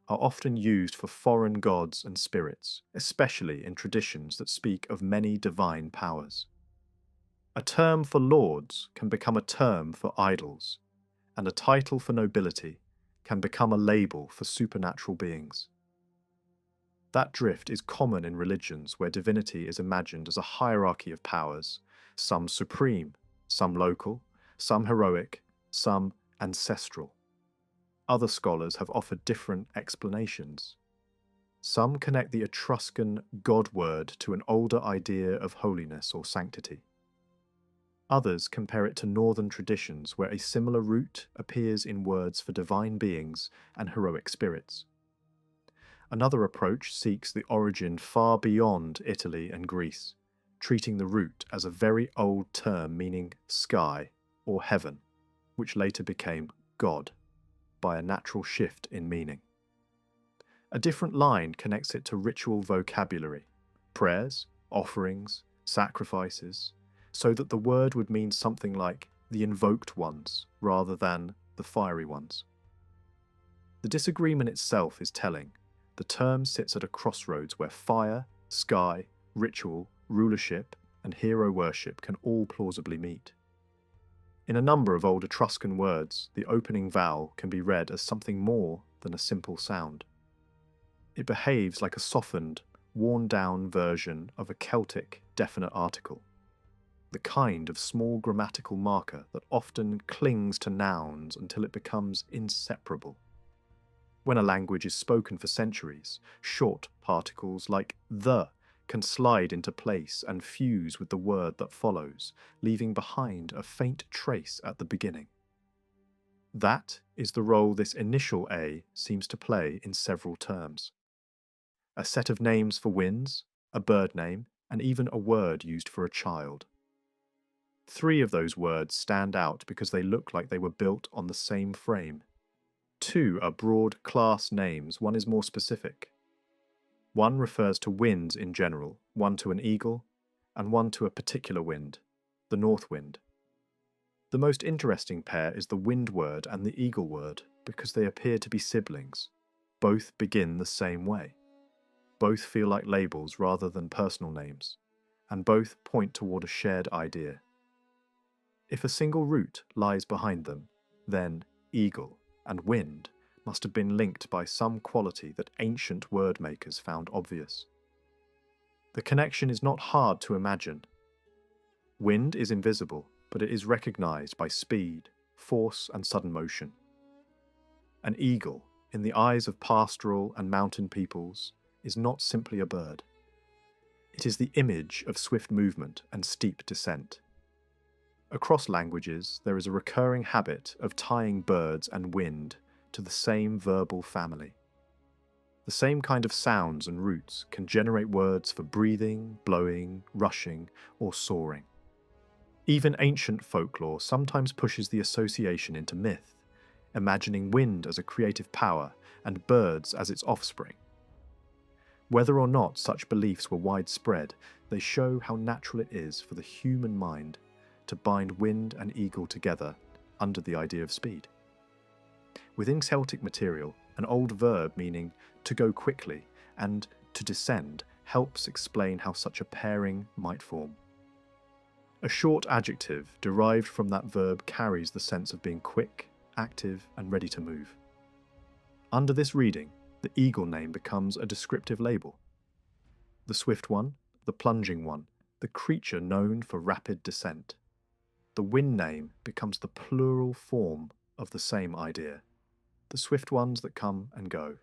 are often used for foreign gods and spirits, especially in traditions that speak of many divine powers. A term for lords can become a term for idols, and a title for nobility can become a label for supernatural beings. That drift is common in religions where divinity is imagined as a hierarchy of powers, some supreme, some local, some heroic, some ancestral. Other scholars have offered different explanations. Some connect the Etruscan god word to an older idea of holiness or sanctity. Others compare it to northern traditions where a similar root appears in words for divine beings and heroic spirits. Another approach seeks the origin far beyond Italy and Greece, treating the root as a very old term meaning sky or heaven, which later became God, by a natural shift in meaning. A different line connects it to ritual vocabulary, prayers, offerings, sacrifices, so that the word would mean something like the invoked ones rather than the fiery ones. The disagreement itself is telling. The term sits at a crossroads where fire, sky, ritual, rulership, and hero worship can all plausibly meet. In a number of old Etruscan words, the opening vowel can be read as something more than a simple sound. It behaves like a softened, worn-down version of a Celtic definite article, the kind of small grammatical marker that often clings to nouns until it becomes inseparable. When a language is spoken for centuries, short particles like the can slide into place and fuse with the word that follows, leaving behind a faint trace at the beginning. That is the role this initial A seems to play in several terms. A set of names for winds, a bird name, and even a word used for a child. 3 of those words stand out because they look like they were built on the same frame. 2 are broad class names, one is more specific. One refers to winds in general, one to an eagle, and one to a particular wind, the north wind. The most interesting pair is the wind word and the eagle word, because they appear to be siblings. Both begin the same way. Both feel like labels rather than personal names, and both point toward a shared idea. If a single root lies behind them, then eagle and wind must have been linked by some quality that ancient word makers found obvious. The connection is not hard to imagine. Wind is invisible, but it is recognized by speed, force, and sudden motion. An eagle, in the eyes of pastoral and mountain peoples, is not simply a bird. It is the image of swift movement and steep descent. Across languages, there is a recurring habit of tying birds and wind to the same verbal family. The same kind of sounds and roots can generate words for breathing, blowing, rushing, or soaring. Even ancient folklore sometimes pushes the association into myth, imagining wind as a creative power and birds as its offspring. Whether or not such beliefs were widespread, they show how natural it is for the human mind to bind wind and eagle together under the idea of speed. Within Celtic material, an old verb meaning to go quickly and to descend helps explain how such a pairing might form. A short adjective derived from that verb carries the sense of being quick, active, and ready to move. Under this reading, the eagle name becomes a descriptive label. The swift one, the plunging one, the creature known for rapid descent. The wind name becomes the plural form of the same idea, the swift ones that come and go.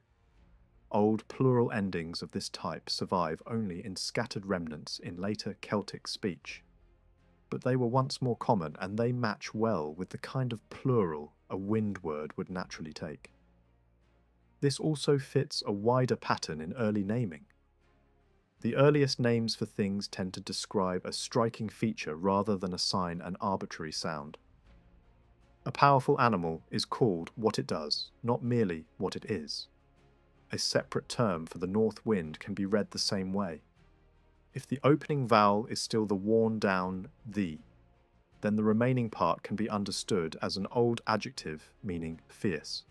Old plural endings of this type survive only in scattered remnants in later Celtic speech, but they were once more common and they match well with the kind of plural a wind word would naturally take. This also fits a wider pattern in early naming. The earliest names for things tend to describe a striking feature rather than assign an arbitrary sound. A powerful animal is called what it does, not merely what it is. A separate term for the north wind can be read the same way. If the opening vowel is still the worn-down "the," then the remaining part can be understood as an old adjective meaning fierce.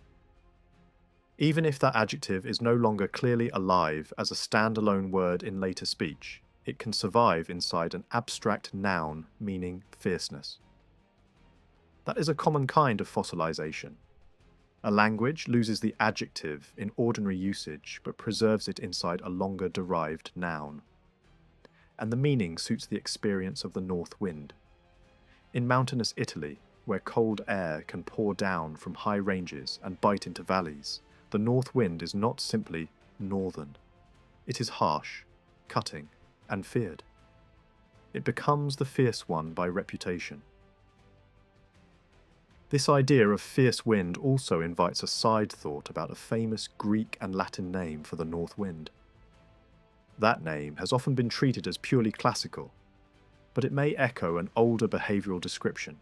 Even if that adjective is no longer clearly alive as a standalone word in later speech, it can survive inside an abstract noun meaning fierceness. That is a common kind of fossilization. A language loses the adjective in ordinary usage but preserves it inside a longer derived noun. And the meaning suits the experience of the north wind. In mountainous Italy, where cold air can pour down from high ranges and bite into valleys, the north wind is not simply northern. It is harsh, cutting, and feared. It becomes the fierce one by reputation. This idea of fierce wind also invites a side thought about a famous Greek and Latin name for the north wind. That name has often been treated as purely classical, but it may echo an older behavioural description.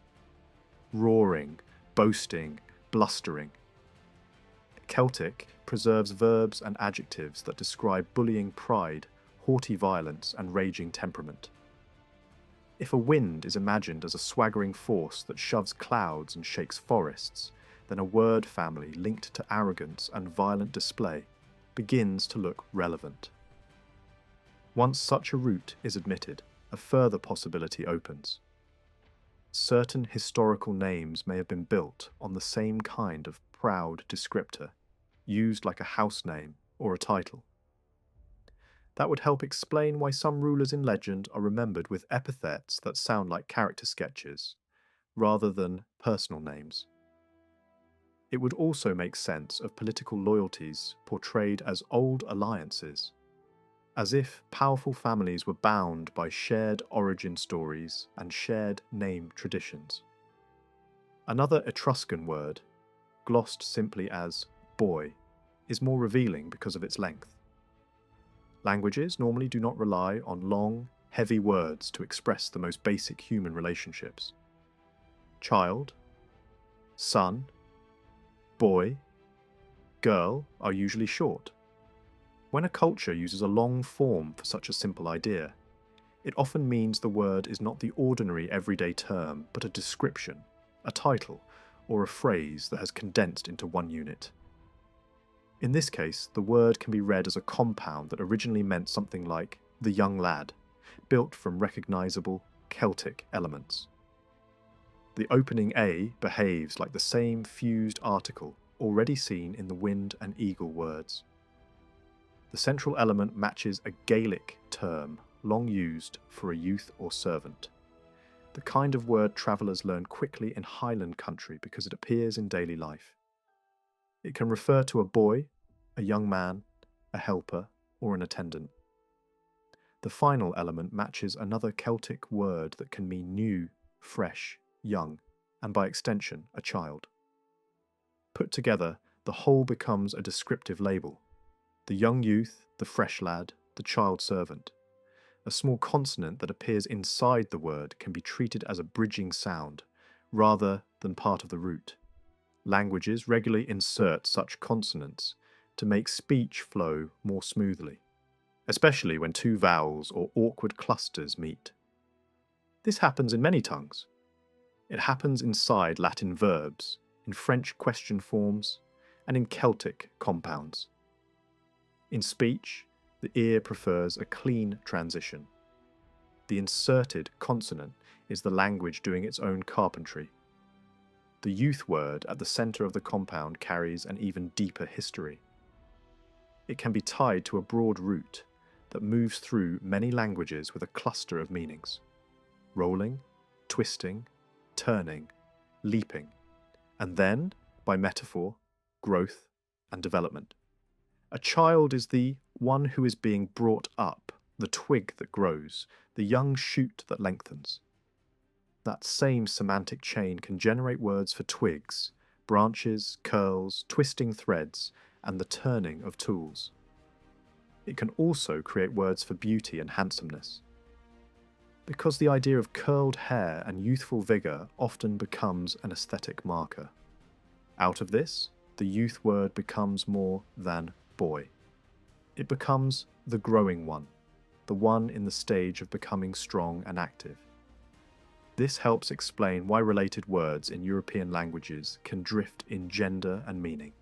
Roaring, boasting, blustering. Celtic preserves verbs and adjectives that describe bullying pride, haughty violence, and raging temperament. If a wind is imagined as a swaggering force that shoves clouds and shakes forests, then a word family linked to arrogance and violent display begins to look relevant. Once such a route is admitted, a further possibility opens. Certain historical names may have been built on the same kind of proud descriptor, used like a house name or a title. That would help explain why some rulers in legend are remembered with epithets that sound like character sketches, rather than personal names. It would also make sense of political loyalties portrayed as old alliances, as if powerful families were bound by shared origin stories and shared name traditions. Another Etruscan word, glossed simply as boy, is more revealing because of its length. Languages normally do not rely on long, heavy words to express the most basic human relationships. Child, son, boy, girl are usually short. When a culture uses a long form for such a simple idea, it often means the word is not the ordinary everyday term, but a description, a title, or a phrase that has condensed into one unit. In this case, the word can be read as a compound that originally meant something like the young lad, built from recognisable Celtic elements. The opening A behaves like the same fused article already seen in the wind and eagle words. The central element matches a Gaelic term long used for a youth or servant, the kind of word travellers learn quickly in Highland country because it appears in daily life. It can refer to a boy, a young man, a helper, or an attendant. The final element matches another Celtic word that can mean new, fresh, young, and by extension, a child. Put together, the whole becomes a descriptive label. the young youth, the fresh lad, the child servant. A small consonant that appears inside the word can be treated as a bridging sound, rather than part of the root. Languages regularly insert such consonants to make speech flow more smoothly, especially when two vowels or awkward clusters meet. This happens in many tongues. It happens inside Latin verbs, in French question forms, and in Celtic compounds. In speech, the ear prefers a clean transition. The inserted consonant is the language doing its own carpentry. The youth word at the centre of the compound carries an even deeper history. It can be tied to a broad root that moves through many languages with a cluster of meanings: rolling, twisting, turning, leaping, and then, by metaphor, growth and development. A child is the one who is being brought up, the twig that grows, the young shoot that lengthens. That same semantic chain can generate words for twigs, branches, curls, twisting threads, and the turning of tools. It can also create words for beauty and handsomeness. Because the idea of curled hair and youthful vigour often becomes an aesthetic marker. Out of this, the youth word becomes more than boy. It becomes the growing one, the one in the stage of becoming strong and active. This helps explain why related words in European languages can drift in gender and meaning.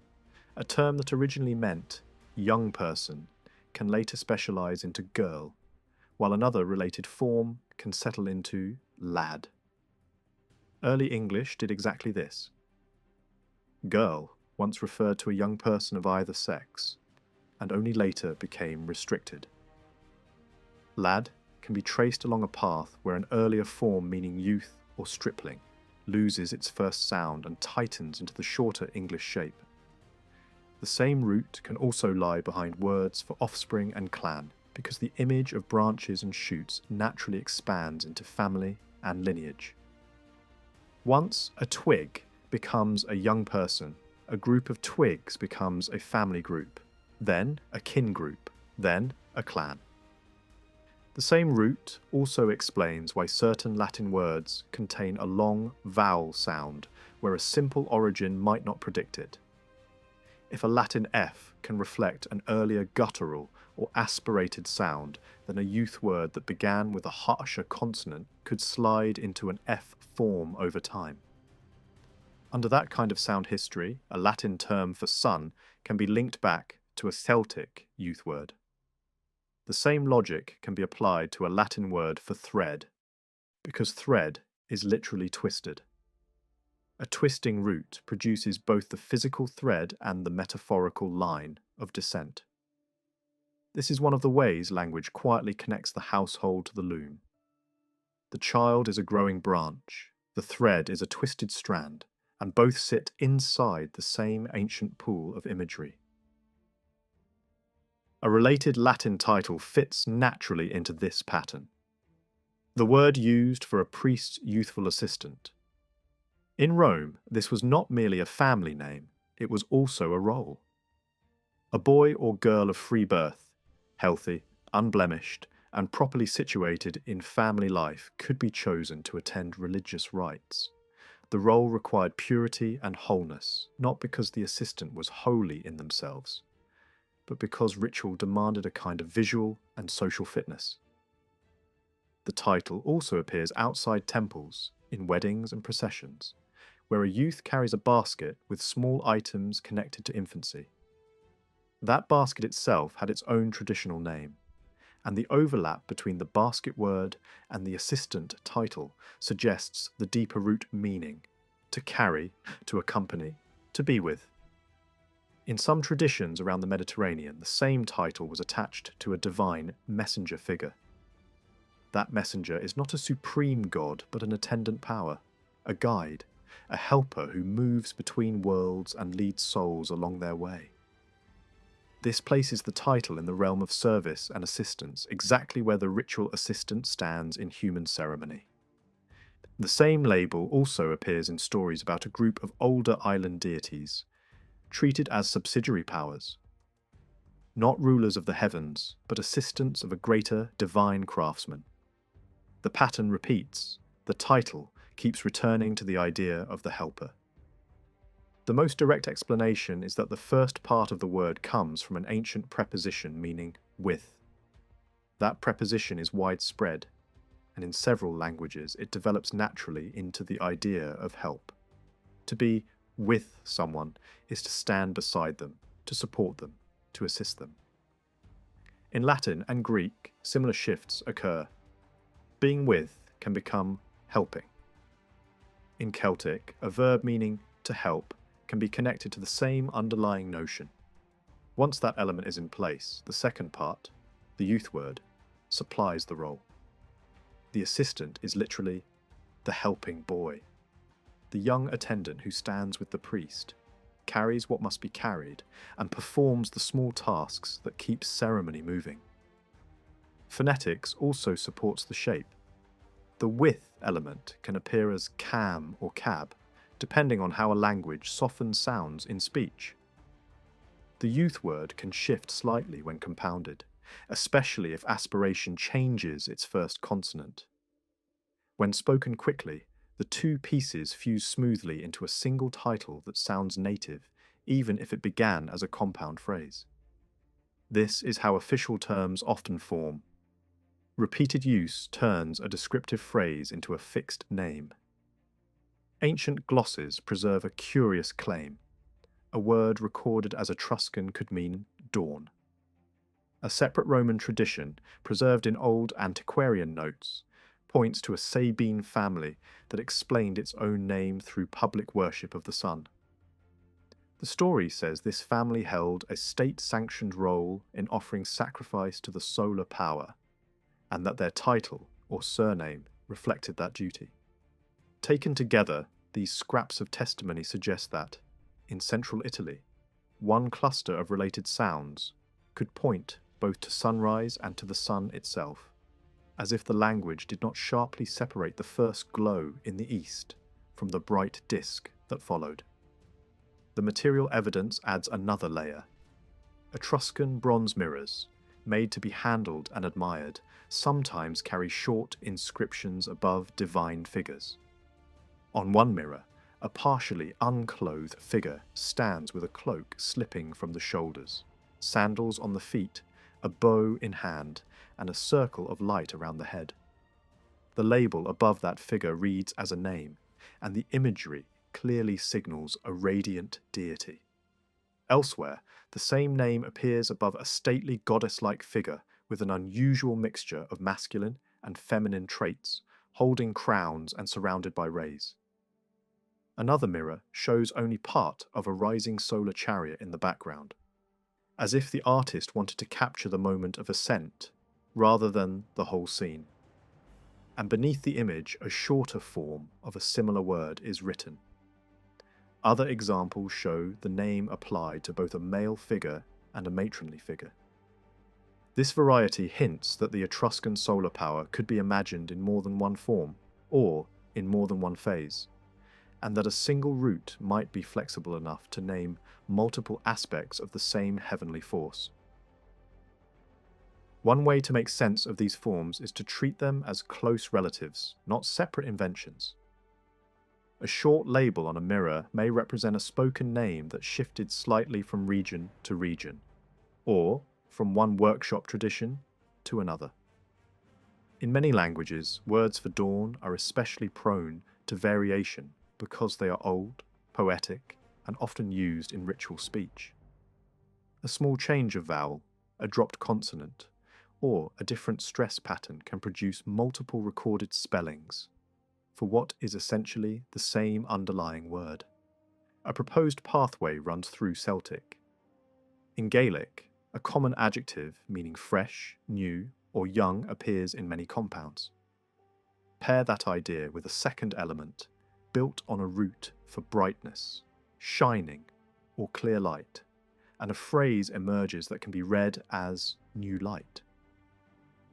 A term that originally meant young person can later specialise into girl, while another related form can settle into lad. Early English did exactly this. Girl once referred to a young person of either sex, and only later became restricted. Lad can be traced along a path where an earlier form meaning youth or stripling loses its first sound and tightens into the shorter English shape. The same root can also lie behind words for offspring and clan, because the image of branches and shoots naturally expands into family and lineage. Once a twig becomes a young person, a group of twigs becomes a family group, then a kin group, then a clan. The same root also explains why certain Latin words contain a long vowel sound where a simple origin might not predict it. If a Latin F can reflect an earlier guttural or aspirated sound, then a youth word that began with a harsher consonant could slide into an F form over time. Under that kind of sound history, a Latin term for sun can be linked back to a Celtic youth word. The same logic can be applied to a Latin word for thread, because thread is literally twisted. A twisting root produces both the physical thread and the metaphorical line of descent. This is one of the ways language quietly connects the household to the loom. The child is a growing branch, the thread is a twisted strand, and both sit inside the same ancient pool of imagery. A related Latin title fits naturally into this pattern. The word used for a priest's youthful assistant. In Rome, this was not merely a family name, it was also a role. A boy or girl of free birth, healthy, unblemished, and properly situated in family life could be chosen to attend religious rites. The role required purity and wholeness, not because the assistant was holy in themselves, but because ritual demanded a kind of visual and social fitness. The title also appears outside temples, in weddings and processions, where a youth carries a basket with small items connected to infancy. That basket itself had its own traditional name, and the overlap between the basket word and the assistant title suggests the deeper root meaning: to carry, to accompany, to be with. In some traditions around the Mediterranean, the same title was attached to a divine messenger figure. That messenger is not a supreme god, but an attendant power, a guide, a helper who moves between worlds and leads souls along their way. This places the title in the realm of service and assistance, exactly where the ritual assistant stands in human ceremony. The same label also appears in stories about a group of older island deities, treated as subsidiary powers. not rulers of the heavens, but assistants of a greater divine craftsman. The pattern repeats, the title keeps returning to the idea of the helper. The most direct explanation is that the first part of the word comes from an ancient preposition meaning with. That preposition is widespread, and in several languages it develops naturally into the idea of help. To be with someone is to stand beside them, to support them, to assist them. In Latin and Greek, similar shifts occur. Being with can become helping. In Celtic, a verb meaning to help can be connected to the same underlying notion. Once that element is in place, the second part, the youth word, supplies the role. The assistant is literally the helping boy. The young attendant who stands with the priest, carries what must be carried, and performs the small tasks that keep ceremony moving. Phonetics also supports the shape. The with element can appear as cam or cab, depending on how a language softens sounds in speech. The youth word can shift slightly when compounded, especially if aspiration changes its first consonant. When spoken quickly, the two pieces fuse smoothly into a single title that sounds native, even if it began as a compound phrase. This is how official terms often form. Repeated use turns a descriptive phrase into a fixed name. Ancient glosses preserve a curious claim. A word recorded as Etruscan could mean dawn. A separate Roman tradition, preserved in old antiquarian notes, points to a Sabine family that explained its own name through public worship of the sun. The story says this family held a state-sanctioned role in offering sacrifice to the solar power, and that their title, or surname, reflected that duty. Taken together, these scraps of testimony suggest that, in central Italy, one cluster of related sounds could point both to sunrise and to the sun itself, as if the language did not sharply separate the first glow in the east from the bright disk that followed. The material evidence adds another layer. Etruscan bronze mirrors, made to be handled and admired, sometimes carry short inscriptions above divine figures. On one mirror, a partially unclothed figure stands with a cloak slipping from the shoulders, sandals on the feet, a bow in hand, and a circle of light around the head. The label above that figure reads as a name, and the imagery clearly signals a radiant deity. Elsewhere, the same name appears above a stately goddess-like figure with an unusual mixture of masculine and feminine traits, holding crowns and surrounded by rays. Another mirror shows only part of a rising solar chariot in the background, as if the artist wanted to capture the moment of ascent rather than the whole scene. And beneath the image, a shorter form of a similar word is written. Other examples show the name applied to both a male figure and a matronly figure. This variety hints that the Etruscan solar power could be imagined in more than one form, or in more than one phase, and that a single root might be flexible enough to name multiple aspects of the same heavenly force. One way to make sense of these forms is to treat them as close relatives, not separate inventions. A short label on a mirror may represent a spoken name that shifted slightly from region to region, or from one workshop tradition to another. In many languages, words for dawn are especially prone to variation because they are old, poetic, and often used in ritual speech. A small change of vowel, a dropped consonant, or a different stress pattern can produce multiple recorded spellings for what is essentially the same underlying word. A proposed pathway runs through Celtic. In Gaelic, a common adjective meaning fresh, new, or young appears in many compounds. Pair that idea with a second element built on a root for brightness, shining, or clear light, and a phrase emerges that can be read as new light.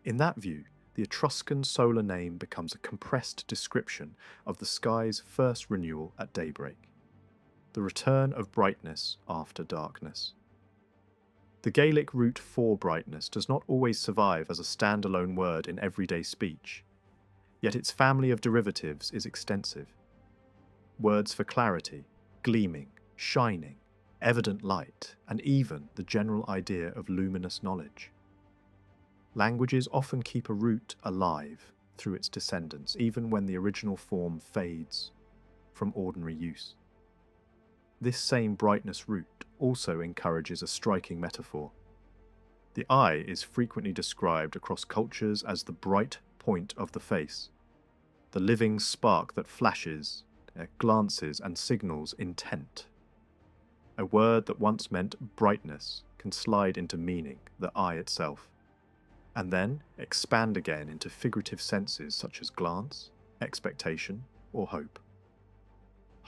In that view, the Etruscan solar name becomes a compressed description of the sky's first renewal at daybreak, the return of brightness after darkness. The Gaelic root for brightness does not always survive as a standalone word in everyday speech, yet its family of derivatives is extensive. Words for clarity, gleaming, shining, evident light, and even the general idea of luminous knowledge. Languages often keep a root alive through its descendants, even when the original form fades from ordinary use. This same brightness root also encourages a striking metaphor. The eye is frequently described across cultures as the bright point of the face, the living spark that flashes, glances, and signals intent. A word that once meant brightness can slide into meaning, the eye itself, and then expand again into figurative senses such as glance, expectation, or hope.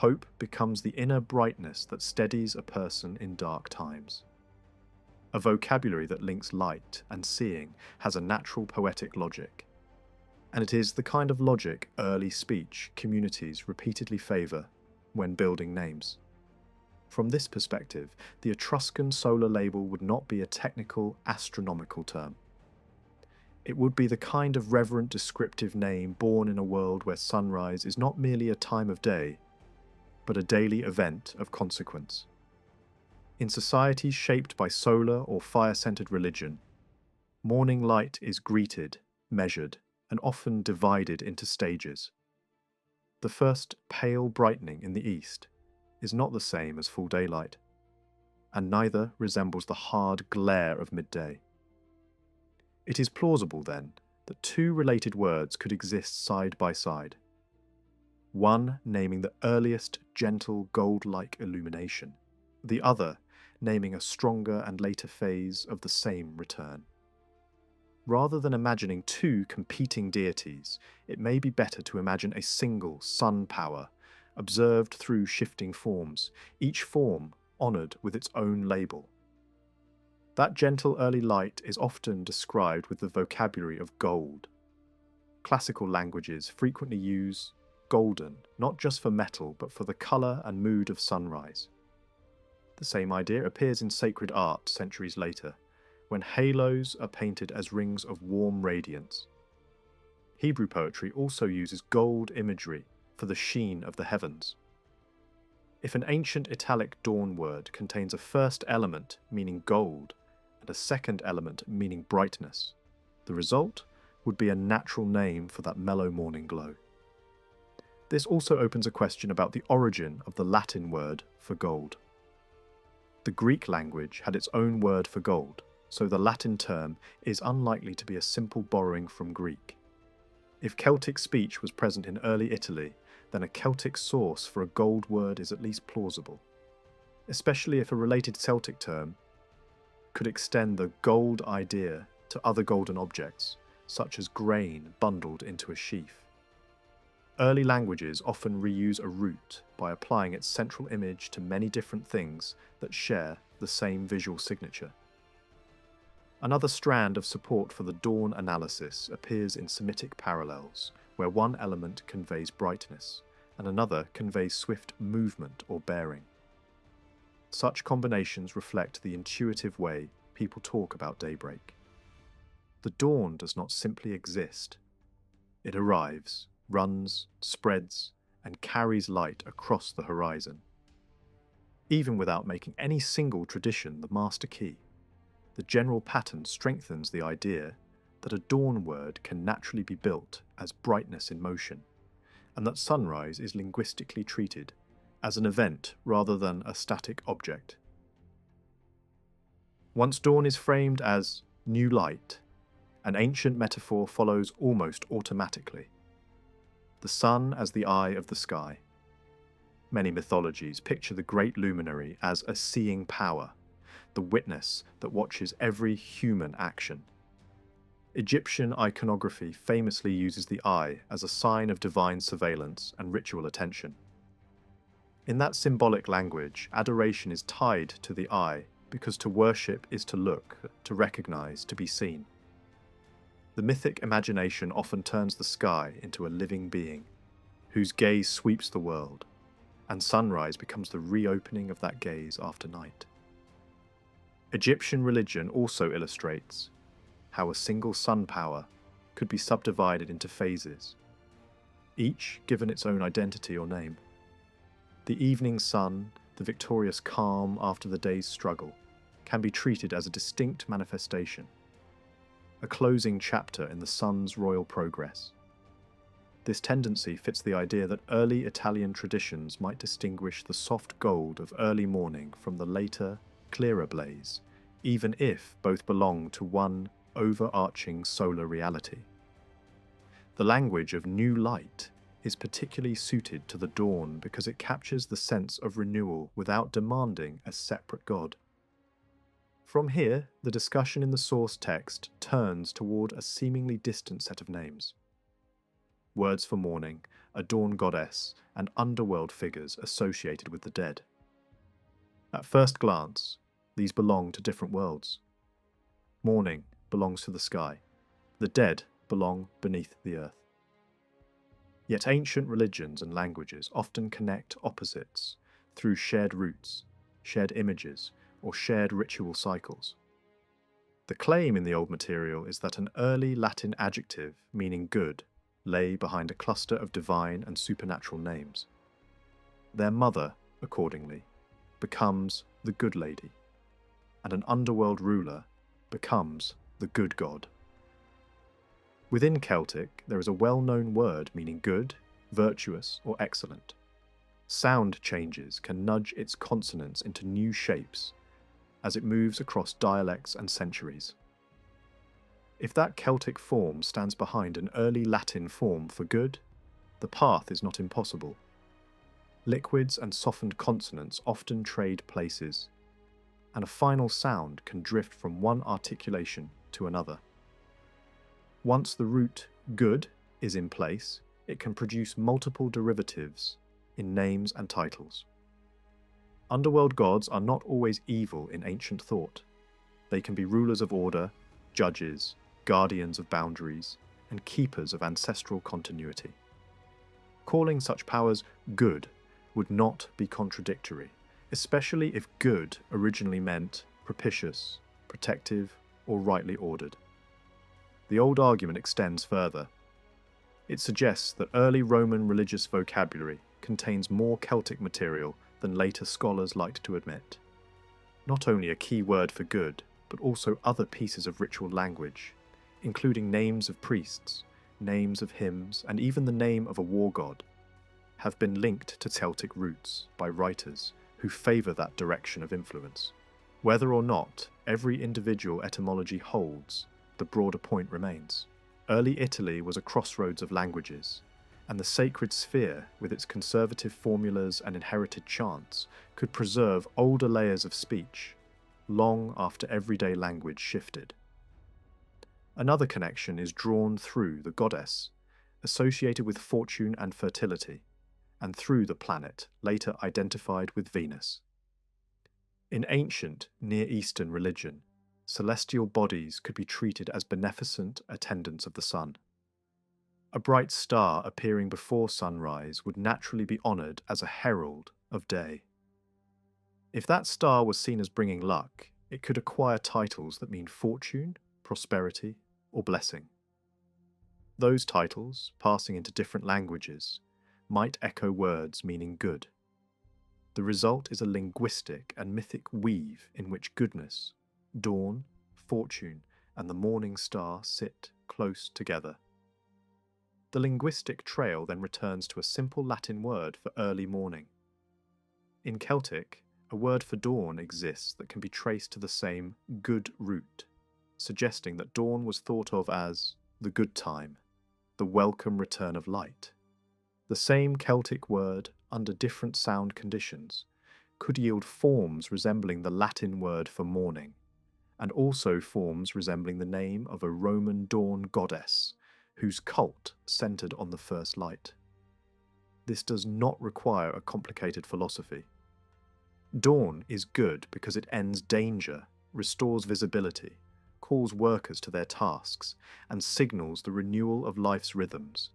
Hope becomes the inner brightness that steadies a person in dark times. A vocabulary that links light and seeing has a natural poetic logic, and it is the kind of logic early speech communities repeatedly favour when building names. From this perspective, the Etruscan solar label would not be a technical, astronomical term. It would be the kind of reverent descriptive name born in a world where sunrise is not merely a time of day, but a daily event of consequence. In societies shaped by solar or fire-centered religion, morning light is greeted, measured, and often divided into stages. The first pale brightening in the east is not the same as full daylight, and neither resembles the hard glare of midday. It is plausible, then, that two related words could exist side by side, one naming the earliest gentle gold-like illumination, the other naming a stronger and later phase of the same return. Rather than imagining two competing deities, it may be better to imagine a single sun power, observed through shifting forms, each form honoured with its own label. That gentle early light is often described with the vocabulary of gold. Classical languages frequently use golden, not just for metal, but for the colour and mood of sunrise. The same idea appears in sacred art centuries later, when halos are painted as rings of warm radiance. Hebrew poetry also uses gold imagery for the sheen of the heavens. If an ancient Italic dawn word contains a first element meaning gold and a second element meaning brightness, the result would be a natural name for that mellow morning glow. This also opens a question about the origin of the Latin word for gold. The Greek language had its own word for gold, so the Latin term is unlikely to be a simple borrowing from Greek. If Celtic speech was present in early Italy, then a Celtic source for a gold word is at least plausible, especially if a related Celtic term could extend the gold idea to other golden objects, such as grain bundled into a sheaf. Early languages often reuse a root by applying its central image to many different things that share the same visual signature. Another strand of support for the dawn analysis appears in Semitic parallels, where one element conveys brightness and another conveys swift movement or bearing. Such combinations reflect the intuitive way people talk about daybreak. The dawn does not simply exist. It arrives, runs, spreads, and carries light across the horizon. Even without making any single tradition the master key, the general pattern strengthens the idea that a dawn word can naturally be built as brightness in motion, and that sunrise is linguistically treated as an event rather than a static object. Once dawn is framed as new light, an ancient metaphor follows almost automatically. The sun as the eye of the sky. Many mythologies picture the great luminary as a seeing power, the witness that watches every human action. Egyptian iconography famously uses the eye as a sign of divine surveillance and ritual attention. In that symbolic language, adoration is tied to the eye because to worship is to look, to recognize, to be seen. The mythic imagination often turns the sky into a living being, whose gaze sweeps the world, and sunrise becomes the reopening of that gaze after night. Egyptian religion also illustrates how a single sun power could be subdivided into phases, each given its own identity or name. The evening sun, the victorious calm after the day's struggle, can be treated as a distinct manifestation, a closing chapter in the sun's royal progress. This tendency fits the idea that early Italian traditions might distinguish the soft gold of early morning from the later, clearer blaze, even if both belong to one overarching solar reality. The language of new light is particularly suited to the dawn because it captures the sense of renewal without demanding a separate god. From here, the discussion in the source text turns toward a seemingly distant set of names. Words for morning, a dawn goddess, and underworld figures associated with the dead. At first glance, these belong to different worlds. Morning belongs to the sky. The dead belong beneath the earth. Yet ancient religions and languages often connect opposites through shared roots, shared images, or shared ritual cycles. The claim in the old material is that an early Latin adjective meaning good lay behind a cluster of divine and supernatural names. Their mother, accordingly, becomes the good lady, and an underworld ruler becomes the good god. Within Celtic, there is a well-known word meaning good, virtuous, or excellent. Sound changes can nudge its consonants into new shapes as it moves across dialects and centuries. If that Celtic form stands behind an early Latin form for good, the path is not impossible. Liquids and softened consonants often trade places, and a final sound can drift from one articulation to another. Once the root good is in place, it can produce multiple derivatives in names and titles. Underworld gods are not always evil in ancient thought. They can be rulers of order, judges, guardians of boundaries, and keepers of ancestral continuity. Calling such powers good would not be contradictory, especially if good originally meant propitious, protective, or rightly ordered. The old argument extends further. It suggests that early Roman religious vocabulary contains more Celtic material than later scholars liked to admit. Not only a key word for good, but also other pieces of ritual language, including names of priests, names of hymns, and even the name of a war god, have been linked to Celtic roots by writers who favour that direction of influence. Whether or not every individual etymology holds, the broader point remains. Early Italy was a crossroads of languages, and the sacred sphere, with its conservative formulas and inherited chants, could preserve older layers of speech, long after everyday language shifted. Another connection is drawn through the goddess, associated with fortune and fertility, and through the planet, later identified with Venus. In ancient Near Eastern religion, celestial bodies could be treated as beneficent attendants of the sun. A bright star appearing before sunrise would naturally be honoured as a herald of day. If that star was seen as bringing luck, it could acquire titles that mean fortune, prosperity, or blessing. Those titles, passing into different languages, might echo words meaning good. The result is a linguistic and mythic weave in which goodness, dawn, fortune, and the morning star sit close together. The linguistic trail then returns to a simple Latin word for early morning. In Celtic, a word for dawn exists that can be traced to the same good root, suggesting that dawn was thought of as the good time, the welcome return of light. The same Celtic word, under different sound conditions, could yield forms resembling the Latin word for morning, and also forms resembling the name of a Roman dawn goddess, whose cult centered on the first light. This does not require a complicated philosophy. Dawn is good because it ends danger, restores visibility, calls workers to their tasks, and signals the renewal of life's rhythms.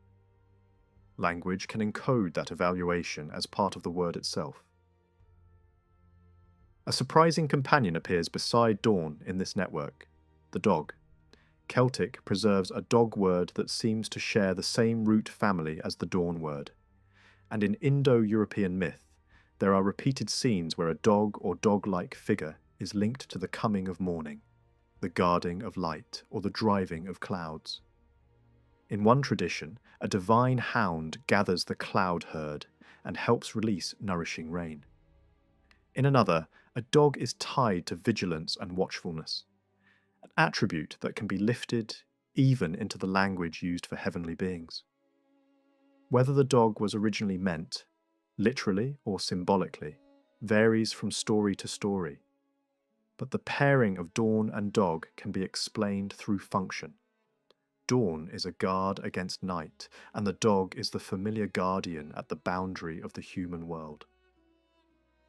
Language can encode that evaluation as part of the word itself. A surprising companion appears beside dawn in this network, the dog. Celtic preserves a dog word that seems to share the same root family as the dawn word. And in Indo-European myth, there are repeated scenes where a dog or dog-like figure is linked to the coming of morning, the guarding of light, or the driving of clouds. In one tradition, a divine hound gathers the cloud herd and helps release nourishing rain. In another, a dog is tied to vigilance and watchfulness, an attribute that can be lifted even into the language used for heavenly beings. Whether the dog was originally meant, literally or symbolically, varies from story to story, but the pairing of dawn and dog can be explained through function. Dawn is a guard against night, and the dog is the familiar guardian at the boundary of the human world.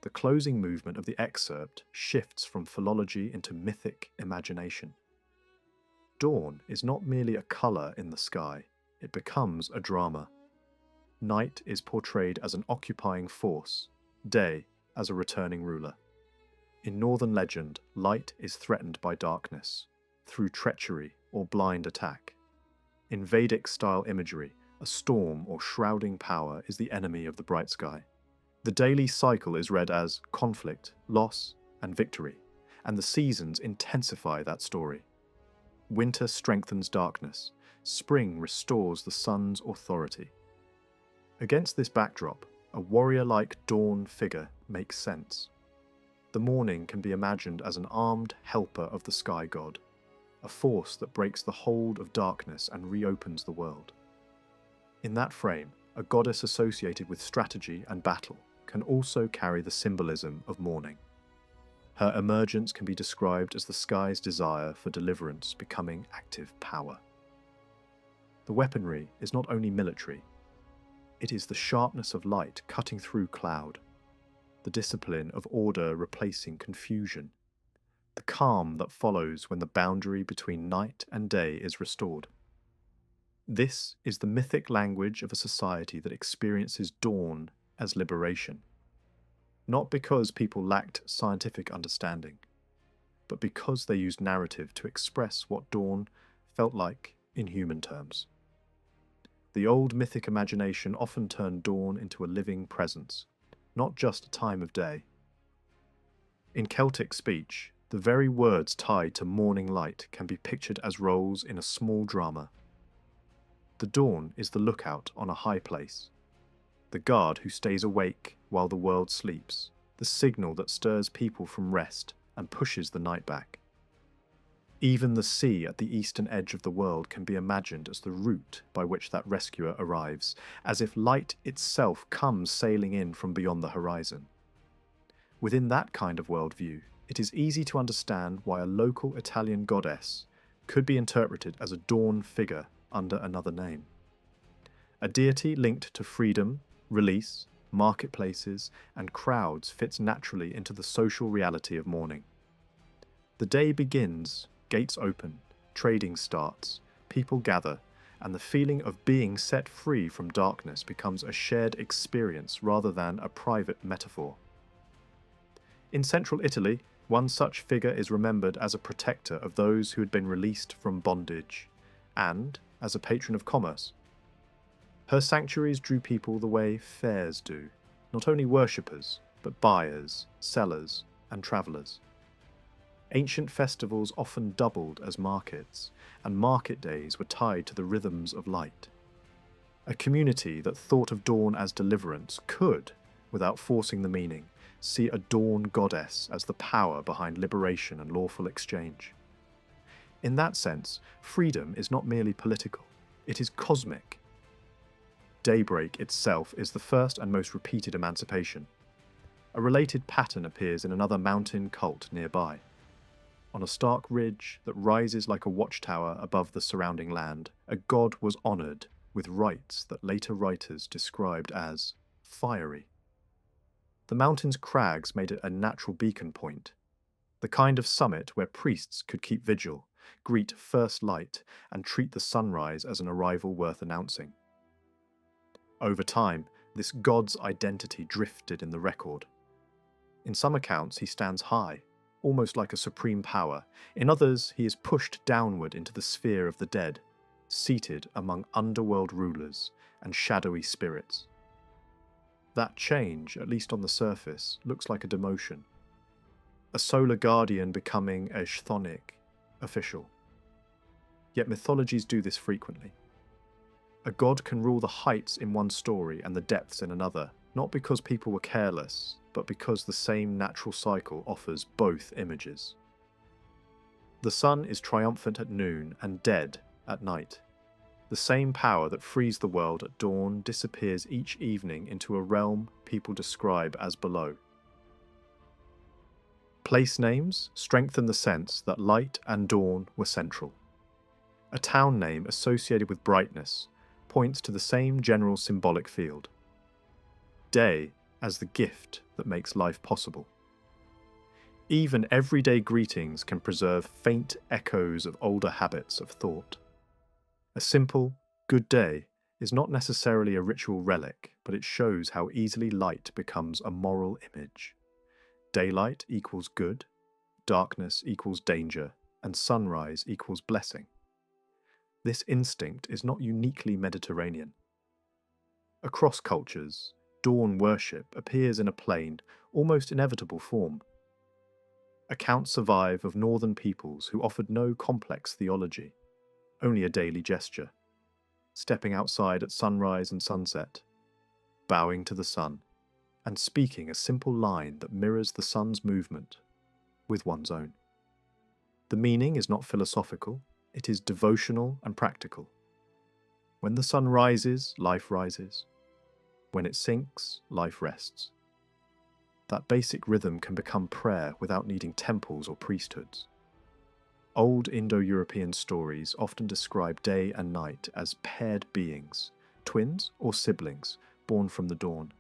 The closing movement of the excerpt shifts from philology into mythic imagination. Dawn is not merely a colour in the sky, it becomes a drama. Night is portrayed as an occupying force, day as a returning ruler. In northern legend, light is threatened by darkness, through treachery or blind attack. In Vedic-style imagery, a storm or shrouding power is the enemy of the bright sky. The daily cycle is read as conflict, loss, and victory, and the seasons intensify that story. Winter strengthens darkness, spring restores the sun's authority. Against this backdrop, a warrior-like dawn figure makes sense. The morning can be imagined as an armed helper of the sky god, a force that breaks the hold of darkness and reopens the world. In that frame, a goddess associated with strategy and battle can also carry the symbolism of morning. Her emergence can be described as the sky's desire for deliverance becoming active power. The weaponry is not only military, it is the sharpness of light cutting through cloud, the discipline of order replacing confusion, the calm that follows when the boundary between night and day is restored. This is the mythic language of a society that experiences dawn as liberation, not because people lacked scientific understanding, but because they used narrative to express what dawn felt like in human terms. The old mythic imagination often turned dawn into a living presence, not just a time of day. In Celtic speech, the very words tied to morning light can be pictured as roles in a small drama. The dawn is the lookout on a high place, the guard who stays awake while the world sleeps, the signal that stirs people from rest and pushes the night back. Even the sea at the eastern edge of the world can be imagined as the route by which that rescuer arrives, as if light itself comes sailing in from beyond the horizon. Within that kind of worldview, it is easy to understand why a local Italian goddess could be interpreted as a dawn figure under another name. A deity linked to freedom, release, marketplaces, and crowds fits naturally into the social reality of morning. The day begins, gates open, trading starts, people gather, and the feeling of being set free from darkness becomes a shared experience rather than a private metaphor. In central Italy, one such figure is remembered as a protector of those who had been released from bondage, and as a patron of commerce. Her sanctuaries drew people the way fairs do, not only worshippers, but buyers, sellers, and travellers. Ancient festivals often doubled as markets, and market days were tied to the rhythms of light. A community that thought of dawn as deliverance could, without forcing the meaning, see a dawn goddess as the power behind liberation and lawful exchange. In that sense, freedom is not merely political, it is cosmic. Daybreak itself is the first and most repeated emancipation. A related pattern appears in another mountain cult nearby. On a stark ridge that rises like a watchtower above the surrounding land, a god was honoured with rites that later writers described as fiery. The mountain's crags made it a natural beacon point, the kind of summit where priests could keep vigil, greet first light, and treat the sunrise as an arrival worth announcing. Over time, this god's identity drifted in the record. In some accounts, he stands high, almost like a supreme power. In others, he is pushed downward into the sphere of the dead, seated among underworld rulers and shadowy spirits. That change, at least on the surface, looks like a demotion. A solar guardian becoming a chthonic official. Yet mythologies do this frequently. A god can rule the heights in one story and the depths in another, not because people were careless, but because the same natural cycle offers both images. The sun is triumphant at noon and dead at night. The same power that frees the world at dawn disappears each evening into a realm people describe as below. Place names strengthen the sense that light and dawn were central. A town name associated with brightness points to the same general symbolic field. Day as the gift that makes life possible. Even everyday greetings can preserve faint echoes of older habits of thought. A simple, good day is not necessarily a ritual relic, but it shows how easily light becomes a moral image. Daylight equals good, darkness equals danger, and sunrise equals blessing. This instinct is not uniquely Mediterranean. Across cultures, dawn worship appears in a plain, almost inevitable form. Accounts survive of northern peoples who offered no complex theology, only a daily gesture, stepping outside at sunrise and sunset, bowing to the sun, and speaking a simple line that mirrors the sun's movement with one's own. The meaning is not philosophical, it is devotional and practical. When the sun rises, life rises. When it sinks, life rests. That basic rhythm can become prayer without needing temples or priesthoods. Old Indo-European stories often describe day and night as paired beings, twins or siblings, born from the dawn.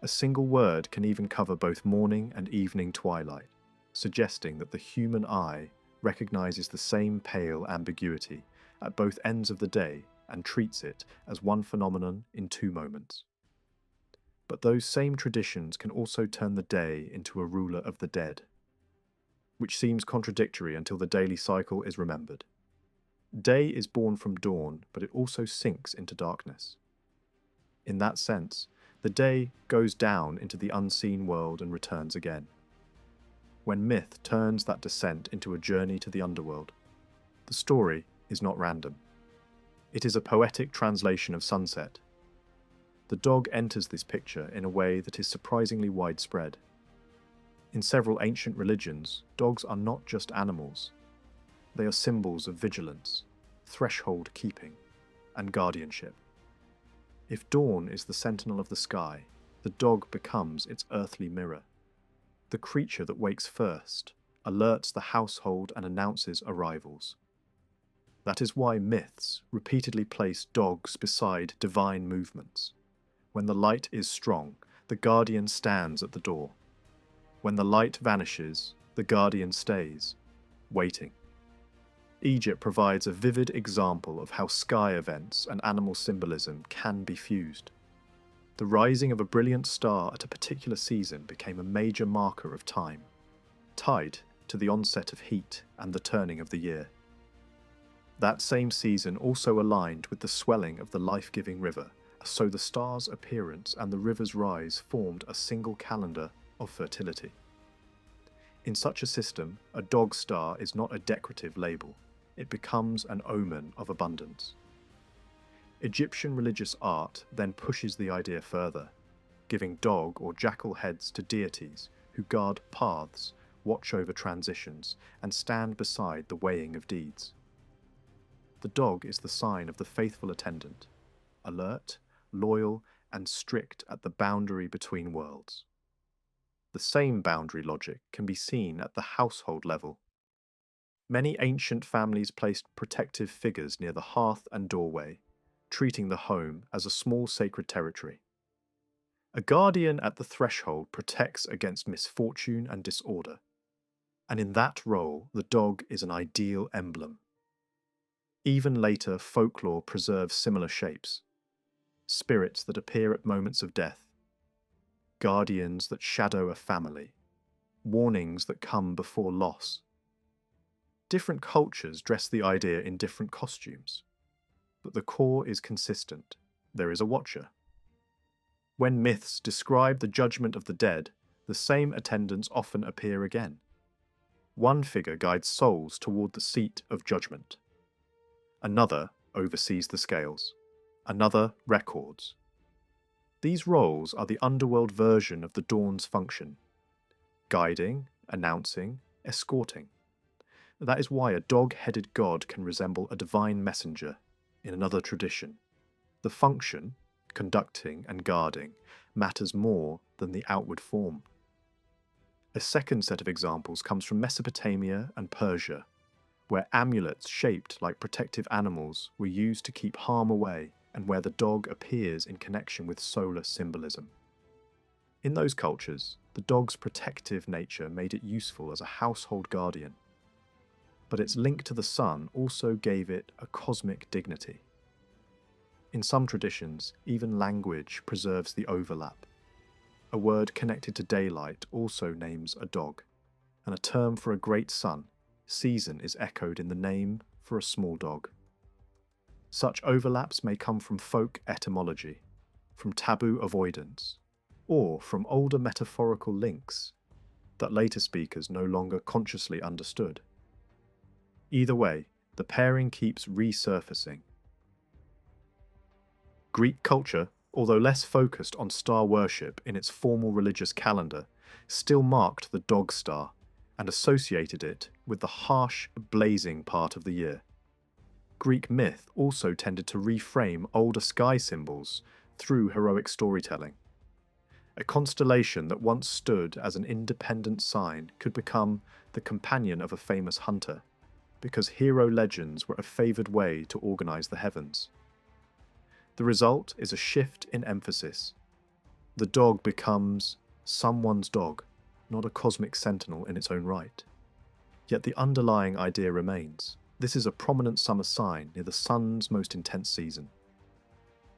A single word can even cover both morning and evening twilight, suggesting that the human eye recognizes the same pale ambiguity at both ends of the day and treats it as one phenomenon in two moments. But those same traditions can also turn the day into a ruler of the dead, which seems contradictory until the daily cycle is remembered. Day is born from dawn, but it also sinks into darkness. In that sense, the day goes down into the unseen world and returns again. When myth turns that descent into a journey to the underworld, the story is not random. It is a poetic translation of sunset. The dog enters this picture in a way that is surprisingly widespread. In several ancient religions, dogs are not just animals. They are symbols of vigilance, threshold keeping, and guardianship. If dawn is the sentinel of the sky, the dog becomes its earthly mirror. The creature that wakes first alerts the household and announces arrivals. That is why myths repeatedly place dogs beside divine movements. When the light is strong, the guardian stands at the door. When the light vanishes, the guardian stays, waiting. Egypt provides a vivid example of how sky events and animal symbolism can be fused. The rising of a brilliant star at a particular season became a major marker of time, tied to the onset of heat and the turning of the year. That same season also aligned with the swelling of the life-giving river, so the star's appearance and the river's rise formed a single calendar of fertility. In such a system, a dog star is not a decorative label. It becomes an omen of abundance. Egyptian religious art then pushes the idea further, giving dog or jackal heads to deities who guard paths, watch over transitions, and stand beside the weighing of deeds. The dog is the sign of the faithful attendant, alert, loyal, and strict at the boundary between worlds. The same boundary logic can be seen at the household level. Many ancient families placed protective figures near the hearth and doorway, treating the home as a small sacred territory. A guardian at the threshold protects against misfortune and disorder, and in that role the dog is an ideal emblem. Even later, folklore preserves similar shapes, spirits that appear at moments of death. guardians that shadow a family, warnings that come before loss. Different cultures dress the idea in different costumes, but the core is consistent. There is a watcher. When myths describe the judgment of the dead, the same attendants often appear again. One figure guides souls toward the seat of judgment. Another oversees the scales. Another records. These roles are the underworld version of the dawn's function: guiding, announcing, escorting. That is why a dog-headed god can resemble a divine messenger in another tradition. The function, conducting and guarding, matters more than the outward form. A second set of examples comes from Mesopotamia and Persia, where amulets shaped like protective animals were used to keep harm away, and where the dog appears in connection with solar symbolism. In those cultures, the dog's protective nature made it useful as a household guardian, but its link to the sun also gave it a cosmic dignity. In some traditions, even language preserves the overlap. A word connected to daylight also names a dog, and a term for a great sun, season, is echoed in the name for a small dog. Such overlaps may come from folk etymology, from taboo avoidance, or from older metaphorical links that later speakers no longer consciously understood. Either way, the pairing keeps resurfacing. Greek culture, although less focused on star worship in its formal religious calendar, still marked the dog star and associated it with the harsh, blazing part of the year. Greek myth also tended to reframe older sky symbols through heroic storytelling. A constellation that once stood as an independent sign could become the companion of a famous hunter, because hero legends were a favoured way to organise the heavens. The result is a shift in emphasis. The dog becomes someone's dog, not a cosmic sentinel in its own right. Yet the underlying idea remains. This is a prominent summer sign near the sun's most intense season.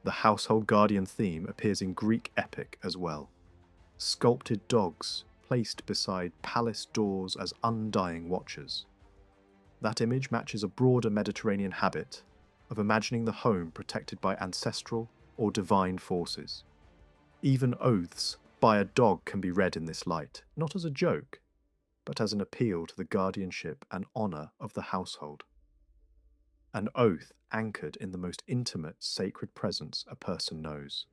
The household guardian theme appears in Greek epic as well. Sculpted dogs placed beside palace doors as undying watchers. That image matches a broader Mediterranean habit of imagining the home protected by ancestral or divine forces. Even oaths by a dog can be read in this light, not as a joke, but as an appeal to the guardianship and honour of the household. An oath anchored in the most intimate sacred presence a person knows.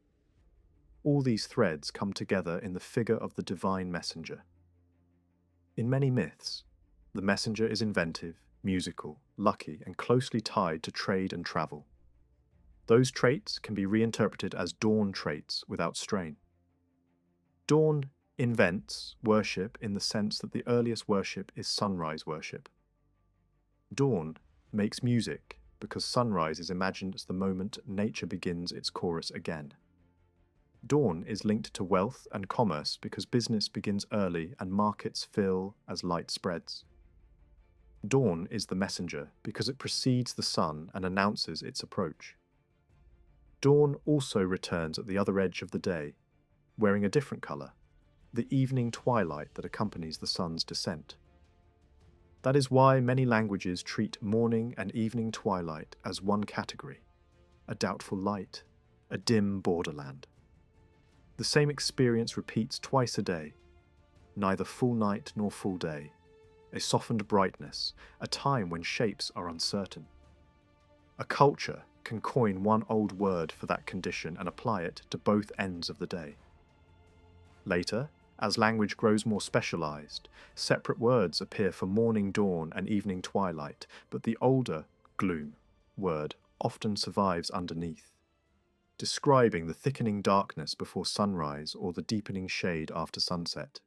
All these threads come together in the figure of the divine messenger. In many myths, the messenger is inventive, musical, lucky, and closely tied to trade and travel. Those traits can be reinterpreted as dawn traits without strain. Dawn invents worship in the sense that the earliest worship is sunrise worship. Dawn makes music because sunrise is imagined as the moment nature begins its chorus again. Dawn is linked to wealth and commerce because business begins early and markets fill as light spreads. Dawn is the messenger because it precedes the sun and announces its approach. Dawn also returns at the other edge of the day, wearing a different colour, the evening twilight that accompanies the sun's descent. That is why many languages treat morning and evening twilight as one category, a doubtful light, a dim borderland. The same experience repeats twice a day, neither full night nor full day, a softened brightness, a time when shapes are uncertain. A culture can coin one old word for that condition and apply it to both ends of the day. Later, as language grows more specialized, separate words appear for morning dawn and evening twilight, but the older gloom word often survives underneath, describing the thickening darkness before sunrise or the deepening shade after sunset.